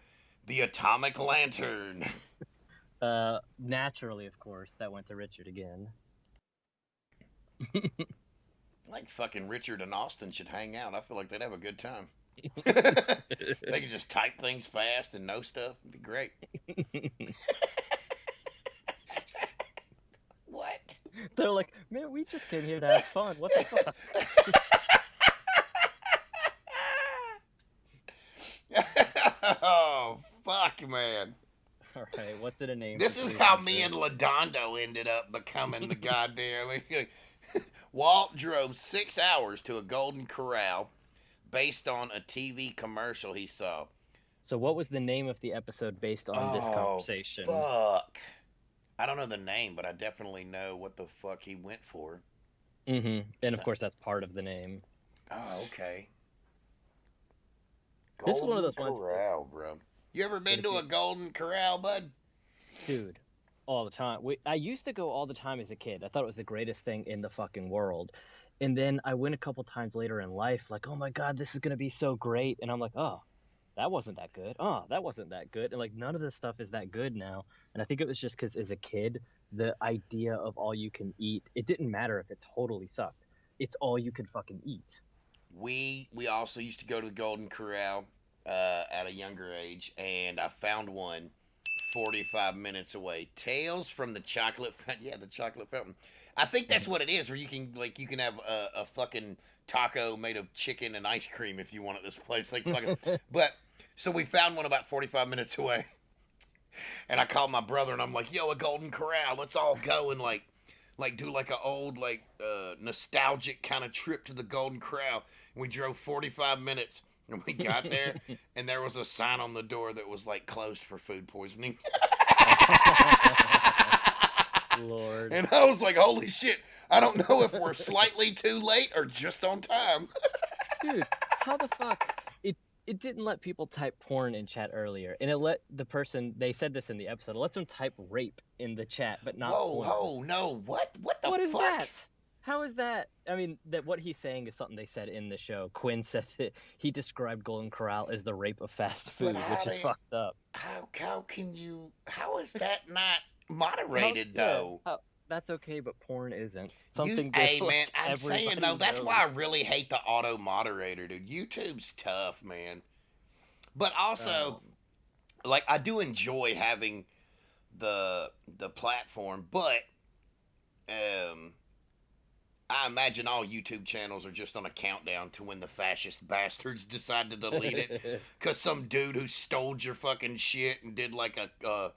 The Atomic Lantern. Naturally, of course, that went to Richard again. Like fucking Richard and Austin should hang out. I feel like they'd have a good time. They could just type things fast and know stuff. It'd be great. What? They're like, man, we just came here to have fun. What the fuck? Oh, fuck, man. All right, what's it a name? This is how me and Ladondo ended up becoming the goddamn... Walt drove 6 hours to a Golden Corral based on a TV commercial he saw. So what was the name of the episode based on this conversation? Fuck. I don't know the name, but I definitely know what the fuck he went for. Mm-hmm. And, of course, that's part of the name. Oh, okay. This is one of those Corral, ones. Bro. You ever been to a Golden Corral, bud? Dude, all the time. I used to go all the time as a kid. I thought it was the greatest thing in the fucking world. And then I went a couple times later in life, like, oh my God, this is going to be so great. And I'm like, oh, that wasn't that good. Oh, that wasn't that good. And like, none of this stuff is that good now. And I think it was just because as a kid, the idea of all you can eat, it didn't matter if it totally sucked. It's all you could fucking eat. We also used to go to the Golden Corral at a younger age, and I found one 45 minutes away. Tales from the Chocolate Fountain. Yeah, the Chocolate Fountain. I think that's what it is, where you can have a fucking taco made of chicken and ice cream if you want at this place. Like fucking. But so we found one about 45 minutes away, and I called my brother and I'm like, "Yo, a Golden Corral. Let's all go and like do like an old nostalgic kind of trip to the Golden Corral." And we drove 45 minutes. And we got there, and there was a sign on the door that was, like, closed for food poisoning. Lord. And I was like, holy shit, I don't know if we're slightly too late or just on time. Dude, how the fuck? It didn't let people type porn in chat earlier, and it let the person, they said this in the episode, it lets them type rape in the chat, but not porn. Oh, no, what the fuck? What is that? How is that? I mean, that what he's saying is something they said in the show. Quinn said that he described Golden Corral as the rape of fast food, which is fucked up. How is that not How? Moderated Yeah. though. How, that's okay, but porn isn't You, something that hey man, like I'm saying everybody though, that's why I knows. really hate the auto moderator, dude. YouTube's tough, man. But also, Um. like, I do enjoy having the platform, but um, I imagine all YouTube channels are just on a countdown to when the fascist bastards decide to delete it, cause some dude who stole your fucking shit and did like a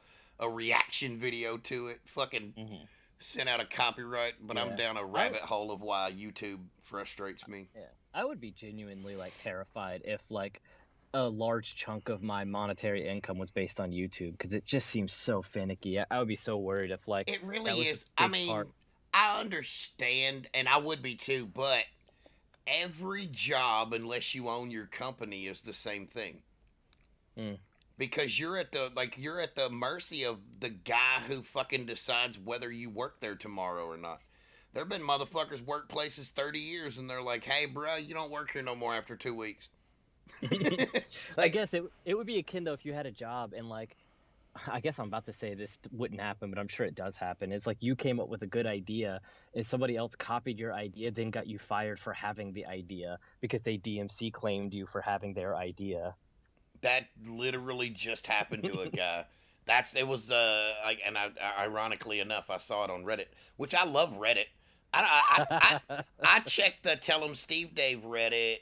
reaction video to it, fucking Mhm. sent out a copyright. But I'm Yeah. down a I rabbit hole of why YouTube frustrates me. Yeah, I would be genuinely like terrified if like a large chunk of my monetary income was based on YouTube because it just seems so finicky. I would be so worried if like It that really was a is. I big part. mean, I understand, and I would be too, but every job, unless you own your company, is the same thing. Mm. Because you're at the mercy of the guy who fucking decides whether you work there tomorrow or not. There have been motherfuckers work places 30 years and they're like, hey, bro, you don't work here no more after 2 weeks. I Like, guess it would be akin though if you had a job and like I guess I'm about to say this wouldn't happen, but I'm sure it does happen. It's like you came up with a good idea and somebody else copied your idea, then got you fired for having the idea because they DMC claimed you for having their idea. that literally just happened to a guy. It was the like, and ironically enough, I saw it on Reddit, which I love Reddit. I check the Tell 'em Steve Dave Reddit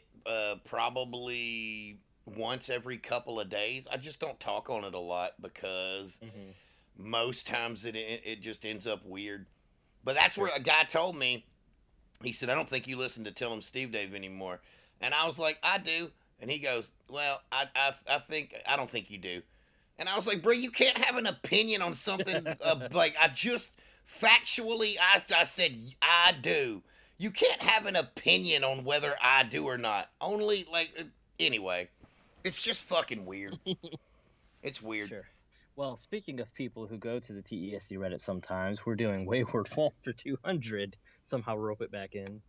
probably once every couple of days. I just don't talk on it a lot because Mhm. most times it just ends up weird. But that's Sure. where a guy told me. He said, "I don't think you listen to Tell 'em Steve Dave anymore," and I was like, "I do." And he goes, "Well, I think I don't think you do." And I was like, "Bro, you can't have an opinion on something like I just factually I said I do. You can't have an opinion on whether I do or not. Only like anyway, it's just fucking weird. It's weird. Sure. Well, speaking of people who go to the TESD Reddit sometimes, we're doing Wayward Walt for 200. Somehow rope it back in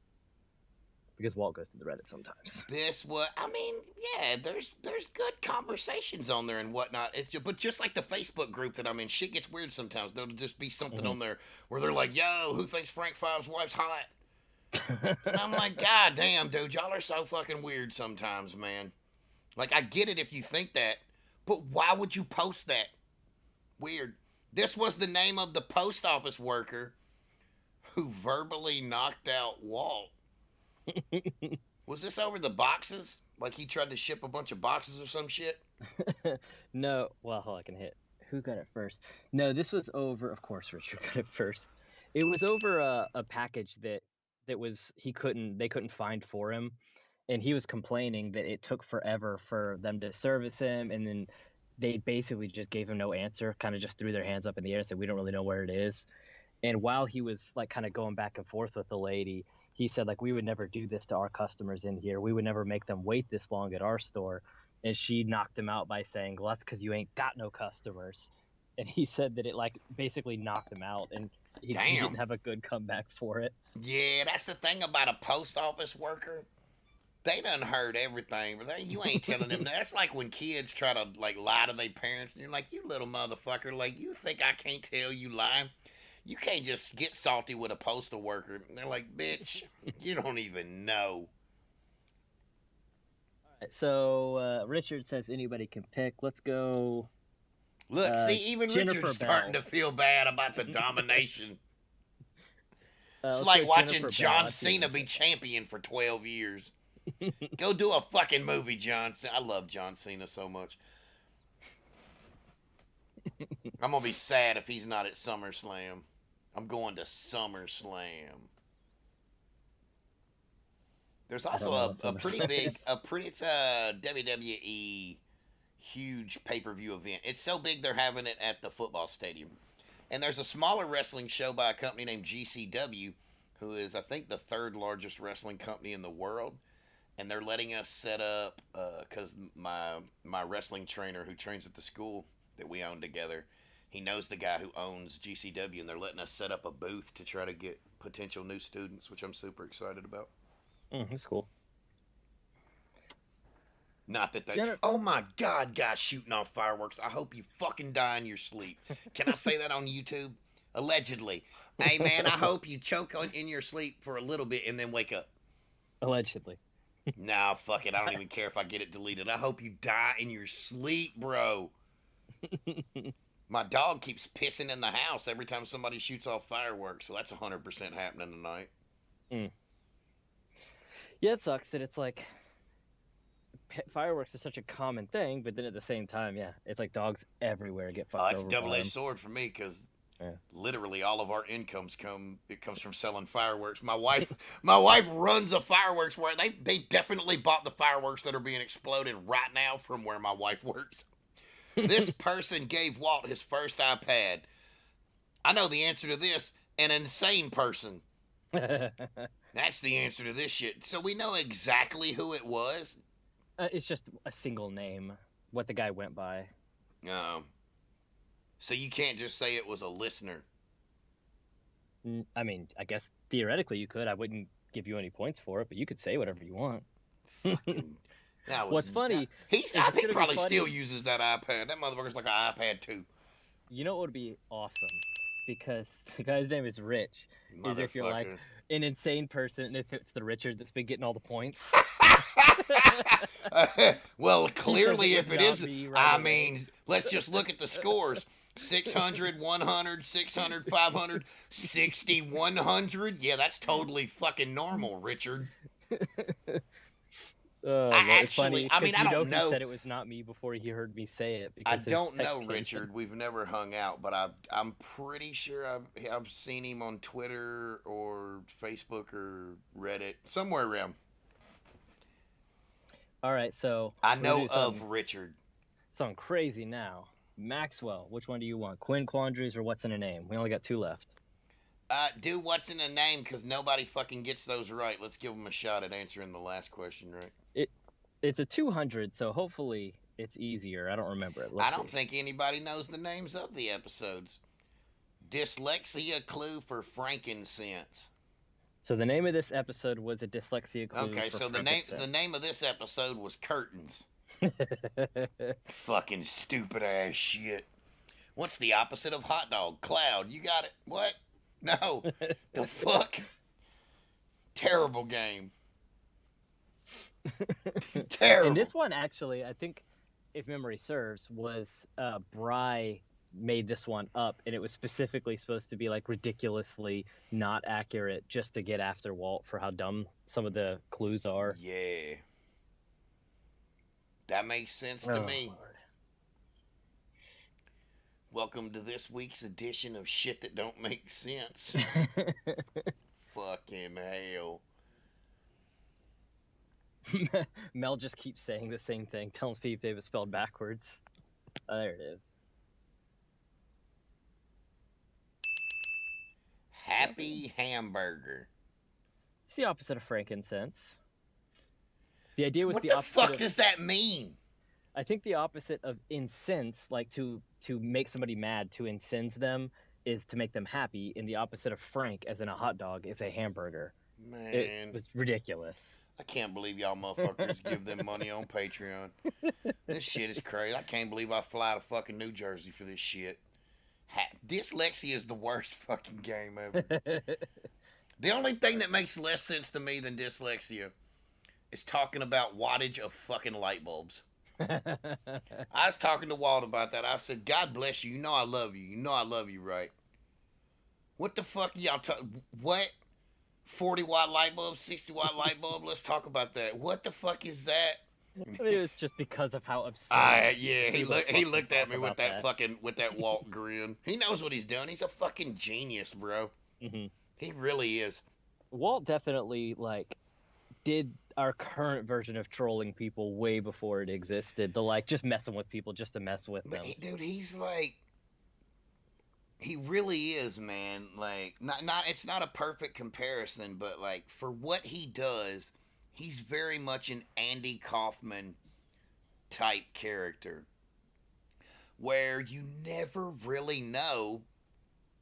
because Walt goes to the Reddit sometimes. This what I mean, yeah. There's good conversations on there and whatnot. But just like the Facebook group that I'm in, shit gets weird sometimes. There'll just be something Mhm. on there where they're like, "Yo, who thinks Frank Five's wife's hot?" And I'm like, God damn, dude, y'all are so fucking weird sometimes, man. Like, I get it if you think that, but why would you post that? Weird. This was the name of the post office worker who verbally knocked out Walt. Was this over the boxes? Like he tried to ship a bunch of boxes or some shit? No, well, hold on, I can hit. Who got it first? No, this was over. Of course, Richard got it first. It was over a package that was they couldn't find for him, and he was complaining that it took forever for them to service him, and then they basically just gave him no answer, kind of just threw their hands up in the air and said we don't really know where it is. And while he was like kind of going back and forth with the lady, he said like we would never do this to our customers in here. We would never make them wait this long at our store. And she knocked him out by saying, "Well, that's because you ain't got no customers." And he said that it like basically knocked him out, and he didn't Damn. have a good comeback for it. Yeah, that's the thing about a post office worker. They done heard everything, but you ain't telling them. That's like when kids try to like lie to their parents, and you're like, "You little motherfucker! Like you think I can't tell you lie? You can't just get salty with a postal worker." And they're like, "Bitch, you don't even know." So Richard says anybody can pick. Let's go Look, see, even Richard's Jennifer starting Bell. to feel bad about the domination. It's Let's go like watching Jennifer Bell. John I've seen Cena her be pick. champion for 12 years. Go do a fucking movie, John Cena. I love John Cena so much. I'm gonna be sad if he's not at SummerSlam. I'm going to SummerSlam. There's I also don't know what a summer pretty is. big, a pretty, it's a WWE huge pay per view event. It's so big they're having it at the football stadium. And there's a smaller wrestling show by a company named GCW, who is, I think, the third largest wrestling company in the world. And they're letting us set up because my wrestling trainer who trains at the school that we own together, he knows the guy who owns GCW, and they're letting us set up a booth to try to get potential new students, which I'm super excited about. That's cool. Not that they. Yeah, no- Oh my God, guys shooting off fireworks. I hope you fucking die in your sleep. Can I say that on YouTube? Allegedly. Hey man, I hope you choke in your sleep for a little bit and then wake up. Allegedly. Nah, fuck it. I don't even care if I get it deleted. I hope you die in your sleep, bro. My dog keeps pissing in the house every time somebody shoots off fireworks, so that's 100% happening tonight. Mm. Yeah, it sucks that it's like fireworks is such a common thing, but then at the same time, yeah, it's like dogs everywhere get fucked It's a over by double-edged them. sword for me because Yeah. literally all of our incomes comes from selling fireworks. My wife runs a fireworks where they definitely bought the fireworks that are being exploded right now from where my wife works. This person gave Walt his first iPad. I know the answer to this. An insane person. That's the answer to this shit. So we know exactly who it was. It's just a single name, what the guy went by. So you can't just say it was a listener. I mean, I guess theoretically you could. I wouldn't give you any points for it, but you could say whatever you want. Fucking. What's funny? He is it's gonna be probably funny- still uses that iPad. That motherfucker's like an iPad 2. You know what would be awesome? Because the guy's name is Rich. Is if you're like an insane person, and if it's the Richard that's been getting all the points. Well, clearly, if it is, me I right away. mean, let's just look at the scores. 600, 100, 600, 500, 60, 100. Yeah, that's totally fucking normal, Richard. Oh, I no, it's actually- funny, I mean, 'cause I you don't He know. said it was not me before he heard me say it. I because his don't know text came Richard. We've never hung out, but I'm pretty sure I've seen him on Twitter or Facebook or Reddit, somewhere around. All right, so I we're gonna know do of something- Richard. something crazy now. Maxwell, which one do you want? Quinn Quandaries or What's in a Name? We only got 2 left. Do what's in a name because nobody fucking gets those right. Let's give them a shot at answering the last question right. It's a 200, so hopefully it's easier. I don't remember it. Let's I don't see. think anybody knows the names of the episodes. Dyslexia clue for frankincense. So the name of this episode was a dyslexia clue. Okay, for so the name of this episode was curtains. Fucking stupid ass shit. What's the opposite of hot dog? Cloud. You got it. What? No. The fuck? Terrible game. Terrible. And this one actually, I think, if memory serves, was Bry made this one up, and it was specifically supposed to be like ridiculously not accurate, just to get after Walt for how dumb some of the clues are. Yeah. That makes sense to me. Lord. Welcome to this week's edition of Shit That Don't Make Sense. Fucking hell. Mel just keeps saying the same thing. Tell him Steve Davis spelled backwards. There it is. Happy hamburger. It's the opposite of frankincense. The idea was What the the opposite fuck of, does that mean? I think the opposite of incense, like to make somebody mad, to incense them, is to make them happy. And the opposite of frank, as in a hot dog, is a hamburger. Man, It was ridiculous. I can't believe y'all motherfuckers give them money on Patreon. This shit is crazy. I can't believe I fly to fucking New Jersey for this shit. Dyslexia is the worst fucking game ever. The only thing that makes less sense to me than dyslexia is talking about wattage of fucking light bulbs. I was talking to Walt about that. I said, God bless you. You know I love you. You know I love you, right? What the fuck y'all what? 40-watt light bulb, 60-watt light bulb? Let's talk about that. What the fuck is that? I mean, it was just because of how absurd. Yeah, he people looked at me talk with about that fucking Walt grin. He knows what he's doing. He's a fucking genius, bro. Mhm. He really is. Walt definitely did our current version of trolling people way before it existed. The just messing with people just to mess with But them. dude, he's like, he really is, man. Like, not it's not a perfect comparison, but like for what he does, he's very much an Andy Kaufman type character, where you never really know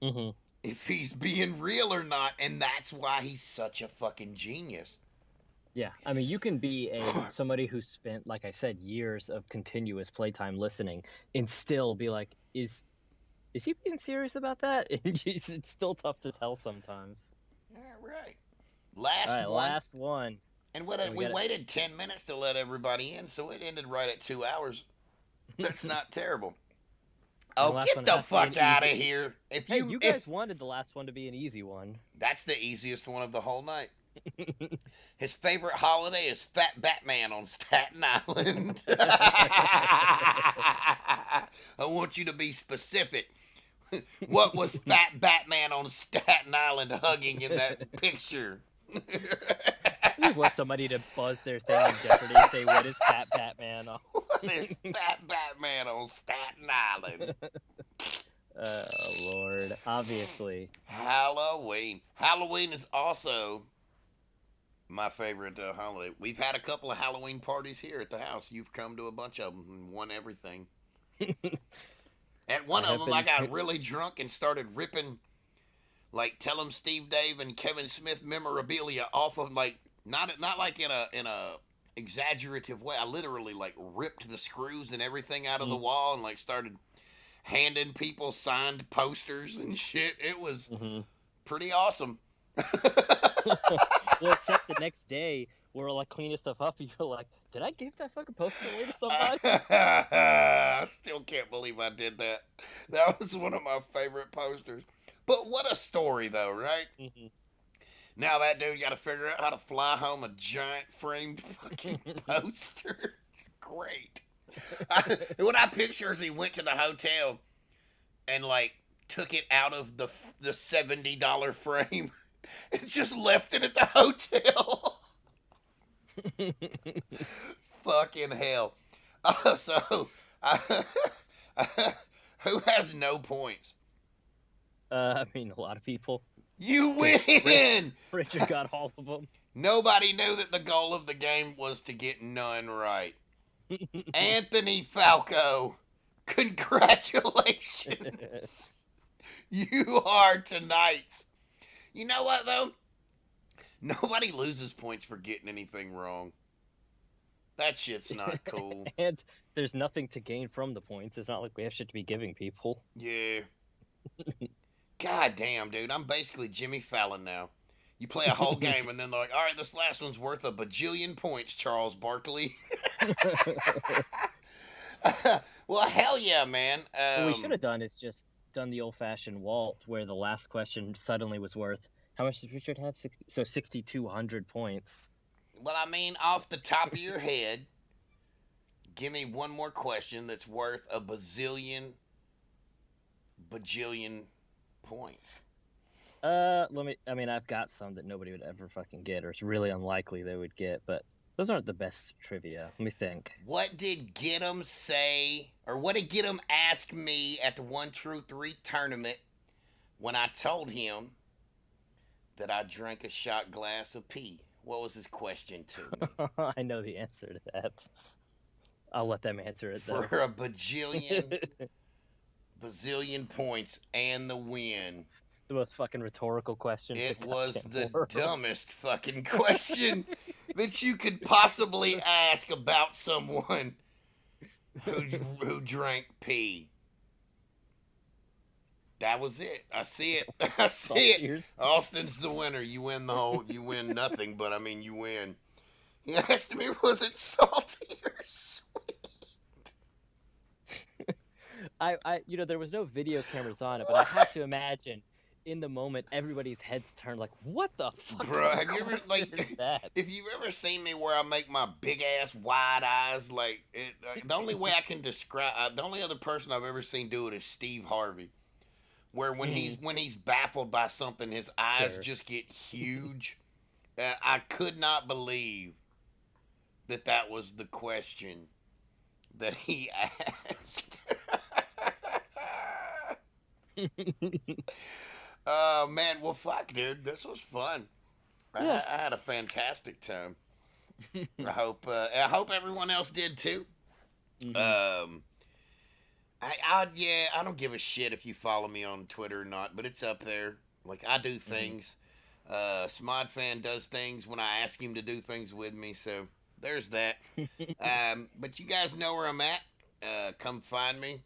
Hmm. if he's being real or not, and that's why he's such a fucking genius. Yeah, I mean, you can be somebody who spent, like I said, years of continuous playtime listening, and still be like, is he being serious about that? It's still tough to tell sometimes. All right. All Last right, one. last one. And And we we got waited 10 minutes to let everybody in, so it ended right at 2 hours. it. That's not terrible. And the Oh, last get one the has to be fuck an out of easy. here. Hey, you guys wanted the last one to be an easy one. That's the easiest one of the whole night. His favorite holiday is Fat Batman on Staten Island. I want you to be specific. What was Fat Batman on Staten Island hugging in that picture? I just want somebody to buzz their thing in Jeopardy and say, "What is Fat Batman?" What is Fat Batman on Staten Island? Oh Lord, obviously. Halloween. Halloween is also my favorite holiday. We've had a couple of Halloween parties here at the house. You've come to a bunch of them and won everything. At one of them, I got really drunk and started ripping, like, Tell 'em Steve Dave and Kevin Smith memorabilia off of, like, not like in a exaggerative way. I literally, like, ripped the screws and everything out of the wall and, like, started handing people signed posters and shit. It was pretty awesome. Well, except the next day, we're like cleaning stuff up, and you're like, "Did I give that fucking poster away to somebody?" I still can't believe I did that. That was one of my favorite posters. But what a story, though, right? Now that dude got to figure out how to fly home a giant framed fucking poster. It's great. What I picture is he went to the hotel and, like, took it out of the $70 frame and just left it at the hotel. Fucking hell. So, who has no points? I mean, a lot of people. You win! Richard got all of them. Nobody knew that the goal of the game was to get none right. Anthony Falco, congratulations. You are tonight's. You know what, though? Nobody loses points for getting anything wrong. That shit's not cool. And there's nothing to gain from the points. It's not like we have shit to be giving people. Yeah. God damn, dude. I'm basically Jimmy Fallon now. You play a whole game and then they're like, all right, this last one's worth a bajillion points, Charles Barkley. Well, hell yeah, man. What we should have done is just done the old-fashioned Walt, where the last question suddenly was worth, how much did Richard have? 6,200 points. Well, I mean, off the top of your head, give me one more question that's worth a bajillion points. I mean, I've got some that nobody would ever fucking get, or it's really unlikely they would get, but those aren't the best trivia. Let me think. What did Gidim say, or what did Gidim ask me at the 1 True 3 tournament when I told him that I drank a shot glass of pee? What was his question to me? I know the answer to that. I'll let them answer it, though. For a bazillion points and the win. The most fucking rhetorical question. It was the dumbest fucking question that you could possibly ask about someone who drank pee. That was it. I see it. I see it. Austin's the winner. You win you win nothing, but I mean, you win. He asked me, was it salty or sweet? There was no video cameras on it, but I have to imagine in the moment everybody's heads turned like, what the fuck? Bro, have you ever, like, is that? if you've ever seen me where I make my big ass wide eyes, like, the only way I can describe, the only other person I've ever seen do it is Steve Harvey. Where when he's baffled by something, his eyes just get huge. I could not believe that was the question that he asked. Oh man, well fuck, dude, this was fun. Yeah. I had a fantastic time. I hope everyone else did too. I don't give a shit if you follow me on Twitter or not, but it's up there. Like, I do things. SModFan does things when I ask him to do things with me, so there's that. But you guys know where I'm at. Come find me.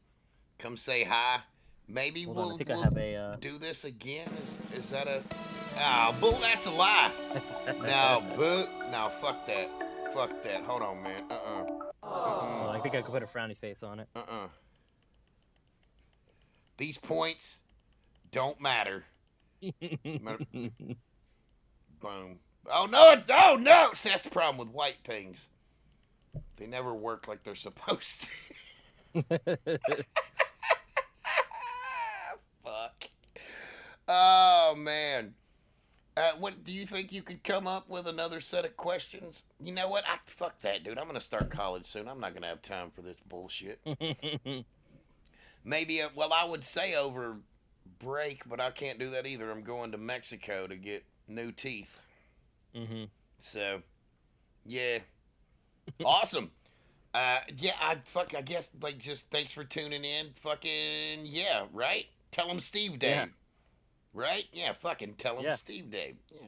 Come say hi. Maybe Hold on, I think I we'll have a. do this again. Is that a? Oh, bull! That's a lie. No, boo. No, fuck that. Fuck that. Hold on, man. Oh, I think I could put a frowny face on it. These points don't matter. Boom. Oh no! Oh no! See, that's the problem with white things. They never work like they're supposed to. Fuck. Oh man. What do you think you could come up with another set of questions? You know what? Fuck that, dude. I'm gonna start college soon. I'm not gonna have time for this bullshit. Maybe. Well, I would say over break, but I can't do that either. I'm going to Mexico to get new teeth. So, yeah. Awesome. Yeah, I guess, like, just thanks for tuning in. Fucking, yeah, right? Tell them Steve Dave. Yeah. Right? Yeah, fucking tell them Yeah. Steve Dave. Yeah.